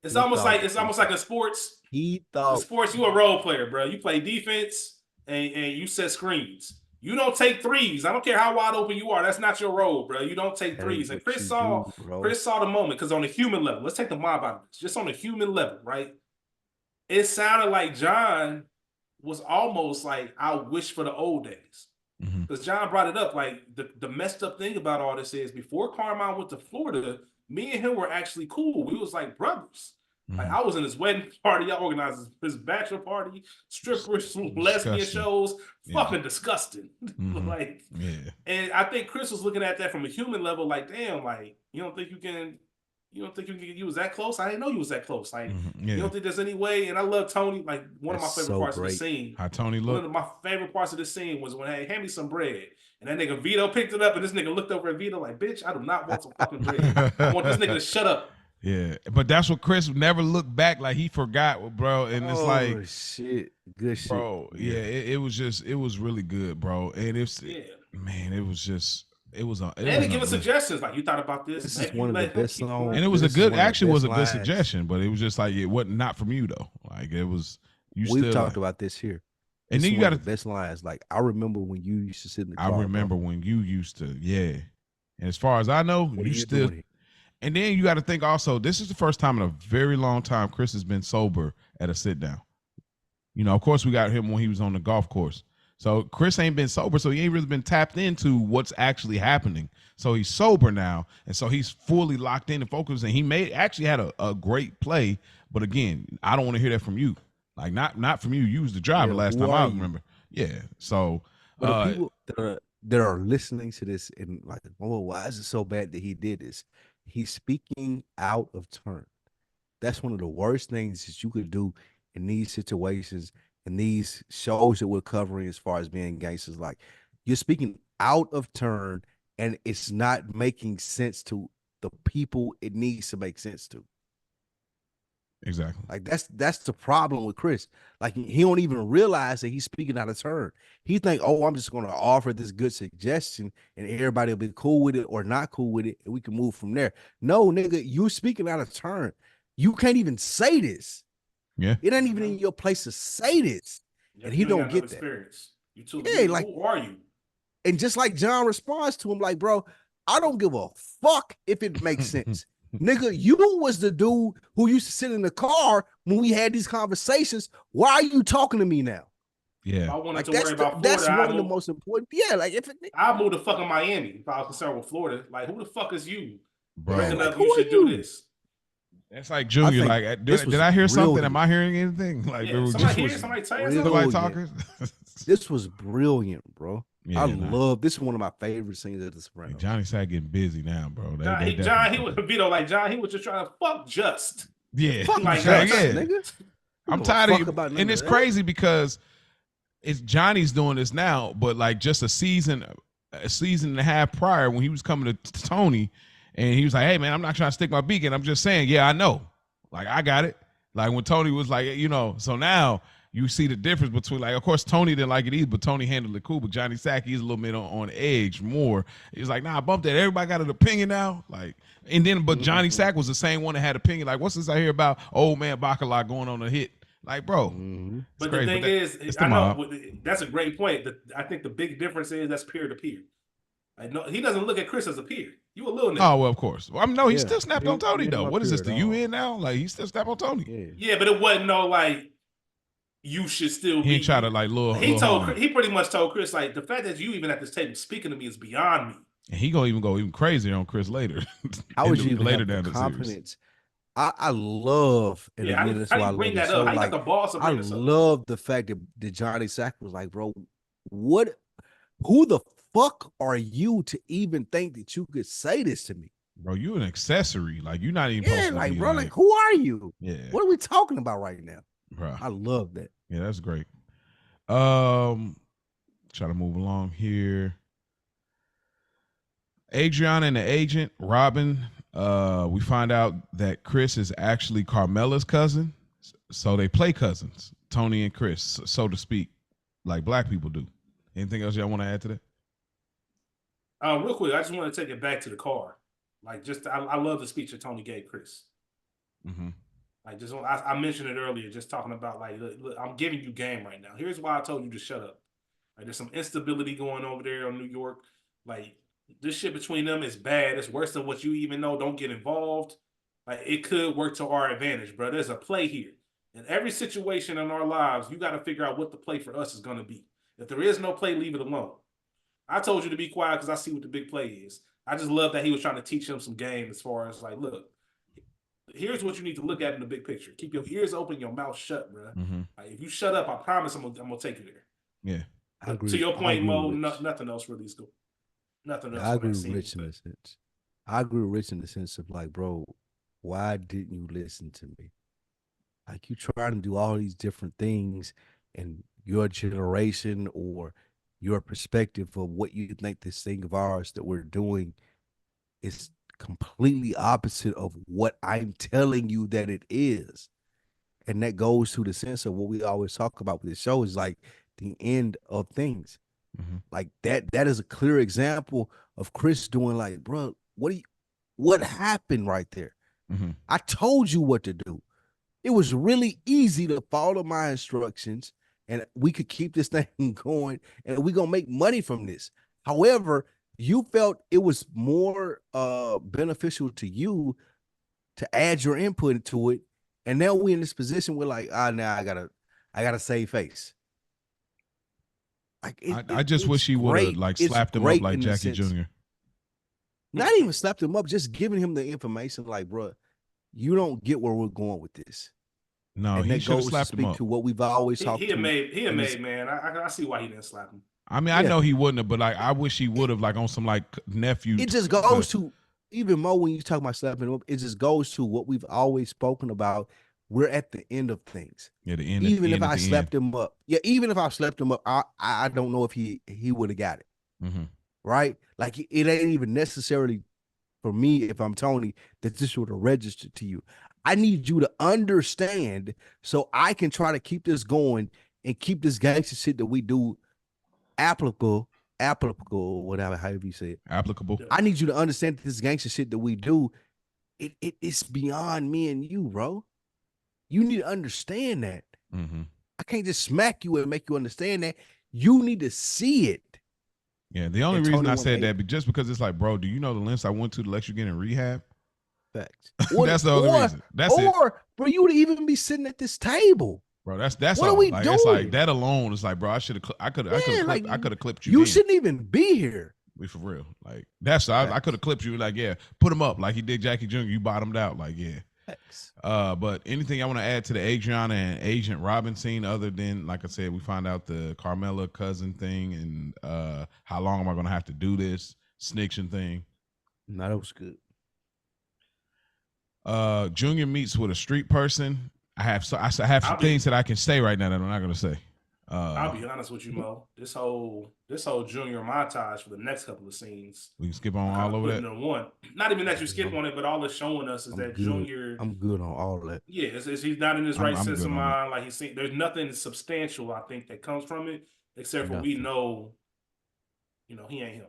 It's almost like a sports. He thought in sports, you a role player, bro. You play defense and you set screens. You don't take threes. I don't care how wide open you are. That's not your role, bro. You don't take threes. And Chris saw the moment, because on a human level, let's take the mob out of this. Just on a human level, right? It sounded like John was almost like, I wish for the old days. Because John brought it up. Like, the messed up thing about all this is, before Carmine went to Florida, me and him were actually cool. We was like brothers. Like, I was in his wedding party. I organized his bachelor party, strippers, lesbian shows. Fucking disgusting. And I think Chris was looking at that from a human level, like, damn, like, you don't think you was that close? I didn't know you was that close. Like, you don't think there's any way? And I love Tony. Like, one of my favorite parts of the scene. How Tony looked. One of my favorite parts of the scene was when, hey, hand me some bread. And that nigga Vito picked it up, and this nigga looked over at Vito like, bitch, I do not want some fucking bread. I want this nigga to shut up. Yeah, but that's what Chris never looked back, like he forgot, bro. And it's like, shit, good shit, bro. Yeah, it was really good, bro. And man, it was give us suggestions, like, you thought about this. This is one of the best songs. And it was a good suggestion, but it was just like, it wasn't not from you though. Like, it was We've talked about this here. And then you got the best lines. Like, I remember when you used to sit in the car. I remember when you used to, yeah. And as far as I know, you still. And then you got to think also, this is the first time in a very long time Chris has been sober at a sit down. You know, of course, we got him when he was on the golf course. So Chris ain't been sober, so he ain't really been tapped into what's actually happening. So he's sober now, and so he's fully locked in and focused. And he actually had a great play, but again, I don't want to hear that from you. Like, not from you. You was the driver last time I remember. Yeah. So but people that are listening to this and like, oh, why is it so bad that he did this? He's speaking out of turn. That's one of the worst things that you could do in these situations and these shows that we're covering as far as being gangsters. Like, you're speaking out of turn, and it's not making sense to the people it needs to make sense to. Exactly. Like, that's the problem with Chris. Like, he don't even realize that he's speaking out of turn. He think, oh, I'm just going to offer this good suggestion and everybody will be cool with it or not cool with it, and we can move from there. No, nigga, you speaking out of turn. You can't even say this. Yeah. It ain't even in your place to say this. And he don't get that. Experience. You too. Yeah, like, who are you? And just like John responds to him, like, bro, I don't give a fuck if it makes sense. Nigga, you was the dude who used to sit in the car when we had these conversations. Why are you talking to me now? Yeah, I wanted to worry about Florida. That's one of the most important. Yeah, like, if I moved to fucking Miami if I was concerned with Florida. Like, who the fuck is you? Bro, like, you should do this. That's like Junior. Like, did I hear something? Am I hearing anything? Like, somebody tell you something. Talking. This was brilliant, bro. Yeah, I love this. Is one of my favorite scenes of the Sopranos. Johnny Sack getting busy now, bro. John, he was Vito. Like, John, he was just trying to fuck Just. Yeah, like, nigga. I'm tired of and it's crazy because it's Johnny's doing this now, but like just a season and a half prior when he was coming to Tony and he was like, hey man, I'm not trying to stick my beak in. I'm just saying, yeah, I know. Like I got it. Like when Tony was like, so now you see the difference between like, of course, Tony didn't like it either, but Tony handled it cool. But Johnny Sack, he's a little bit on edge more. He's like, nah, bump that. Everybody got an opinion now. Like, and then, but Johnny Sack was the same one that had opinion. Like, what's this I hear about old man Bacala going on a hit? Like, bro. But the thing is, I know that's a great point. I think the big difference is that's peer to peer. Like, no, he doesn't look at Chris as a peer. You a little nigga. Oh well, of course. Well, I mean, no, he still snapped on Tony though. What is this? The UN now? Like he still snapped on Tony. Yeah, but it wasn't no like you should still. He ain't try to like lure. He pretty much told Chris like the fact that you even at this table speaking to me is beyond me. And he gonna go even crazier on Chris later. How would you even later down the confidence? I love, and again, that's why I love that up. Like, I love the fact that Johnny Sack was like, bro, who the fuck are you to even think that you could say this to me? Bro, you an accessory. Like, you're not even supposed to like, be bro, like, who are you? Yeah. What are we talking about right now? Bro. I love that. Yeah, that's great. Try to move along here. Adriana and the agent, Robin, we find out that Chris is actually Carmela's cousin. So they play cousins, Tony and Chris, so to speak, like black people do. Anything else y'all want to add to that? Real quick, I just want to take it back to the car. Like, I love the speech that Tony gave Chris. Mm-hmm. Like, I mentioned it earlier, just talking about like, look, I'm giving you game right now. Here's why I told you to shut up. Like, there's some instability going over there in New York. Like, this shit between them is bad. It's worse than what you even know. Don't get involved. Like, it could work to our advantage, bro. There's a play here. In every situation in our lives, you got to figure out what the play for us is going to be. If there is no play, leave it alone. I told you to be quiet because I see what the big play is. I just love that he was trying to teach him some game as far as like, look, here's what you need to look at in the big picture. Keep your ears open, your mouth shut, bro. Mm-hmm. Like, if you shut up, I promise I'm gonna take you there. Yeah. I agree, to your point, Mo, nothing else really is good. Nothing else. I agree with Rich in the sense. I agree with Rich in the sense of like, bro, why didn't you listen to me? Like, you trying to do all these different things and your generation or your perspective of what you think this thing of ours that we're doing is completely opposite of what I'm telling you that it is. And that goes to the sense of what we always talk about with this show is like the end of things. Mm-hmm. Like that is a clear example of Chris doing like, bro, what happened right there? Mm-hmm. I told you what to do. It was really easy to follow my instructions and we could keep this thing going and we're going to make money from this. However, you felt it was more beneficial to you to add your input into it. And now we're in this position where like, now I gotta save face. Like I just wish he would have like slapped him up like Jackie Jr. Not even slapped him up, just giving him the information like, bro, you don't get where we're going with this. No, and he should have slapped him up. To what we've always talked about. He made, man. I see why he didn't slap him. I mean, I know he wouldn't have, but like, I wish he would have, like, on some like nephew. It just goes to even more when you talk about slapping him up. It just goes to what we've always spoken about. We're at the end of things. Yeah, the end. Even if I slapped him up, even if I slapped him up, I don't know if he would have got it. Mm-hmm. Right? Like it ain't even necessarily for me if I'm Tony that this would have registered to you. I need you to understand so I can try to keep this going and keep this gangster shit that we do applicable, whatever, however you say it. Applicable. I need you to understand that this gangster shit that we do, it's beyond me and you, bro. You need to understand that. Mm-hmm. I can't just smack you and make you understand that. You need to see it. Yeah, the only reason I said that, just because it's like, bro, do you know the lengths I went to let you get in rehab? Facts. That's the only reason. That's it. Or for you to even be sitting at this table. Bro, that's what all. Are we like, doing? It's like that alone. It's like, bro, I could have clipped you. You shouldn't even be here. Be for real. Like I could have clipped you. Like, yeah, put him up like he did Jackie Jr. You bottomed out. Like, yeah. Facts. But anything I want to add to the Adriana and Agent Robin scene, other than, like I said, we find out the Carmela cousin thing and how long am I going to have to do this snitching thing? No, that was good. Junior meets with a street person. I have some things that I can say right now that I'm not gonna say. I'll be honest with you, Mo. This whole Junior montage for the next couple of scenes, we can skip on all over that. In one. Not even that you skip on it, but all it's showing us is that Junior. I'm good on all that. Yeah, he's not in his right sense of mind. Like there's nothing substantial, I think, that comes from it, except for we know, he ain't him.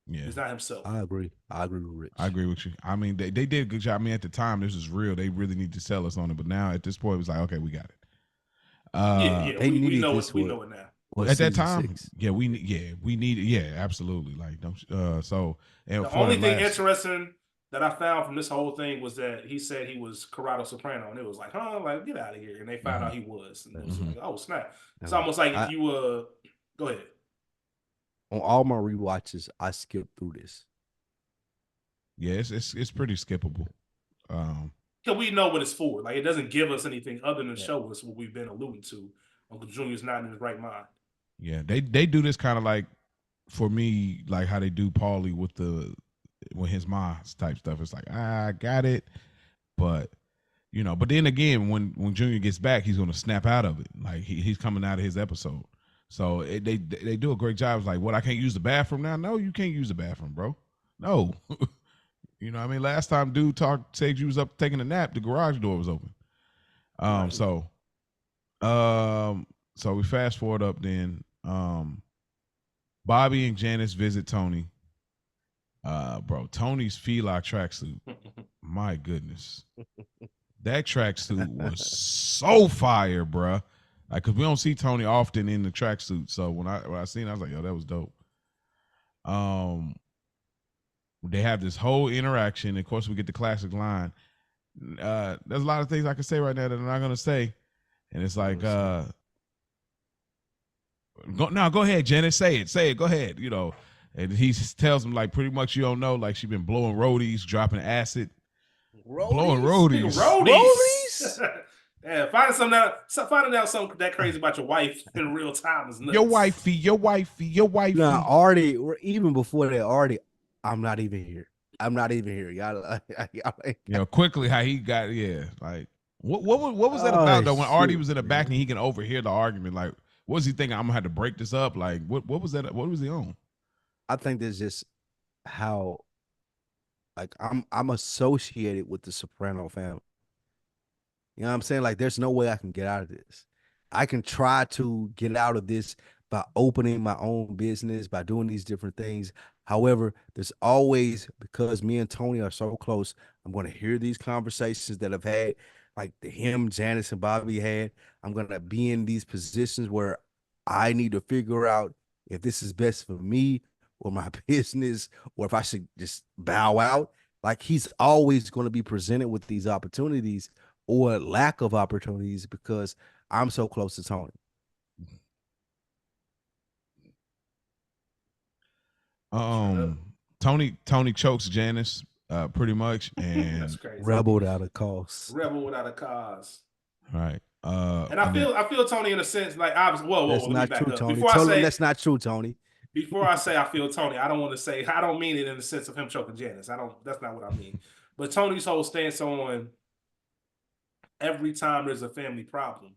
Yeah, he's not himself. I agree with Rich. I agree with you. I mean, they did a good job. I mean, at the time, this is real. They really need to sell us on it. But now, at this point, it was like, okay, we got it. We know it now. At that time, we need it. Absolutely. Like, so. And the only thing interesting that I found from this whole thing was that he said he was Corrado Soprano, and it was like, like, get out of here. And they found out he was. And it was like, oh, snap. It's almost like if you go ahead. On all my rewatches, I skipped through this. Yeah, it's pretty skippable. Because we know what it's for. Like, it doesn't give us anything other than show us what we've been alluding to. Uncle Junior's not in his right mind. Yeah, they do this kind of like, for me, like how they do Paulie with his mom's type stuff. It's like, I got it, but but then again, when Junior gets back, he's gonna snap out of it. Like he's coming out of his episode. So they do a great job. It's like, what, I can't use the bathroom now? No, you can't use the bathroom, bro. No. What I mean? Last time dude said you was up taking a nap, the garage door was open. Right. So we fast forward up then. Bobby and Janice visit Tony. Bro, Tony's Fila tracksuit. My goodness. That tracksuit was so fire, bruh. Like, cause we don't see Tony often in the tracksuit. So when I seen it, I was like, yo, that was dope. They have this whole interaction. Of course, we get the classic line. There's a lot of things I can say right now that I'm not gonna say. And it's like, go ahead, Janice, say it, go ahead, And he tells him, like, pretty much you don't know, like, she been blowing roadies, dropping acid. Blowing roadies. Yeah, finding out something that crazy about your wife in real time is nuts. Your wifey. Now, Artie, even before that, Artie, I'm not even here. Y'all quickly how he got, like, what was that about, though, when Artie was in the back and he can overhear the argument? Like, what was he thinking? I'm going to have to break this up? Like, what was that? What was he on? I think that's just how, like, I'm associated with the Soprano family. You know what I'm saying? Like, there's no way I can get out of this. I can try to get out of this by opening my own business, by doing these different things. However, there's always, because me and Tony are so close, I'm going to hear these conversations that I've had, like Janice and Bobby had. I'm going to be in these positions where I need to figure out if this is best for me or my business, or if I should just bow out. Like, he's always going to be presented with these opportunities or lack of opportunities because I'm so close to Tony. Tony chokes Janice pretty much, and that's crazy. Rebel without a cause. Right. And I feel Tony in a sense, like, obviously. Whoa, that's let me back true, up. Tony. Tell him that's not true, Tony. Before I say I feel Tony, I don't mean it in the sense of him choking Janice. That's not what I mean. But Tony's whole stance on every time there's a family problem,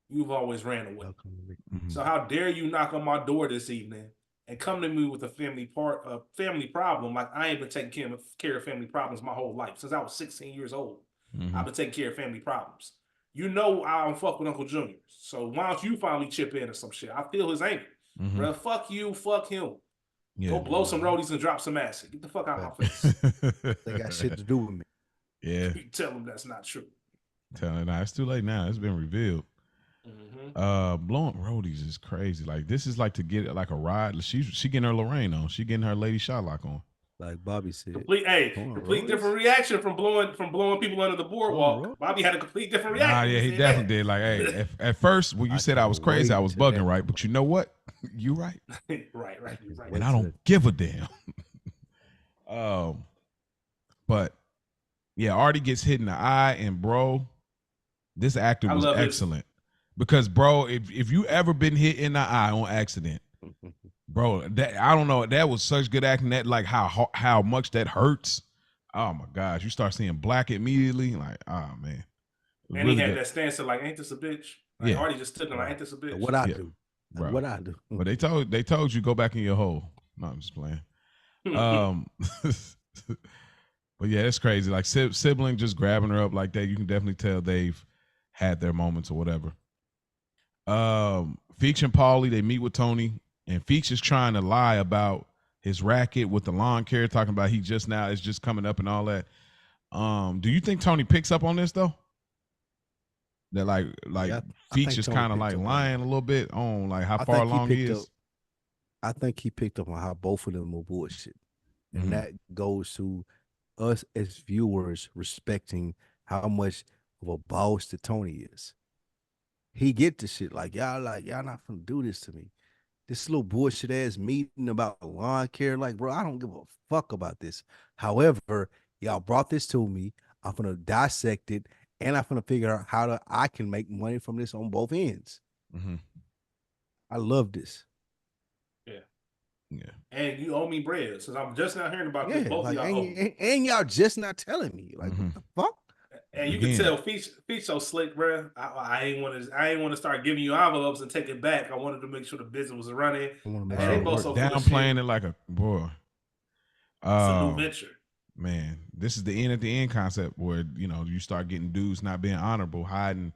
you've always ran away. Mm-hmm. So how dare you knock on my door this evening and come to me with a family problem? Like, I ain't been taking care of family problems my whole life. Since I was 16 years old, I've been taking care of family problems. I don't fuck with Uncle Junior. So why don't you finally chip in or some shit? I feel his anger. Bro, fuck you, fuck him. Yeah, go blow some roadies and drop some acid. Get the fuck out of my face. They got shit to do with me. Yeah. You tell them that's not true. Tell him, nah, it's too late now. It's been revealed. Blowing roadies is crazy. Like, this is like to get like a ride. She getting her Lorraine on. She getting her Lady Shylock on. Like Bobby said. Complete different reaction from blowing people under the boardwalk. Bobby had a complete different reaction. Yeah, he definitely did. Like, hey, at first when you said I was crazy, I was bugging, right? But you know what? You right. Right. You're right. And I don't give a damn. But yeah, Artie gets hit in the eye, and bro, this actor was excellent. Because bro, if you ever been hit in the eye on accident, bro, that I don't know, that was such good acting. That, like, how much that hurts. Oh my gosh, you start seeing black immediately, like, oh man. And really he had that stance of like, ain't this a bitch? Like, Artie just took him like, ain't this a bitch? What I do. Like, what I do. But they told you go back in your hole. No, I'm just playing. But yeah, it's crazy. Like sibling just grabbing her up like that. You can definitely tell they've had their moments or whatever. Feech and Paulie, they meet with Tony, and Feech is trying to lie about his racket with the lawn care, talking about he just now is just coming up and all that. Do you think Tony picks up on this though? That like Feech is kind of like lying a little bit on like how far along he is. I think he picked up on how both of them were bullshit. And that goes to us as viewers respecting how much of a boss that Tony is. He get the shit like y'all not gonna do this to me. This little bullshit ass meeting about lawn care, like, bro, I don't give a fuck about this. However, y'all brought this to me. I'm gonna dissect it, and I'm gonna figure out how I can make money from this on both ends. I love this. Yeah. And you owe me bread, since I'm just now hearing about this. Both of y'all and y'all just not telling me. Like, what the fuck? And you can tell Feech so slick, bro. I ain't want to start giving you envelopes and take it back. I wanted to make sure the business was running. They both so downplaying it like a boy. It's a new venture. Man, this is the end at the end concept where you start getting dudes not being honorable, hiding,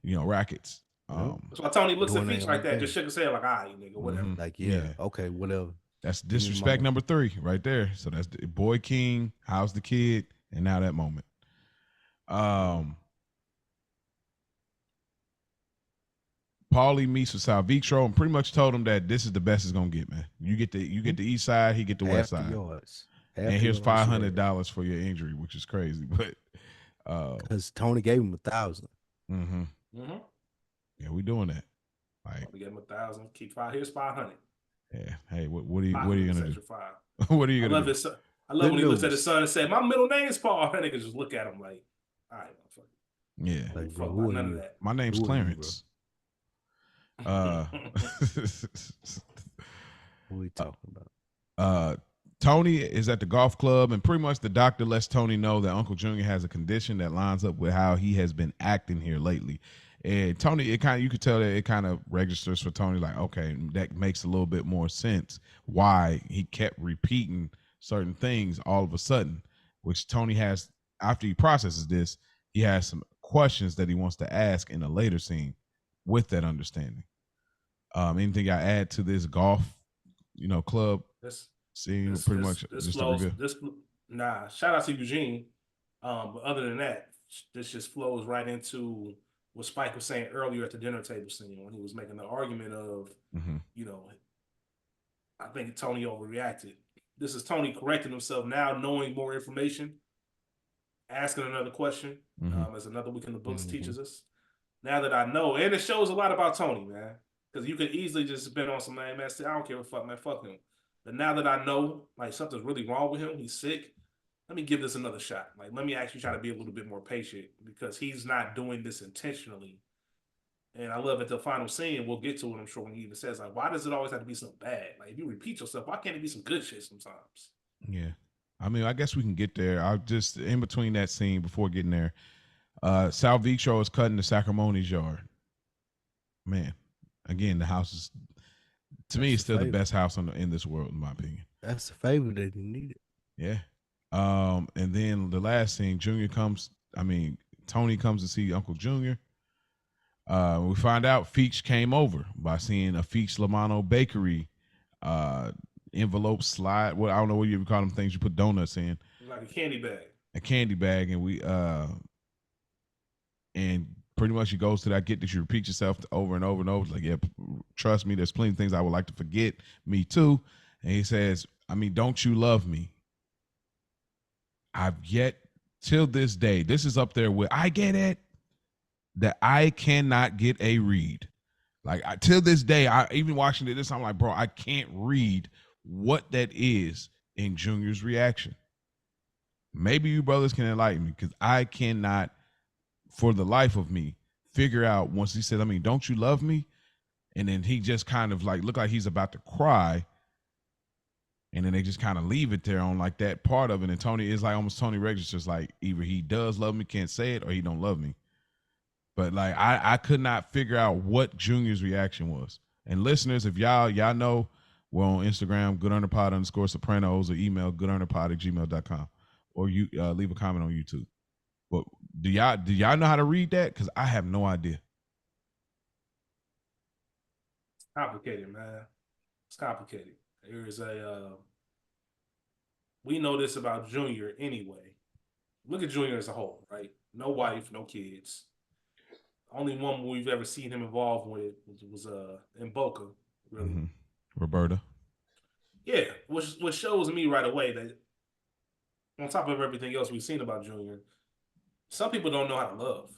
rackets. That's why Tony looks at Feech like that, just shook his head like, all right, nigga, whatever. Like, okay, whatever. That's disrespect number 3 right there. So that's the boy king, how's the kid, and now that moment. Paulie meets with Sal Vitro and pretty much told him that this is the best it's gonna get, man. You get the east side, he get the west side. And here's $500 for your injury, which is crazy, but because Tony gave him $1,000. Yeah, we doing that. Like, we gave him $1,000. Keep 5. Here's 500. Yeah. Hey, what are you gonna do? What are you gonna do? I love when he looks at his son and said, "My middle name is Paul." And niggas just look at him like, "All right, motherfucker." Yeah. Like, bro, none of that. My name's Clarence. What are we talking about? Tony is at the golf club, and pretty much the doctor lets Tony know that Uncle Junior has a condition that lines up with how he has been acting here lately. And Tony, you could tell that it kind of registers for Tony, like, okay, that makes a little bit more sense why he kept repeating certain things all of a sudden, which Tony has, after he processes this, he has some questions that he wants to ask in a later scene with that understanding. Anything I add to this golf, club scene? Pretty much just flows, nah, shout out to Eugene. But other than that, this just flows right into what Spike was saying earlier at the dinner table scene when he was making the argument of, I think Tony overreacted. This is Tony correcting himself now, knowing more information, asking another question, as another week in the books teaches us. Now that I know, and it shows a lot about Tony, man, because you could easily just been on some man, I don't care what fuck, man, fuck him. But now that I know, like, something's really wrong with him, he's sick, let me give this another shot. Like, let me actually try to be a little bit more patient because he's not doing this intentionally. And I love at the final scene, we'll get to it, I'm sure, when he even says, like, why does it always have to be so bad? Like, if you repeat yourself, why can't it be some good shit sometimes? Yeah. I mean, I guess we can get there. I'll just, in between that scene, before getting there, Sal Vitro is cutting the Sacramone's yard. Man, again, the house is, to me, it's still the best house in this world, in my opinion. That's the favor that he needed. Yeah. And then the last scene, Tony comes to see Uncle Junior. We find out Feech came over by seeing a Feech La Manna bakery envelope slide. Well, I don't know what you would call them things you put donuts in. Like a candy bag. A candy bag, and pretty much he goes to that, get that you repeat yourself over and over and over. It's like, yeah, trust me, there's plenty of things I would like to forget. Me too. And he says, don't you love me? I've yet till this day, this is up there with, I get it, that I cannot get a read. Like, till this day, even watching this, I'm like, bro, I can't read what that is in Junior's reaction. Maybe you brothers can enlighten me, because I cannot, for the life of me, figure out once he said, don't you love me? And then he just kind of like looked like he's about to cry. And then they just kind of leave it there on like that part of it. And Tony is like almost Tony registers like either he does love me, can't say it, or he don't love me. But like I could not figure out what Junior's reaction was. And listeners, if y'all know, we're on Instagram, _Sopranos, or email goodearnerpod@gmail.com, or you leave a comment on YouTube. But do y'all know how to read that? Because I have no idea. It's complicated, man. It's complicated. There's we know this about Junior anyway. Look at Junior as a whole, right? No wife, no kids. Only one we've ever seen him involved with was in Bucco, really. Mm-hmm. Roberta. Yeah, which shows me right away that on top of everything else we've seen about Junior, some people don't know how to love.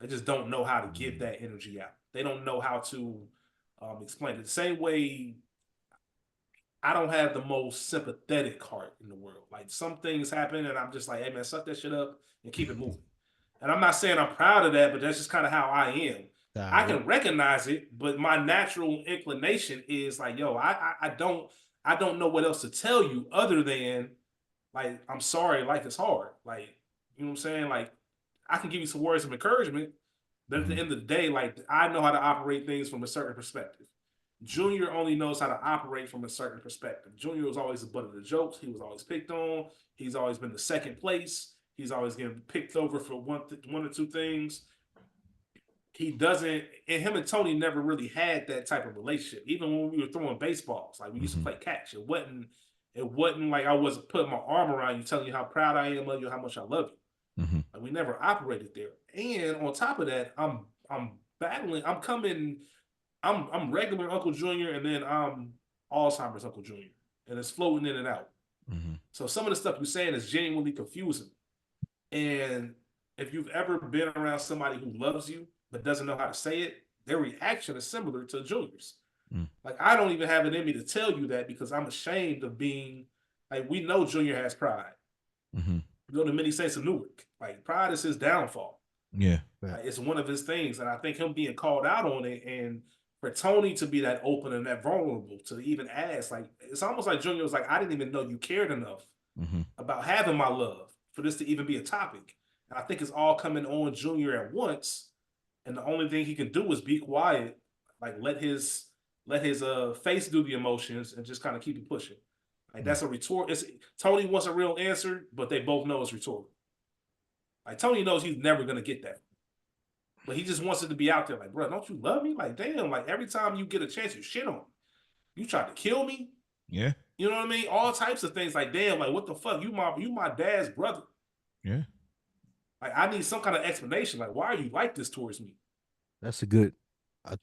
They just don't know how to give that energy out. They don't know how to explain it. The same way I don't have the most sympathetic heart in the world. Like some things happen and I'm just like, hey man, suck that shit up and keep it moving. And I'm not saying I'm proud of that, but that's just kind of how I am. I can recognize it, but my natural inclination is like, yo, I don't know what else to tell you other than like, I'm sorry, life is hard. Like, you know what I'm saying? Like, I can give you some words of encouragement, but at the end of the day, like, I know how to operate things from a certain perspective. Junior only knows how to operate from a certain perspective. Junior was always the butt of the jokes. He was always picked on. He's always been the second place. He's always getting picked over for one or two things. He doesn't, and him and Tony never really had that type of relationship. Even when we were throwing baseballs, like we used to play catch. It wasn't like I was putting my arm around you, telling you how proud I am of you, how much I love you. Like we never operated there. And on top of that, I'm battling. I'm regular Uncle Junior, and then I'm Alzheimer's Uncle Junior, and it's floating in and out. So some of the stuff you're saying is genuinely confusing. And if you've ever been around somebody who loves you but doesn't know how to say it, their reaction is similar to Junior's. Like, I don't even have it in me to tell you that because I'm ashamed of being, like, we know Junior has pride. You go to Many Saints of Newark. Like, pride is his downfall. Yeah. Like, it's one of his things. And I think him being called out on it, and for Tony to be that open and that vulnerable to even ask, like, it's almost like Junior was like, I didn't even know you cared enough about having my love for this to even be a topic. And I think it's all coming on Junior at once. And the only thing he can do is be quiet, like let his face do the emotions and just kind of keep it pushing. Like that's a retort. Tony wants a real answer, but they both know it's rhetorical. Like Tony knows he's never gonna get that, but he just wants it to be out there. Like, bro, don't you love me? Like, damn, like every time you get a chance, you shit on me. You tried to kill me. Yeah. You know what I mean? All types of things. Like, damn, like what the fuck? You my dad's brother. Yeah. Like, I need some kind of explanation. Like, why are you like this towards me? I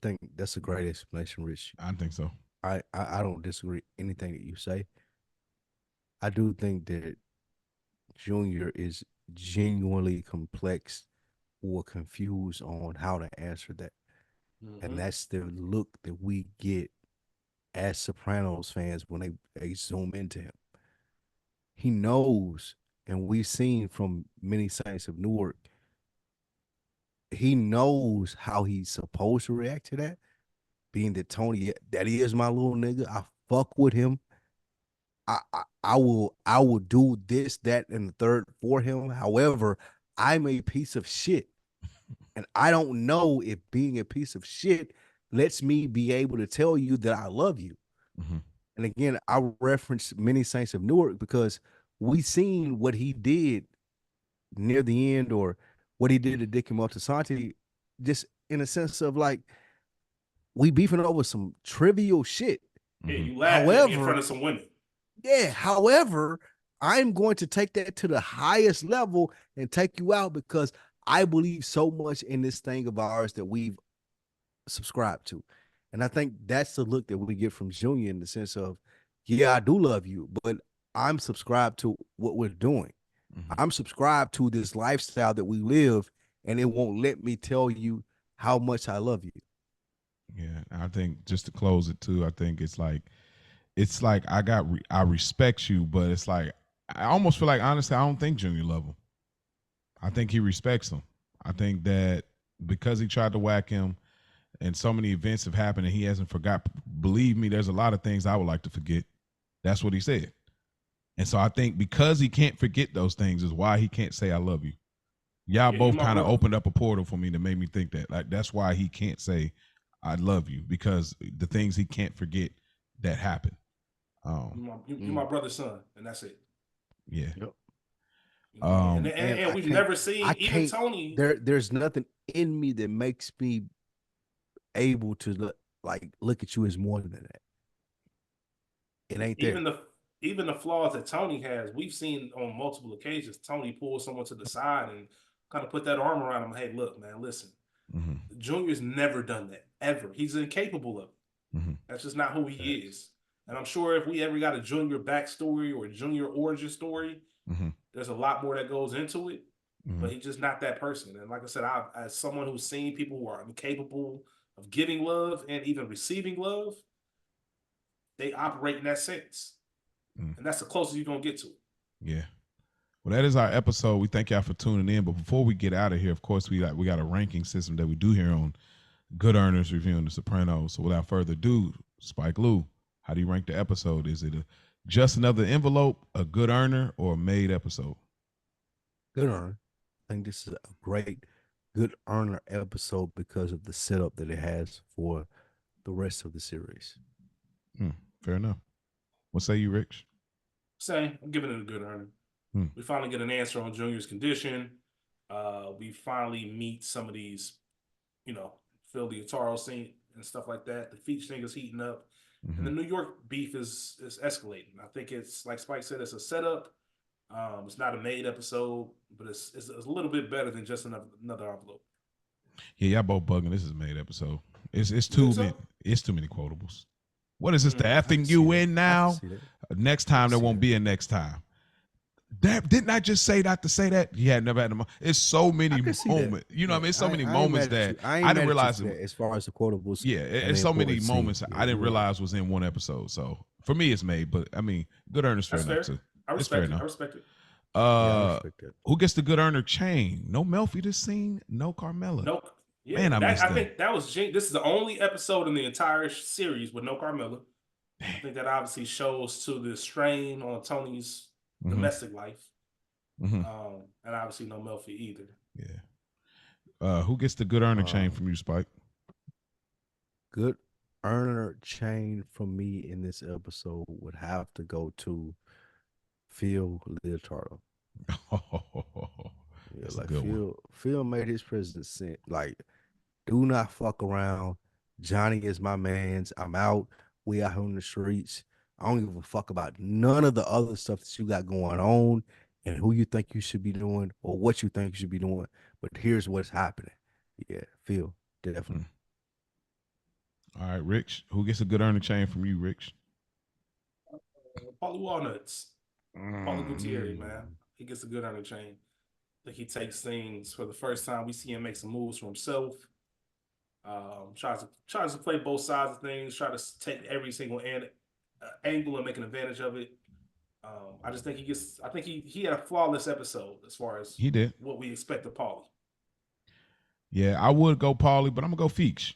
think that's a great explanation, Rich. I think so. I don't disagree anything that you say. I do think that Junior is genuinely complex or confused on how to answer that. And that's the look that we get as Sopranos fans when they zoom into him. He knows, and we've seen from Many Saints of Newark, he knows how he's supposed to react to that, being that Tony, that is my little nigga. I fuck with him. I will do this, that, and the third for him. However, I'm a piece of shit. And I don't know if being a piece of shit lets me be able to tell you that I love you. And again, I reference Many Saints of Newark because we seen what he did near the end, or what he did to Dick and Montesanti, just in a sense of like, we beefing over some trivial shit. Yeah, you laugh at me in front of some women. Yeah, however, I'm going to take that to the highest level and take you out because I believe so much in this thing of ours that we've subscribed to. And I think that's the look that we get from Junior in the sense of, yeah, I do love you, but I'm subscribed to what we're doing. I'm subscribed to this lifestyle that we live, and it won't let me tell you how much I love you. Yeah, I think just to close it too, I think it's like I respect you, but it's like I almost feel like, honestly, I don't think Junior love him. I think he respects him. I think that because he tried to whack him and so many events have happened and he hasn't forgot. Believe me, there's a lot of things I would like to forget. That's what he said. And so I think because he can't forget those things is why he can't say I love you. Y'all both kind of opened up a portal for me that made me think that. Like, that's why he can't say I love you, because the things he can't forget that happened. You're my brother's son, and that's it. Yeah. Yep. And we've never seen even Tony. There's nothing in me that makes me able to look at you as more than that. It ain't there. Even the flaws that Tony has, we've seen on multiple occasions. Tony pull someone to the side and kind of put that arm around him. Hey, look, man, listen. Mm-hmm. Junior's never done that, ever. He's incapable of it. Mm-hmm. That's just not who he is. And I'm sure if we ever got a Junior backstory or a Junior origin story, mm-hmm. there's a lot more that goes into it. Mm-hmm. But he's just not that person. And like I said, as someone who's seen people who are incapable of giving love and even receiving love, they operate in that sense. Mm. And that's the closest you're going to get to it. Yeah. Well, that is our episode. We thank y'all for tuning in. But before we get out of here, of course, we got a ranking system that we do here on Good Earners reviewing The Sopranos. So without further ado, Spike Lou, how do you rank the episode? Is it just another envelope, a good earner, or a made episode? Good earner. I think this is a great good earner episode because of the setup that it has for the rest of the series. Fair enough. What say you, Rich? Same. I'm giving it a good earner. We finally get an answer on Junior's condition. We finally meet some of these, Phil Leotardo scene and stuff like that. The Feech thing is heating up. Mm-hmm. And the New York beef is escalating. I think it's, like Spike said, it's a setup. It's not a made episode, but it's a little bit better than just another envelope. Yeah, y'all both bugging. This is a made episode. It's too many. It's too many quotables. What is this? The effing you in now? Next time there won't be a next time. Didn't I just say not to say that? Yeah, never had a moment. It's so many moments. You know what I mean? It's so many moments that I didn't realize. As far as the quotables. Yeah, it's so many moments I didn't realize was in one episode. So for me, it's made. But I mean, good earner's fair enough too. I respect it. I respect it. I respect it. Who gets the good earner chain? No Melfi this scene. No Carmela. Nope. Yeah, man, I think that was. This is the only episode in the entire series with no Carmela. I think that obviously shows to the strain on Tony's domestic life, and obviously no Melfi either. Yeah. Who gets the good earner chain from you, Spike? Good earner chain from me in this episode would have to go to Phil Leotardo. That's a good one. Phil made his presence like, do not fuck around. Johnny is my man's. I'm out. We out here on the streets. I don't give a fuck about none of the other stuff that you got going on and who you think you should be doing or what you think you should be doing. But here's what's happening. Yeah, Phil, definitely. All right, Rich. Who gets a good earner chain from you, Rich? Paulie Walnuts. Paulie Gutierrez, man. He gets a good earner chain. I think he takes things for the first time. We see him make some moves for himself. Tries to play both sides of things. Try to take every single angle and make an advantage of it. I just think he gets. I think he had a flawless episode as far as he did what we expect of Paulie. Yeah, I would go Paulie, but I'm gonna go Feech.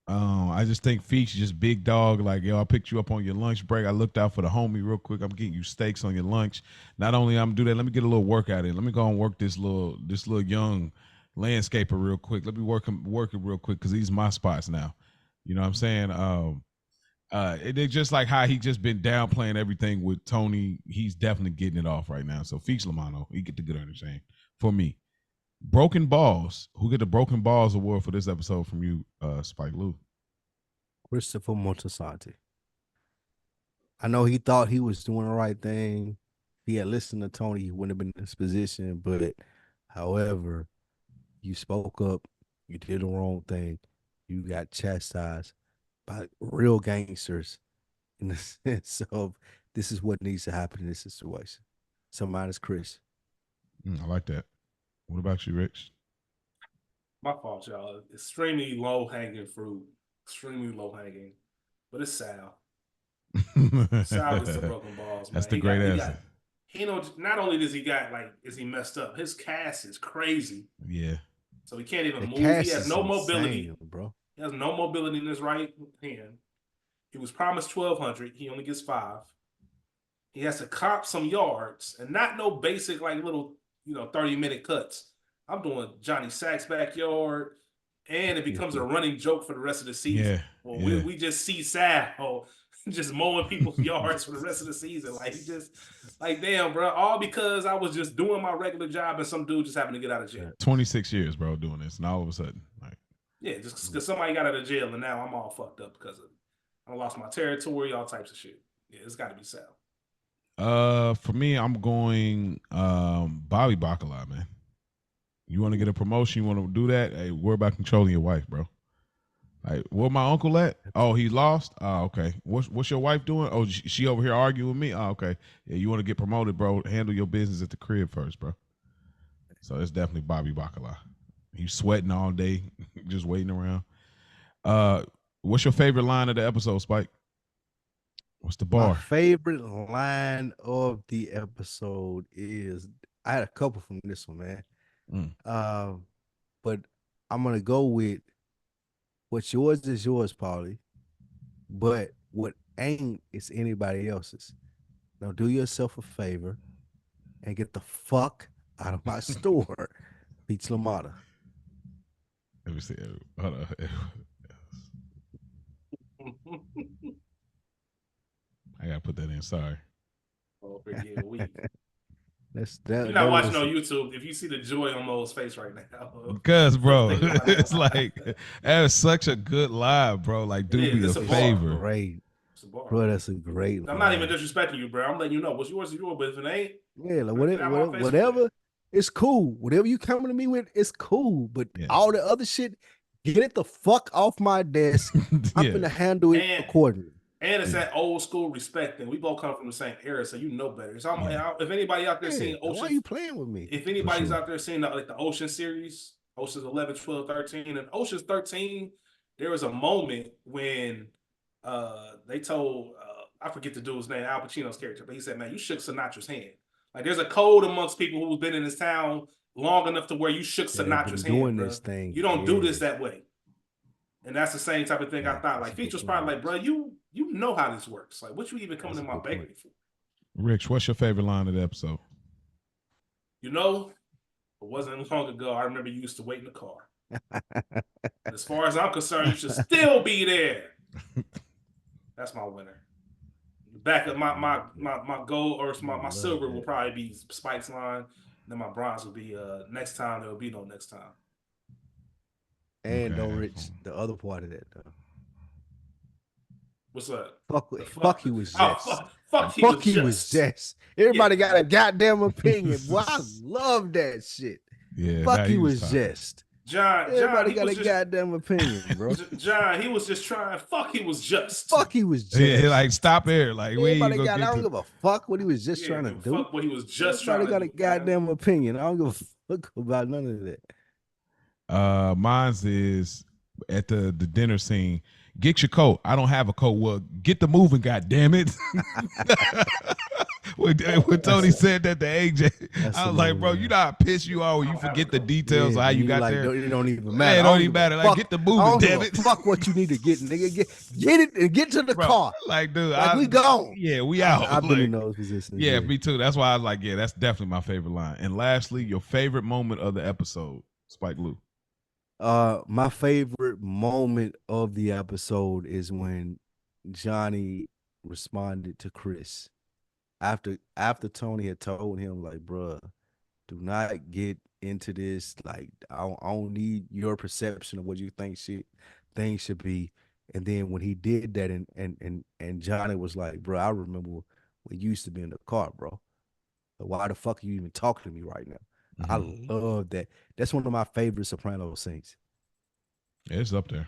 I just think Feech just big dog. Like, yo, I picked you up on your lunch break. I looked out for the homie real quick. I'm getting you steaks on your lunch. Not only I'm gonna do that, let me get a little workout in. Let me go and work this little young landscaper real quick. Let me work him real quick because he's my spots now. You know what I'm saying? It's just like how he just been downplaying everything with Tony. He's definitely getting it off right now. So Feech La Manna, he get the good understanding for me. Broken Balls. Who get the Broken Balls award for this episode from you, Spike Lou? Christopher Montesanti. I know he thought he was doing the right thing. If he had listened to Tony, he wouldn't have been in this position. But however, you spoke up. You did the wrong thing. You got chastised by real gangsters in the sense of this is what needs to happen in this situation. So mine is Chris. I like that. What about you, Rich? My fault, y'all. Extremely low-hanging fruit. Extremely low-hanging. But it's Sal. Sal gets the broken balls, man. That's the great answer. Not only does he got, is he messed up, his cast is crazy. Yeah. So he can't even move. He has no mobility. Bro. He has no mobility in his right hand. He was promised 1,200. He only gets 5. He has to comp some yards and not no basic like little 30-minute cuts. I'm doing Johnny Sack's backyard, and it becomes a running joke for the rest of the season. Yeah, Well, yeah. we just see Sal just mowing people's yards for the rest of the season. Like he just like damn, bro. All because I was just doing my regular job and some dude just happened to get out of jail. 26 years, bro, doing this, and all of a sudden, like yeah, just because somebody got out of jail and now I'm all fucked up because of it. I lost my territory, all types of shit. Yeah, it's got to be Sal. For me, I'm going Bobby Bacala, man. You want to get a promotion? You want to do that? Hey, worry about controlling your wife, bro. Like, where my uncle at? Oh, he lost. Oh, okay. What's your wife doing? Oh, she over here arguing with me. Oh, okay. Yeah, you want to get promoted, bro? Handle your business at the crib first, bro. So it's definitely Bobby Bacala. He's sweating all day, just waiting around. What's your favorite line of the episode, Spike? What's the bar? My favorite line of the episode is I had a couple from this one, man. But I'm gonna go with what's yours is yours, Paulie. But what ain't is anybody else's. Now do yourself a favor and get the fuck out of my store. Feech La Manna. Let me see. Hold on. I gotta put that in. Sorry. Oh, yeah, You're not watching on YouTube. If you see the joy on Mo's face right now, because bro, it's like that was such a good line, bro. Like, do me a favor. Great. Bro, that's a great line. I'm not even disrespecting you, bro. I'm letting you know what's yours is yours, but if it ain't, yeah, like whatever, it's cool. Whatever you coming to me with, it's cool. But all the other shit, get it the fuck off my desk. I'm gonna handle it accordingly. And it's that old school respect thing. We both come from the same era, so you know better. So if anybody out there seeing Ocean, why are you playing with me? If anybody's out there seeing the Ocean series, Ocean's 11, 12, 13, and Ocean's 13, there was a moment when they told I forget the dude's name, Al Pacino's character, but he said, "Man, you shook Sinatra's hand." Like there's a code amongst people who've been in this town long enough to where you shook Sinatra's hand. Doing this thing, you don't do this that way. And that's the same type of thing I thought. Like Feech was probably like, bro, you know how this works. Like, what you even coming in my bakery for? Rich, what's your favorite line of the episode? It wasn't long ago. I remember you used to wait in the car. As far as I'm concerned, you should still be there. That's my winner. Back up my gold or my silver will probably be Spike's line. Then my bronze will be next time. There will be no next time. And don't Rich the other part of that though. What's up? Fuck he was just. Fuck he was just. Everybody got a goddamn opinion. Boy, I love that shit. Yeah. Fuck he was just. Everybody got a goddamn opinion, bro. John, he was just trying. Fuck he was just. Fuck he was just. Yeah, like stop here. Like everybody got. I don't give a fuck what he was just trying to do. Fuck what he was just trying to do. Everybody got a goddamn opinion. I don't give a fuck about none of that. Mine's is at the dinner scene. Get your coat. I don't have a coat. Well, get the moving, goddammit. when Tony said that to AJ, I was like, bro, you know how pissed you are when you forget the details of how you got there. It don't even matter. Yeah, it don't even matter. Like, get the moving, damn it. Fuck what you need to get, nigga. Get it and get to the car. Like, dude, we gone. Yeah, we out. I've been in those positions. Yeah, me too. That's why I was like, yeah, that's definitely my favorite line. And lastly, your favorite moment of the episode, Spike Lou. My favorite moment of the episode is when Johnny responded to Chris after Tony had told him, like, bruh, do not get into this. Like, I don't need your perception of what you think things should be. And then when he did that, and Johnny was like, bro, I remember when you used to be in the car, bro. But why the fuck are you even talking to me right now? I love that. That's one of my favorite Sopranos scenes. Yeah, it's up there.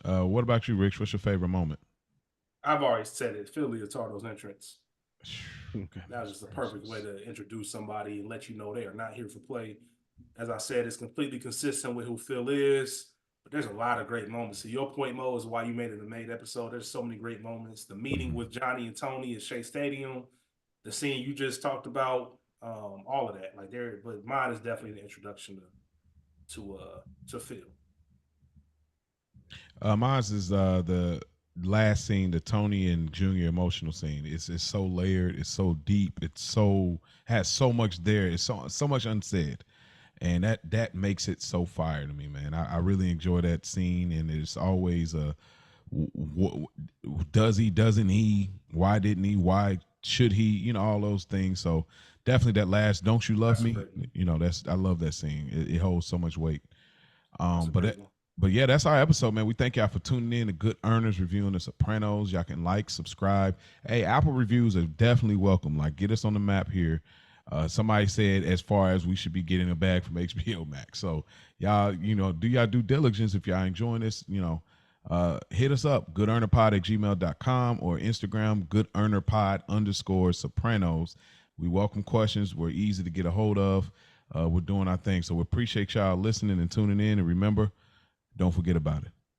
What about you, Rich? What's your favorite moment? I've already said it. Phil Leotardo's entrance. Okay. That was just the perfect way to introduce somebody and let you know they are not here for play. As I said, it's completely consistent with who Phil is. But there's a lot of great moments. To your point, Mo, is why you made it a made episode. There's so many great moments. The meeting with Johnny and Tony at Shea Stadium, the scene you just talked about, all of that. Like there, but mine is definitely the introduction to Phil. Mine's is the last scene, the Tony and Junior emotional scene, it's so layered, it's so deep, has so much there, it's so much unsaid, and that makes it so fire to me, man. I really enjoy that scene, and it's always does he, doesn't he, why didn't he, why should he, all those things. So definitely that last "Don't You Love Me," I love that scene. It holds so much weight. But yeah, that's our episode, man. We thank y'all for tuning in to Good Earners reviewing The Sopranos. Y'all can like, subscribe. Hey, Apple reviews are definitely welcome. Like, get us on the map here. Somebody said as far as we should be getting a bag from HBO Max. So y'all, do y'all due diligence. If y'all enjoying this, hit us up, goodearnerpod@gmail.com or Instagram, goodearnerpod_Sopranos. We welcome questions. We're easy to get a hold of. We're doing our thing. So we appreciate y'all listening and tuning in. And remember, don't forget about it.